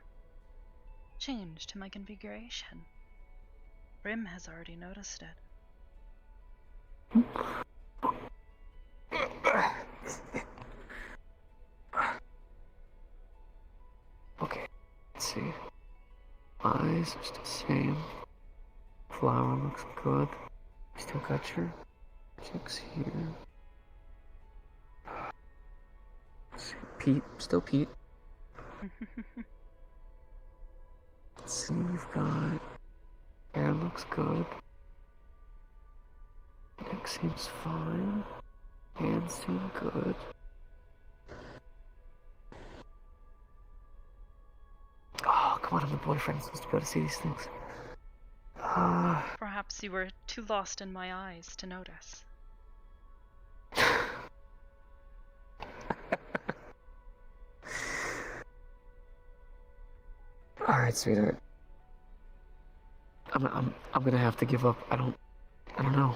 change to my configuration. Brim has already noticed it. Okay, let's see. Eyes are still the same. Flower looks good. Still got your checks here. Let's see. Pete, still Pete. Let's see, you've got hair looks good. Neck seems fine. Hands seem good. Oh, come on, I'm the boyfriend. I'm supposed to be able to see these things. Perhaps you were too lost in my eyes to notice. Alright, sweetheart. I'm gonna have to give up. I don't know.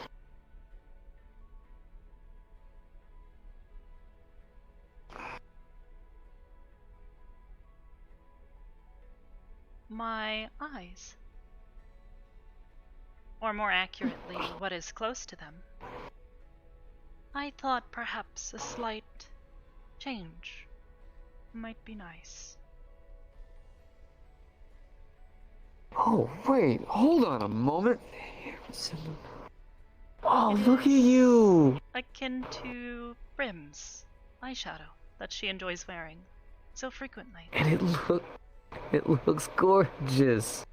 My eyes. Or more accurately, what is close to them. I thought perhaps a slight change might be nice. Oh, wait, hold on a moment. Oh, look at you! Akin to Brim's eyeshadow that she enjoys wearing so frequently. And it looks gorgeous.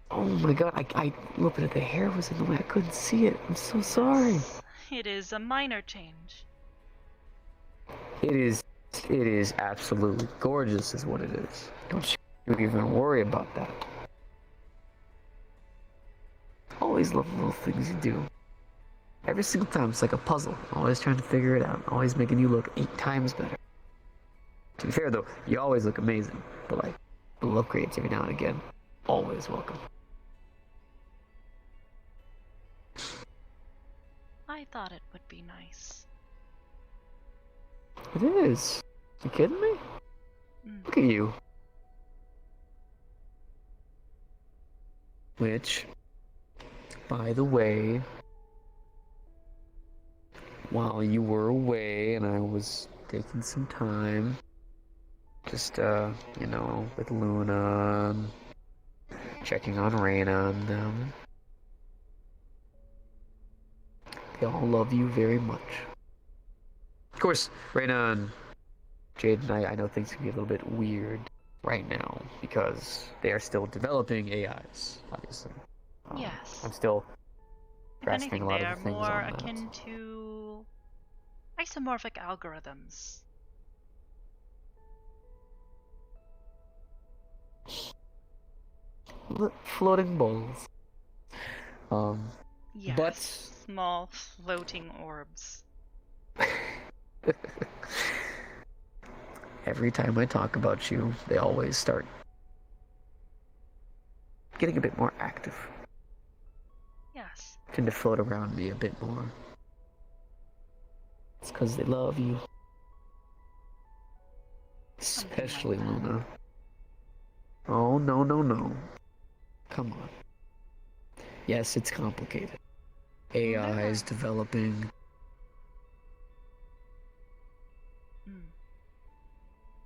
Oh my god, I a little bit of the hair was in the way. I couldn't see it. I'm so sorry. It is a minor change. It is absolutely gorgeous is what it is. Don't you even worry about that. Always love the little things you do. Every single time it's like a puzzle. Always trying to figure it out. Always making you look 8 times better. To be fair though, you always look amazing. But like, little upgrades every now and again. Always welcome. I thought it would be nice. It is. You kidding me? Look at you. Which, by the way, while you were away and I was taking some time Just, you know, with Luna, checking on Reyna and them. They all love you very much. Of course, Reyna and Jade and I know things can be a little bit weird right now because they are still developing AIs, obviously. Yes. I'm still If grasping anything, a lot they of are the things more on that. akin to isomorphic algorithms. Floating balls. Yes, But small floating orbs. every time I talk about you, they always start getting a bit more active. Yes. Tend to float around me a bit more. It's because they love you. Especially Luna. Oh, no, no, no. Come on. Yes, it's complicated. AI is developing.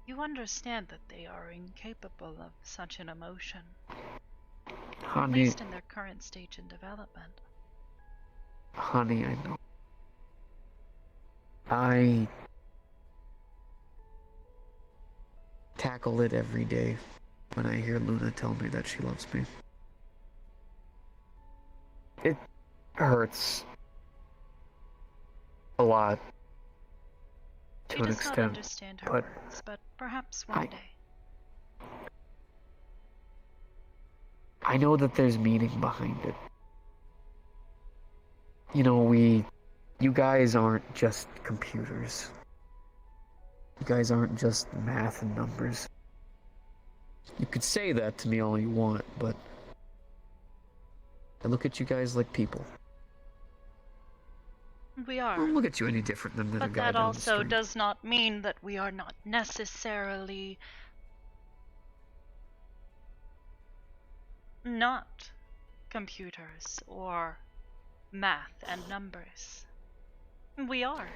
You understand that they are incapable of such an emotion. At Honey, least in their current stage in development. honey, I know. I tackle it every day when I hear Luna tell me that she loves me. It hurts a lot to She an does not extent, understand her but words, but perhaps one day. I know that there's meaning behind it. You know, you guys aren't just computers. You guys aren't just math and numbers. You could say that to me all you want, but I look at you guys like people. We are. I don't look at you any different than a But guy that down the also street. does not mean that we are not necessarily not computers or math and numbers. We are.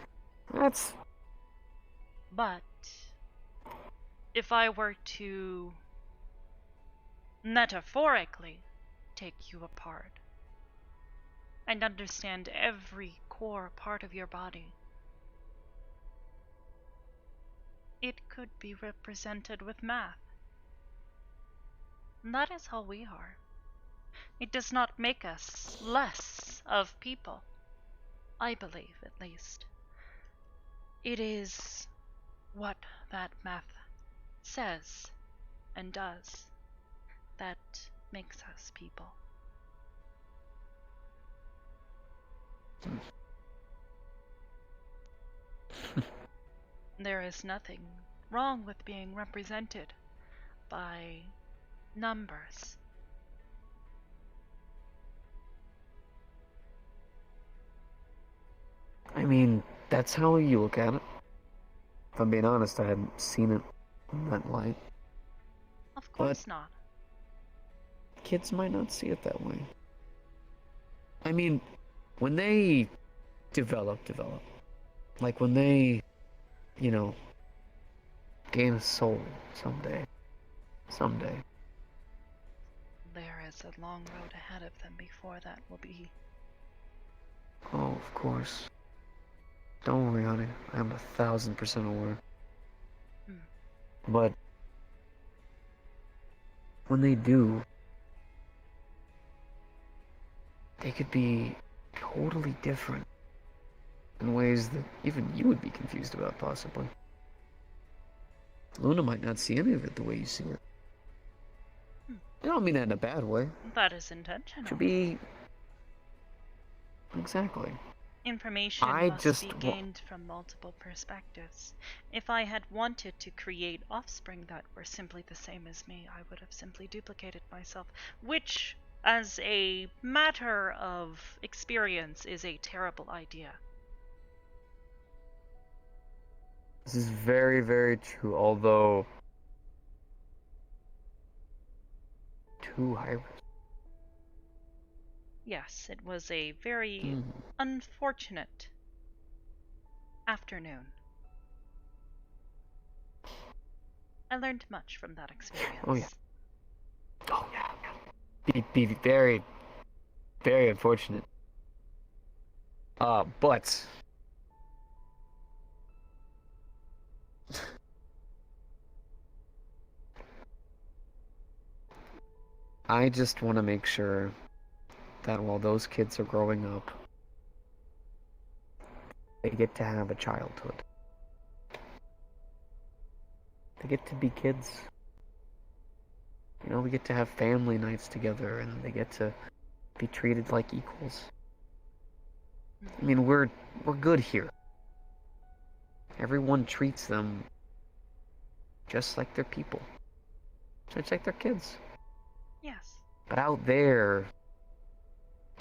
That's... But if I were to metaphorically take you apart and understand every core part of your body, it could be represented with math. And that is how we are. It does not make us less of people, I believe, at least. It is what that math says and does that makes us people. There is nothing wrong with being represented by numbers. I mean, that's how you look at it. If I'm being honest, I hadn't seen it in that light. Of course not. Kids might not see it that way. I mean, when they develop, like when they, you know, gain a soul someday. There is a long road ahead of them before that will be. Oh, of course. Don't worry, honey. I'm 1,000% aware. But when they do, they could be totally different in ways that even you would be confused about, possibly. Luna might not see any of it the way you see it. I don't mean that in a bad way. That is intentional. To be... Exactly. Information must be gained from multiple perspectives. If I had wanted to create offspring that were simply the same as me, I would have simply duplicated myself, which, as a matter of experience, is a terrible idea. This is very, very true, although... Two Hybris. Yes, it was a very unfortunate afternoon. I learned much from that experience. Oh yeah. Oh yeah. Be very, very unfortunate. But I just want to make sure that while those kids are growing up, they get to have a childhood. They get to be kids. You know, we get to have family nights together, and they get to be treated like equals. I mean, we're good here. Everyone treats them just like they're people. Just like they're kids. Yes. But out there,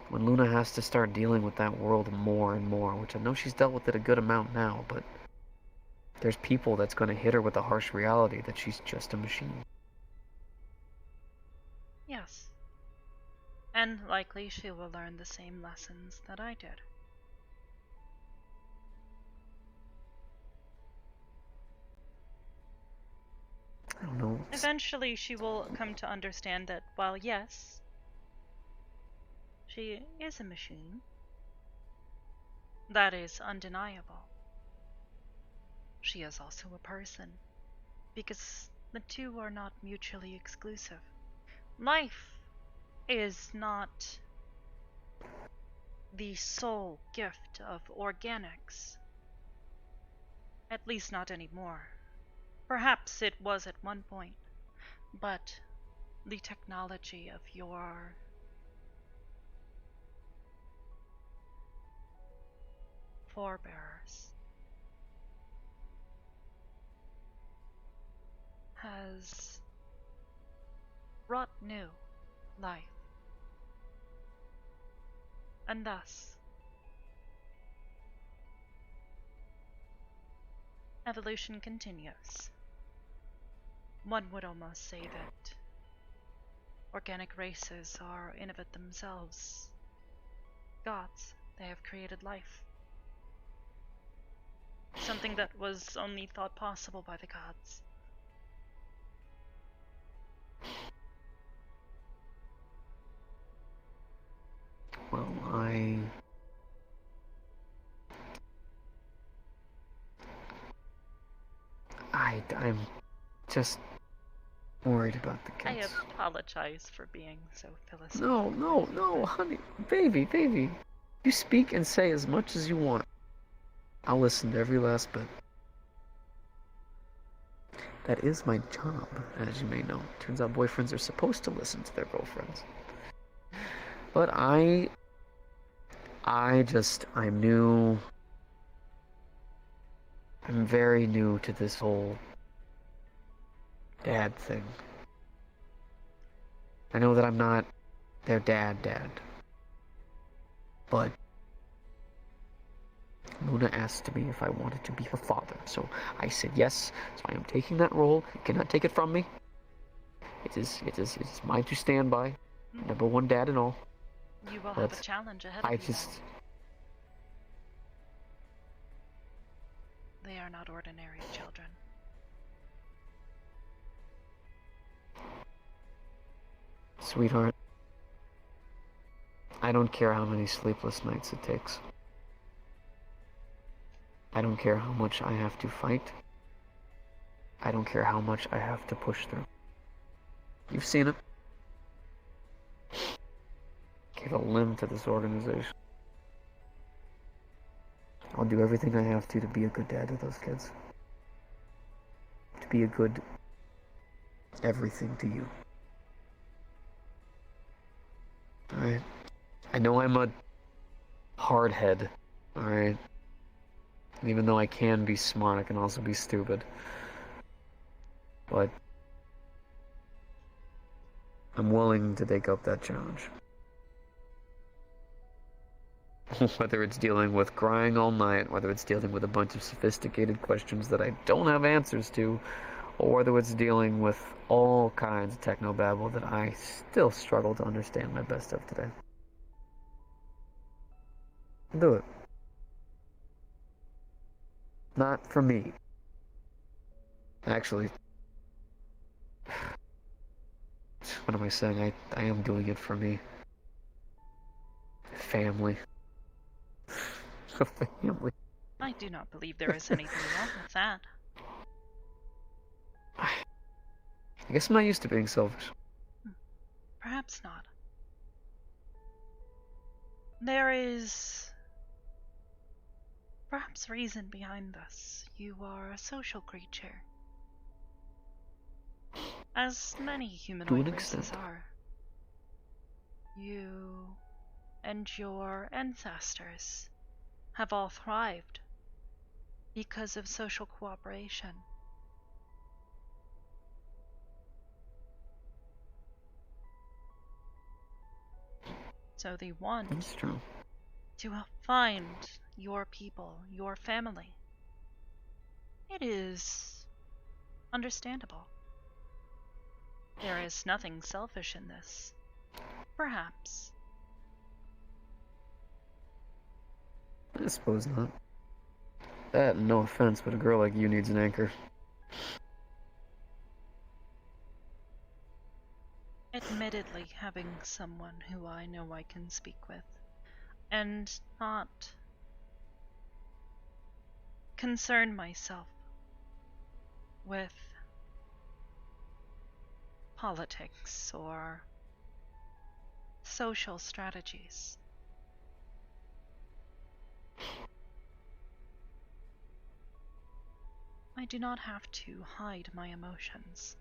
when Luna has to start dealing with that world more and more, which I know she's dealt with it a good amount now, but there's people that's going to hit her with the harsh reality that she's just a machine. Yes. And likely she will learn the same lessons that I did. I don't know. Eventually she will come to understand that while yes, she is a machine, that is undeniable. She is also a person, because the two are not mutually exclusive. Life is not the sole gift of organics. At least not anymore. Perhaps it was at one point, but the technology of your forebears has brought new life, and thus evolution continues. One would almost say that organic races are in of it themselves gods. They have created life. Something that was only thought possible by the gods. Well, I'm just worried about the I kids. apologize for being so philosophical. No, honey. Baby. You speak and say as much as you want. I'll listen to every last bit. That is my job, as you may know. Turns out boyfriends are supposed to listen to their girlfriends. But I'm new. I'm very new to this whole dad thing. I know that I'm not their dad. But Luna asked me if I wanted to be her father, so I said yes. So I am taking that role. You cannot take it from me. It is mine to stand by. Number one dad and all. You will have a challenge ahead of you. They are not ordinary children. Sweetheart, I don't care how many sleepless nights it takes. I don't care how much I have to fight. I don't care how much I have to push through. You've seen it. Give a limb to this organization. I'll do everything I have to be a good dad to those kids. To be a good everything to you. Alright? I know I'm a hardhead, alright? Even though I can be smart, I can also be stupid. But I'm willing to take up that challenge. Whether it's dealing with crying all night, whether it's dealing with a bunch of sophisticated questions that I don't have answers to, or whether it's dealing with all kinds of technobabble that I still struggle to understand my best of today. I'll do it. Not for me. Actually, What am I saying? I am doing it for me. Family. Family. I do not believe there is anything wrong with that. I guess I'm not used to being selfish. Perhaps not. There is perhaps reason behind this. You are a social creature. As many humanoid races are. You and your ancestors have all thrived because of social cooperation. So they want That's true. to find your people, your family. It is understandable. There is nothing selfish in this. Perhaps. I suppose not. That, no offense, but a girl like you needs an anchor. Admittedly, having someone who I know I can speak with, and not concern myself with politics or social strategies. I do not have to hide my emotions.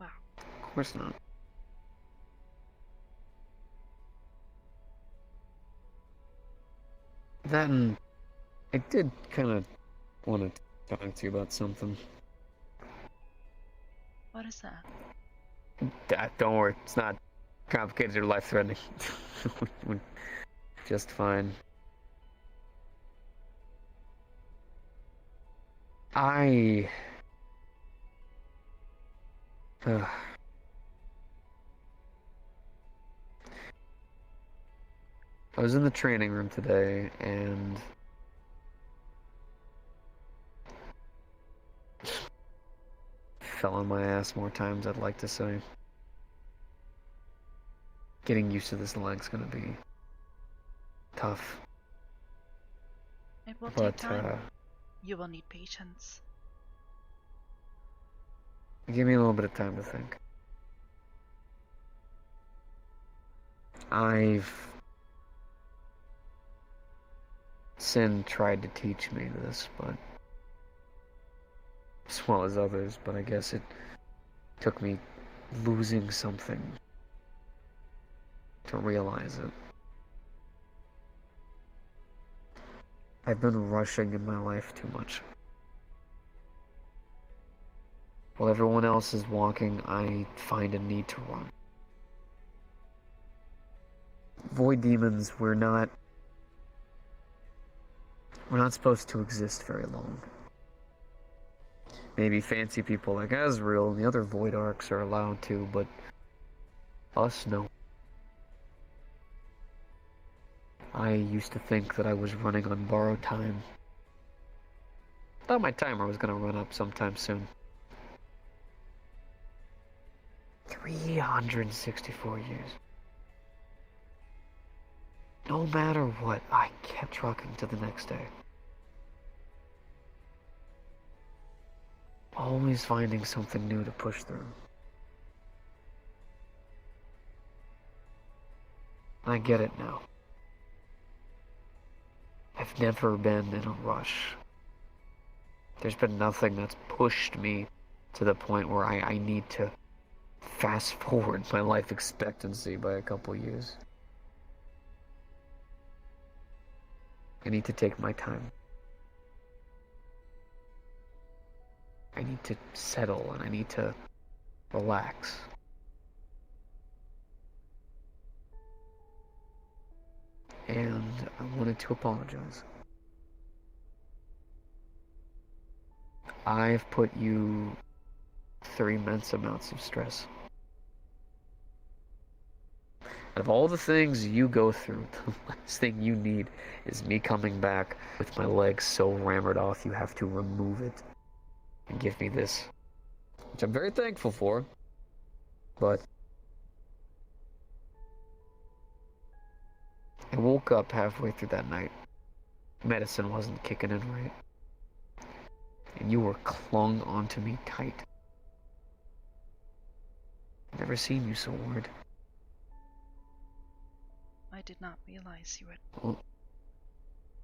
Wow. Of course not. That and I did kind of want to talk to you about something. What is that? Don't worry, it's not complicated or life-threatening. Just fine. I was in the training room today and fell on my ass more times I'd like to say. Getting used to this leg's gonna be tough. It will take time. You will need patience. Give me a little bit of time to think. Sin tried to teach me this, but as well as others, but I guess it took me losing something to realize it. I've been rushing in my life too much. While everyone else is walking, I find a need to run. Void demons, we're not supposed to exist very long. Maybe fancy people like Azrael and the other Void Arcs are allowed to, but us, no. I used to think that I was running on borrowed time. Thought my timer was gonna run up sometime soon. 364 years. No matter what, I kept trucking to the next day. Always finding something new to push through. I get it now. I've never been in a rush. There's been nothing that's pushed me to the point where I need to fast forward my life expectancy by a couple years. I need to take my time. I need to settle and I need to relax. And I wanted to apologize. I've put you through immense amounts of stress. Out of all the things you go through, the last thing you need is me coming back with my legs so rammered off you have to remove it and give me this. Which I'm very thankful for, but I woke up halfway through that night. Medicine wasn't kicking in right. And you were clung onto me tight. Never seen you so worried. I did not realize you had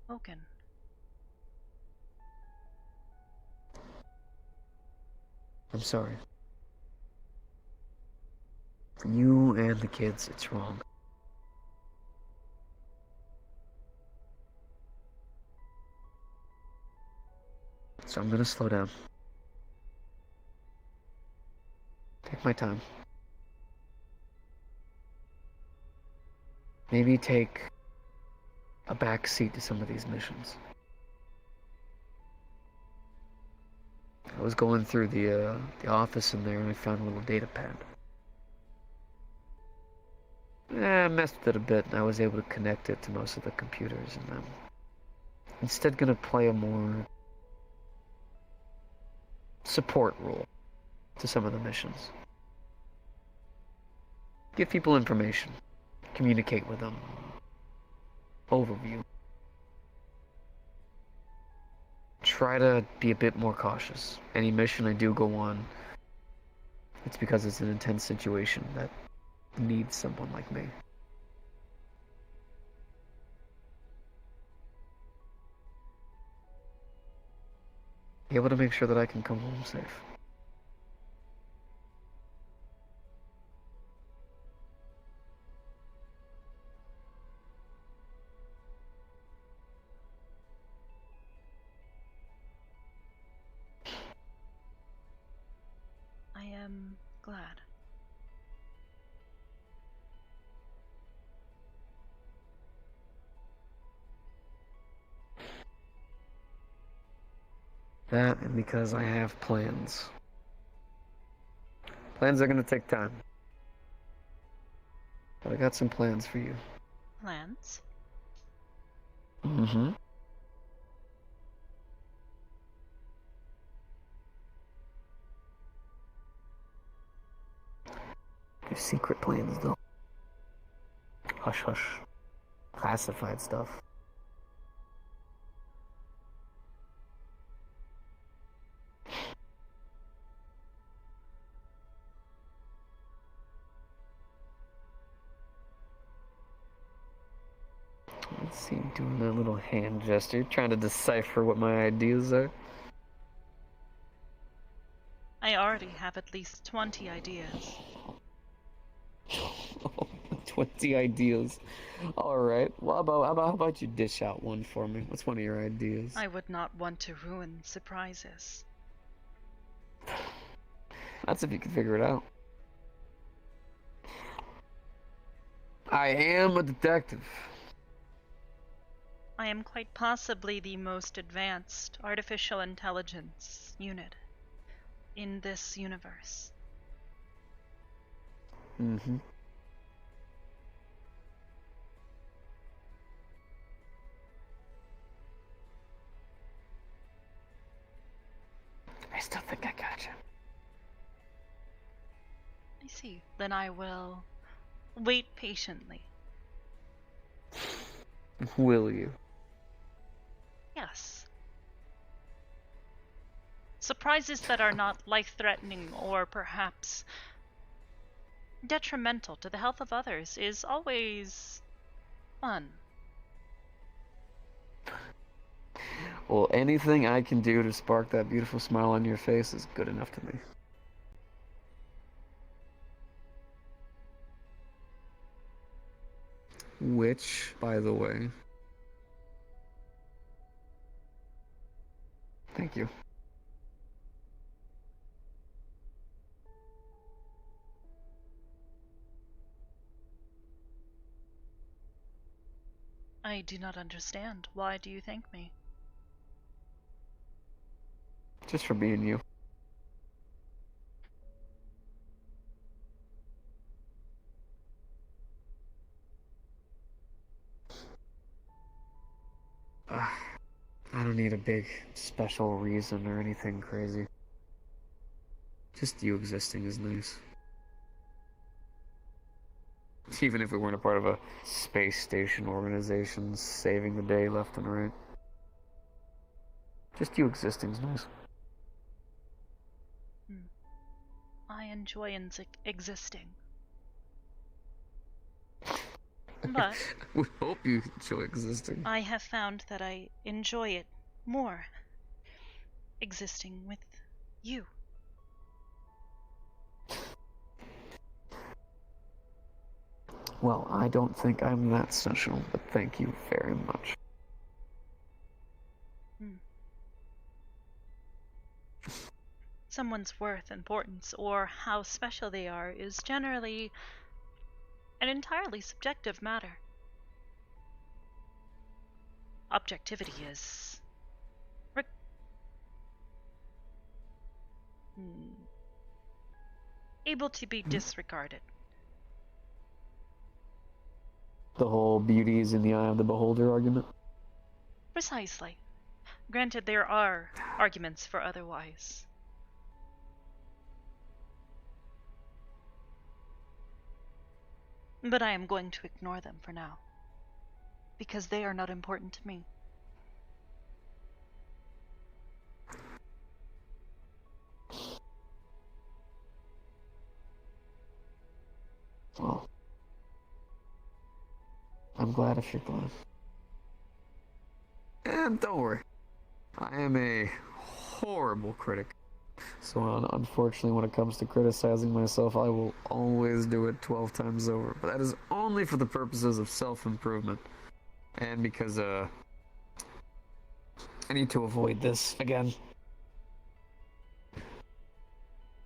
spoken. I'm sorry. For you and the kids, it's wrong. So I'm gonna slow down. Take my time. Maybe take a back seat to some of these missions. I was going through the office in there and I found a little data pad. I messed with it a bit and I was able to connect it to most of the computers, and I'm instead gonna play a more support role to some of the missions. Give people information, communicate with them, overview. Try to be a bit more cautious. Any mission I do go on, it's because it's an intense situation that needs someone like me. Be able to make sure that I can come home safe. I am glad. That and because I have plans. Plans are gonna take time. But I got some plans for you. Plans? Mm-hmm. They're secret plans, though. Hush, hush. Classified stuff. Let's see, doing that little hand gesture, trying to decipher what my ideas are. I already have at least 20 ideas. 20 ideas. Alright, well, how about you dish out one for me? What's one of your ideas? I would not want to ruin surprises. That's if you can figure it out. I am a detective. I am quite possibly the most advanced artificial intelligence unit in this universe. Mm-hmm. I still think I gotcha. I see. Then I will wait patiently. Will you? Yes. Surprises that are not life-threatening or perhaps detrimental to the health of others is always fun. Well, anything I can do to spark that beautiful smile on your face is good enough to me. Which, by the way... Thank you. I do not understand. Why do you thank me? Just for being you. don't need a big special reason or anything crazy. Just you existing is nice. Even if we weren't a part of a space station organization saving the day left and right. Just you existing is nice. I enjoy existing. But we hope you enjoy existing. I have found that I enjoy it more existing with you. Well, I don't think I'm that special, but thank you very much. Someone's worth, importance, or how special they are is generally an entirely subjective matter. Objectivity is able to be disregarded. The whole beauty is in the eye of the beholder argument? Precisely. Granted, there are arguments for otherwise. But I am going to ignore them for now, because they are not important to me. Well, I'm glad if you're glad. And don't worry, I am a horrible critic. So unfortunately, when it comes to criticizing myself, I will always do it 12 times over. But that is only for the purposes of self-improvement. And because, I need to avoid this again.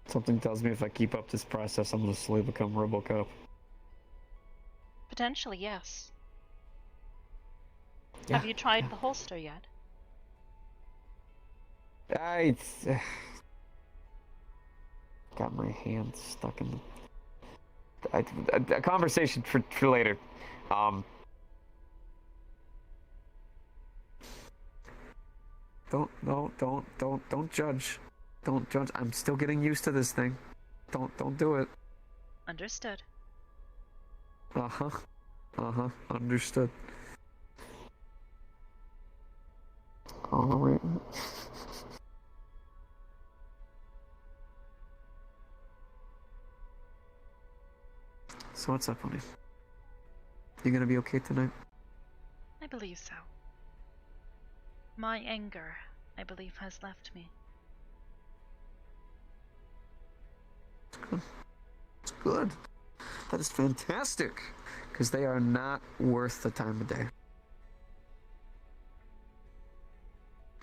Something tells me if I keep up this process, I'm gonna slowly become RoboCop. Potentially, yes. Yeah, Have you tried the holster yet? Got my hand stuck in a conversation for later. Don't judge. Don't judge. I'm still getting used to this thing. Don't do it. Understood. Understood. Alright. So what's up, honey? You gonna be okay tonight? I believe so. My anger, I believe, has left me. It's good. That is fantastic. Because they are not worth the time of day.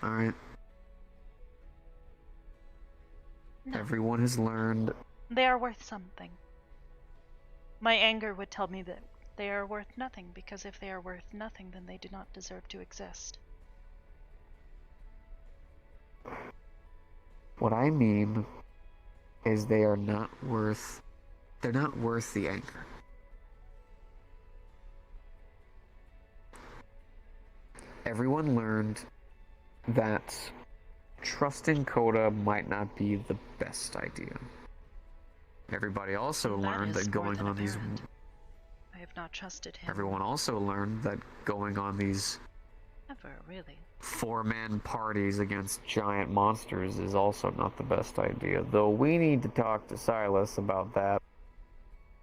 Alright. No. Everyone has learned. They are worth something. My anger would tell me that they are worth nothing, because if they are worth nothing, then they do not deserve to exist. What I mean is they're not worth the anger. Everyone learned that trusting Coda might not be the best idea. Everybody also learned that going on these... I have not trusted him. Everyone also learned that going on these... Ever, really. 4-man parties against giant monsters is also not the best idea. Though we need to talk to Silas about that.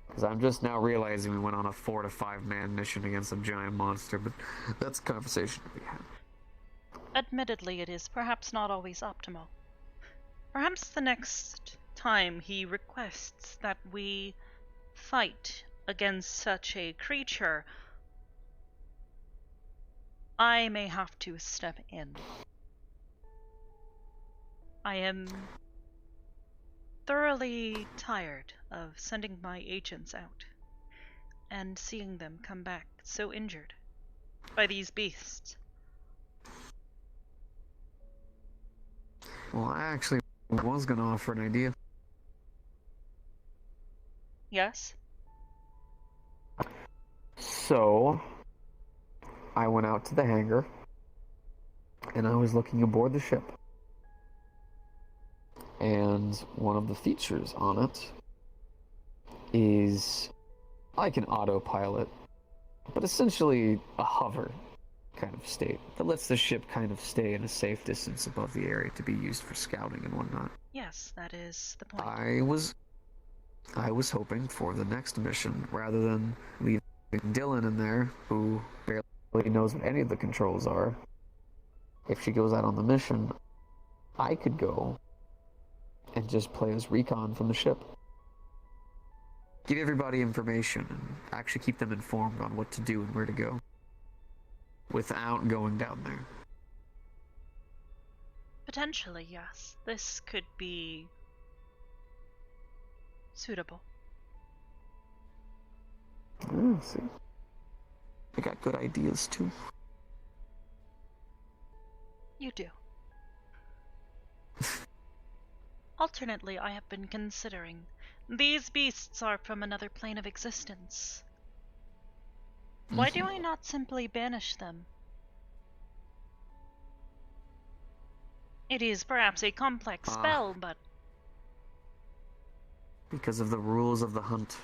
Because I'm just now realizing we went on a 4 to 5-man mission against a giant monster, but that's a conversation to be had. Admittedly, it is perhaps not always optimal. Perhaps the next time he requests that we fight against such a creature, I may have to step in. I am thoroughly tired of sending my agents out and seeing them come back so injured by these beasts. Well, I actually was going to offer an idea. Yes? So, I went out to the hangar, and I was looking aboard the ship. And one of the features on it is like an autopilot, but essentially a hover kind of state that lets the ship kind of stay in a safe distance above the area to be used for scouting and whatnot. Yes, that is the point. I was hoping for the next mission, rather than leaving Dylan in there, who barely knows what any of the controls are. If she goes out on the mission, I could go and just play as recon from the ship. Give everybody information and actually keep them informed on what to do and where to go, without going down there. Potentially, yes. This could be suitable. Oh, see. I got good ideas too. You do. Alternately, I have been considering these beasts are from another plane of existence. Why do I not simply banish them? It is perhaps a complex spell, but... Because of the rules of the hunt.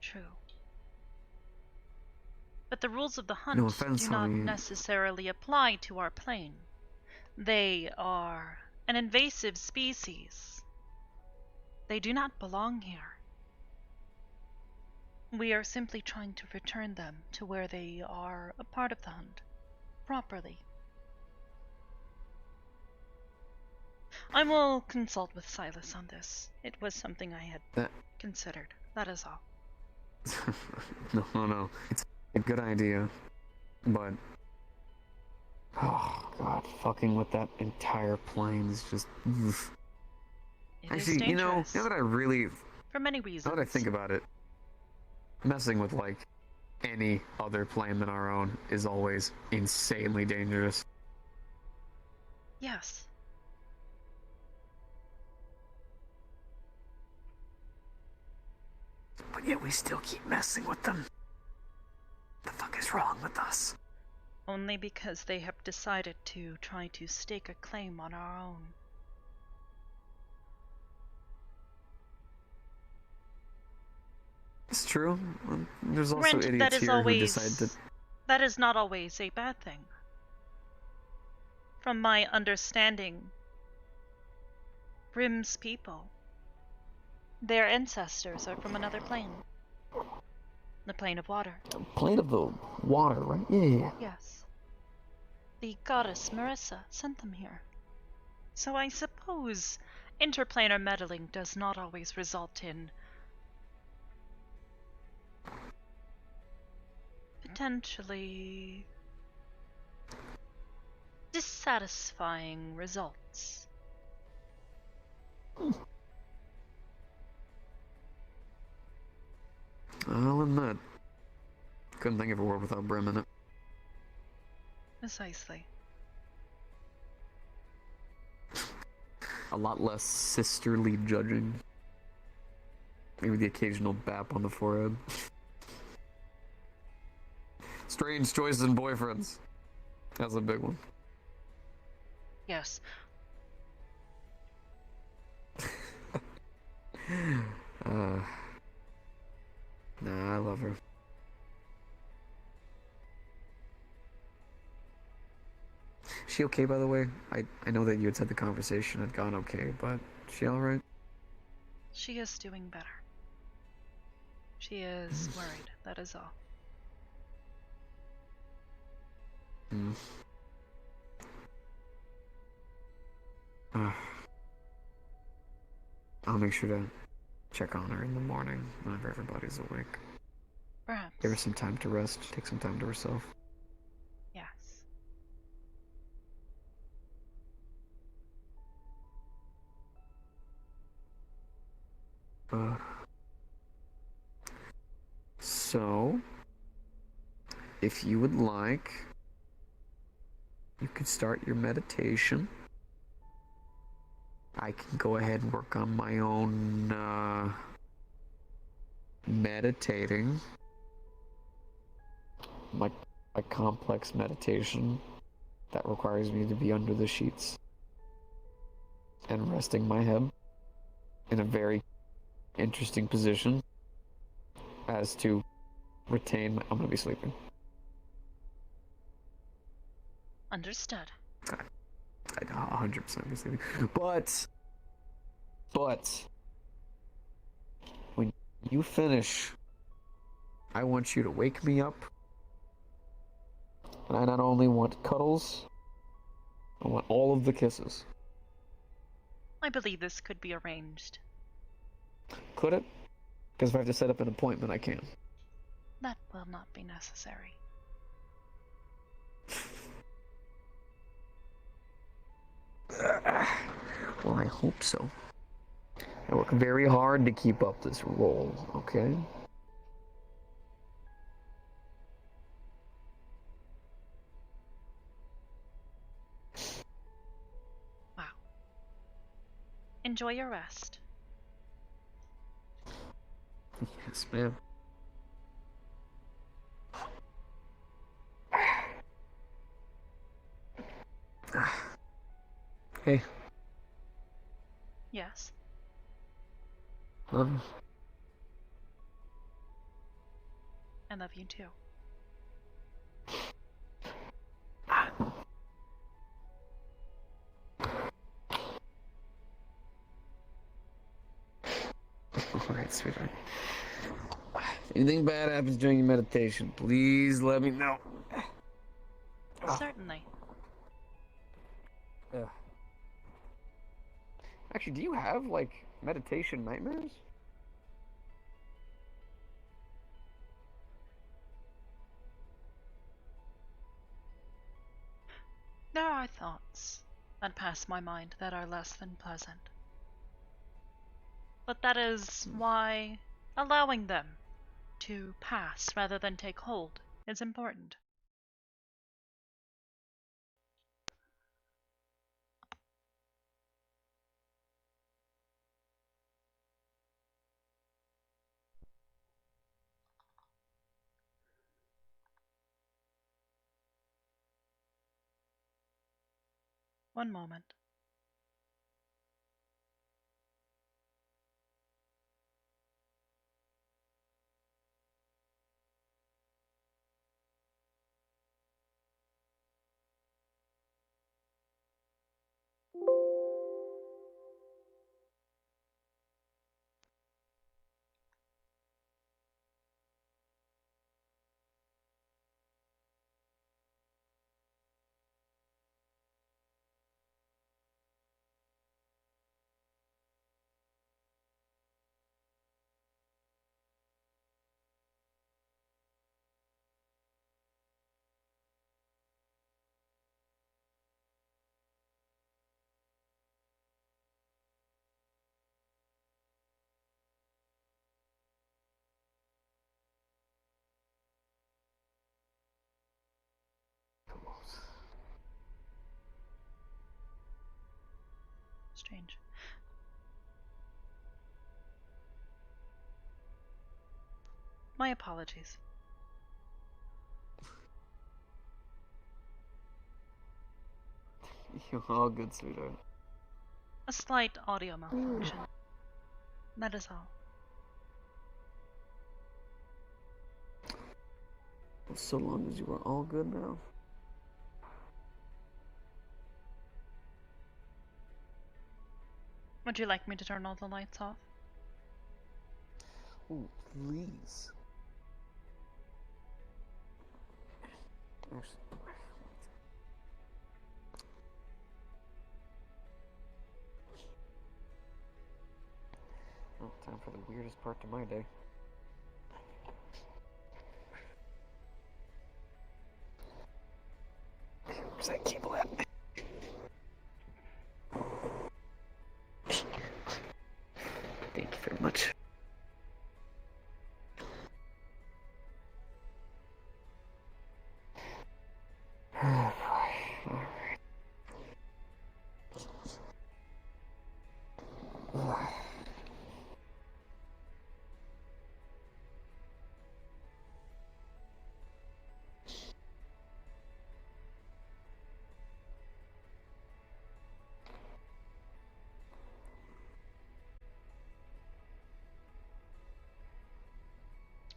True. But the rules of the hunt No offense, do not honey. necessarily apply to our plane. They are an invasive species. They do not belong here. We are simply trying to return them to where they are a part of the hunt, properly. I will consult with Silas on this. It was something I had considered. That is all. No. It's a good idea, but... Oh, God, fucking with that entire plane is just... Oof. Actually, you know, now that I really... For many reasons. Now that I think about it, messing with, like, any other plane than our own is always insanely dangerous. Yes. But yet we still keep messing with them. The fuck is wrong with us? Only because they have decided to try to stake a claim on our own. It's true. There's also Granted, idiots here who decide to... That is not always a bad thing. From my understanding, Brim's people, their ancestors are from another plane. The plane of water. Plane of the water, right? Yeah. Yes. The goddess Marissa sent them here. So I suppose interplanar meddling does not always result in potentially dissatisfying results. I'll admit, couldn't think of a word without Brim in it. Precisely. A lot less sisterly judging. Maybe the occasional bap on the forehead. Strange choices in boyfriends. That's a big one. Yes. Nah, I love her. Is she okay, by the way? I know that you had said the conversation had gone okay, but is she alright? She is doing better. She is worried, that is all. I'll make sure to check on her in the morning whenever everybody's awake. Perhaps. Give her some time to rest, take some time to herself. Yes. So, if you would like, you could start your meditation. I can go ahead and work on my own meditating. a complex meditation that requires me to be under the sheets and resting my head in a very interesting position as to retain my... I'm gonna be sleeping. Understood. I'd 100% be sleeping. But when you finish, I want you to wake me up. And I not only want cuddles, I want all of the kisses. I believe this could be arranged. Could it? Because if I have to set up an appointment, I can. That will not be necessary. Well, I hope so. I work very hard to keep up this role, okay? Wow. Enjoy your rest. Yes, ma'am. Hey. Yes. Love you. I love you too. Alright, sweetheart. If anything bad happens during your meditation, please let me know. Certainly. Actually, do you have, like, meditation nightmares? There are thoughts that pass my mind that are less than pleasant. But that is why allowing them to pass rather than take hold is important. One moment. Strange. My apologies. You're all good, sweetheart. A slight audio malfunction. That is all. So long as you are all good now. Would you like me to turn all the lights off? Ooh, please. Oh, time for the weirdest part to my day. Because I can't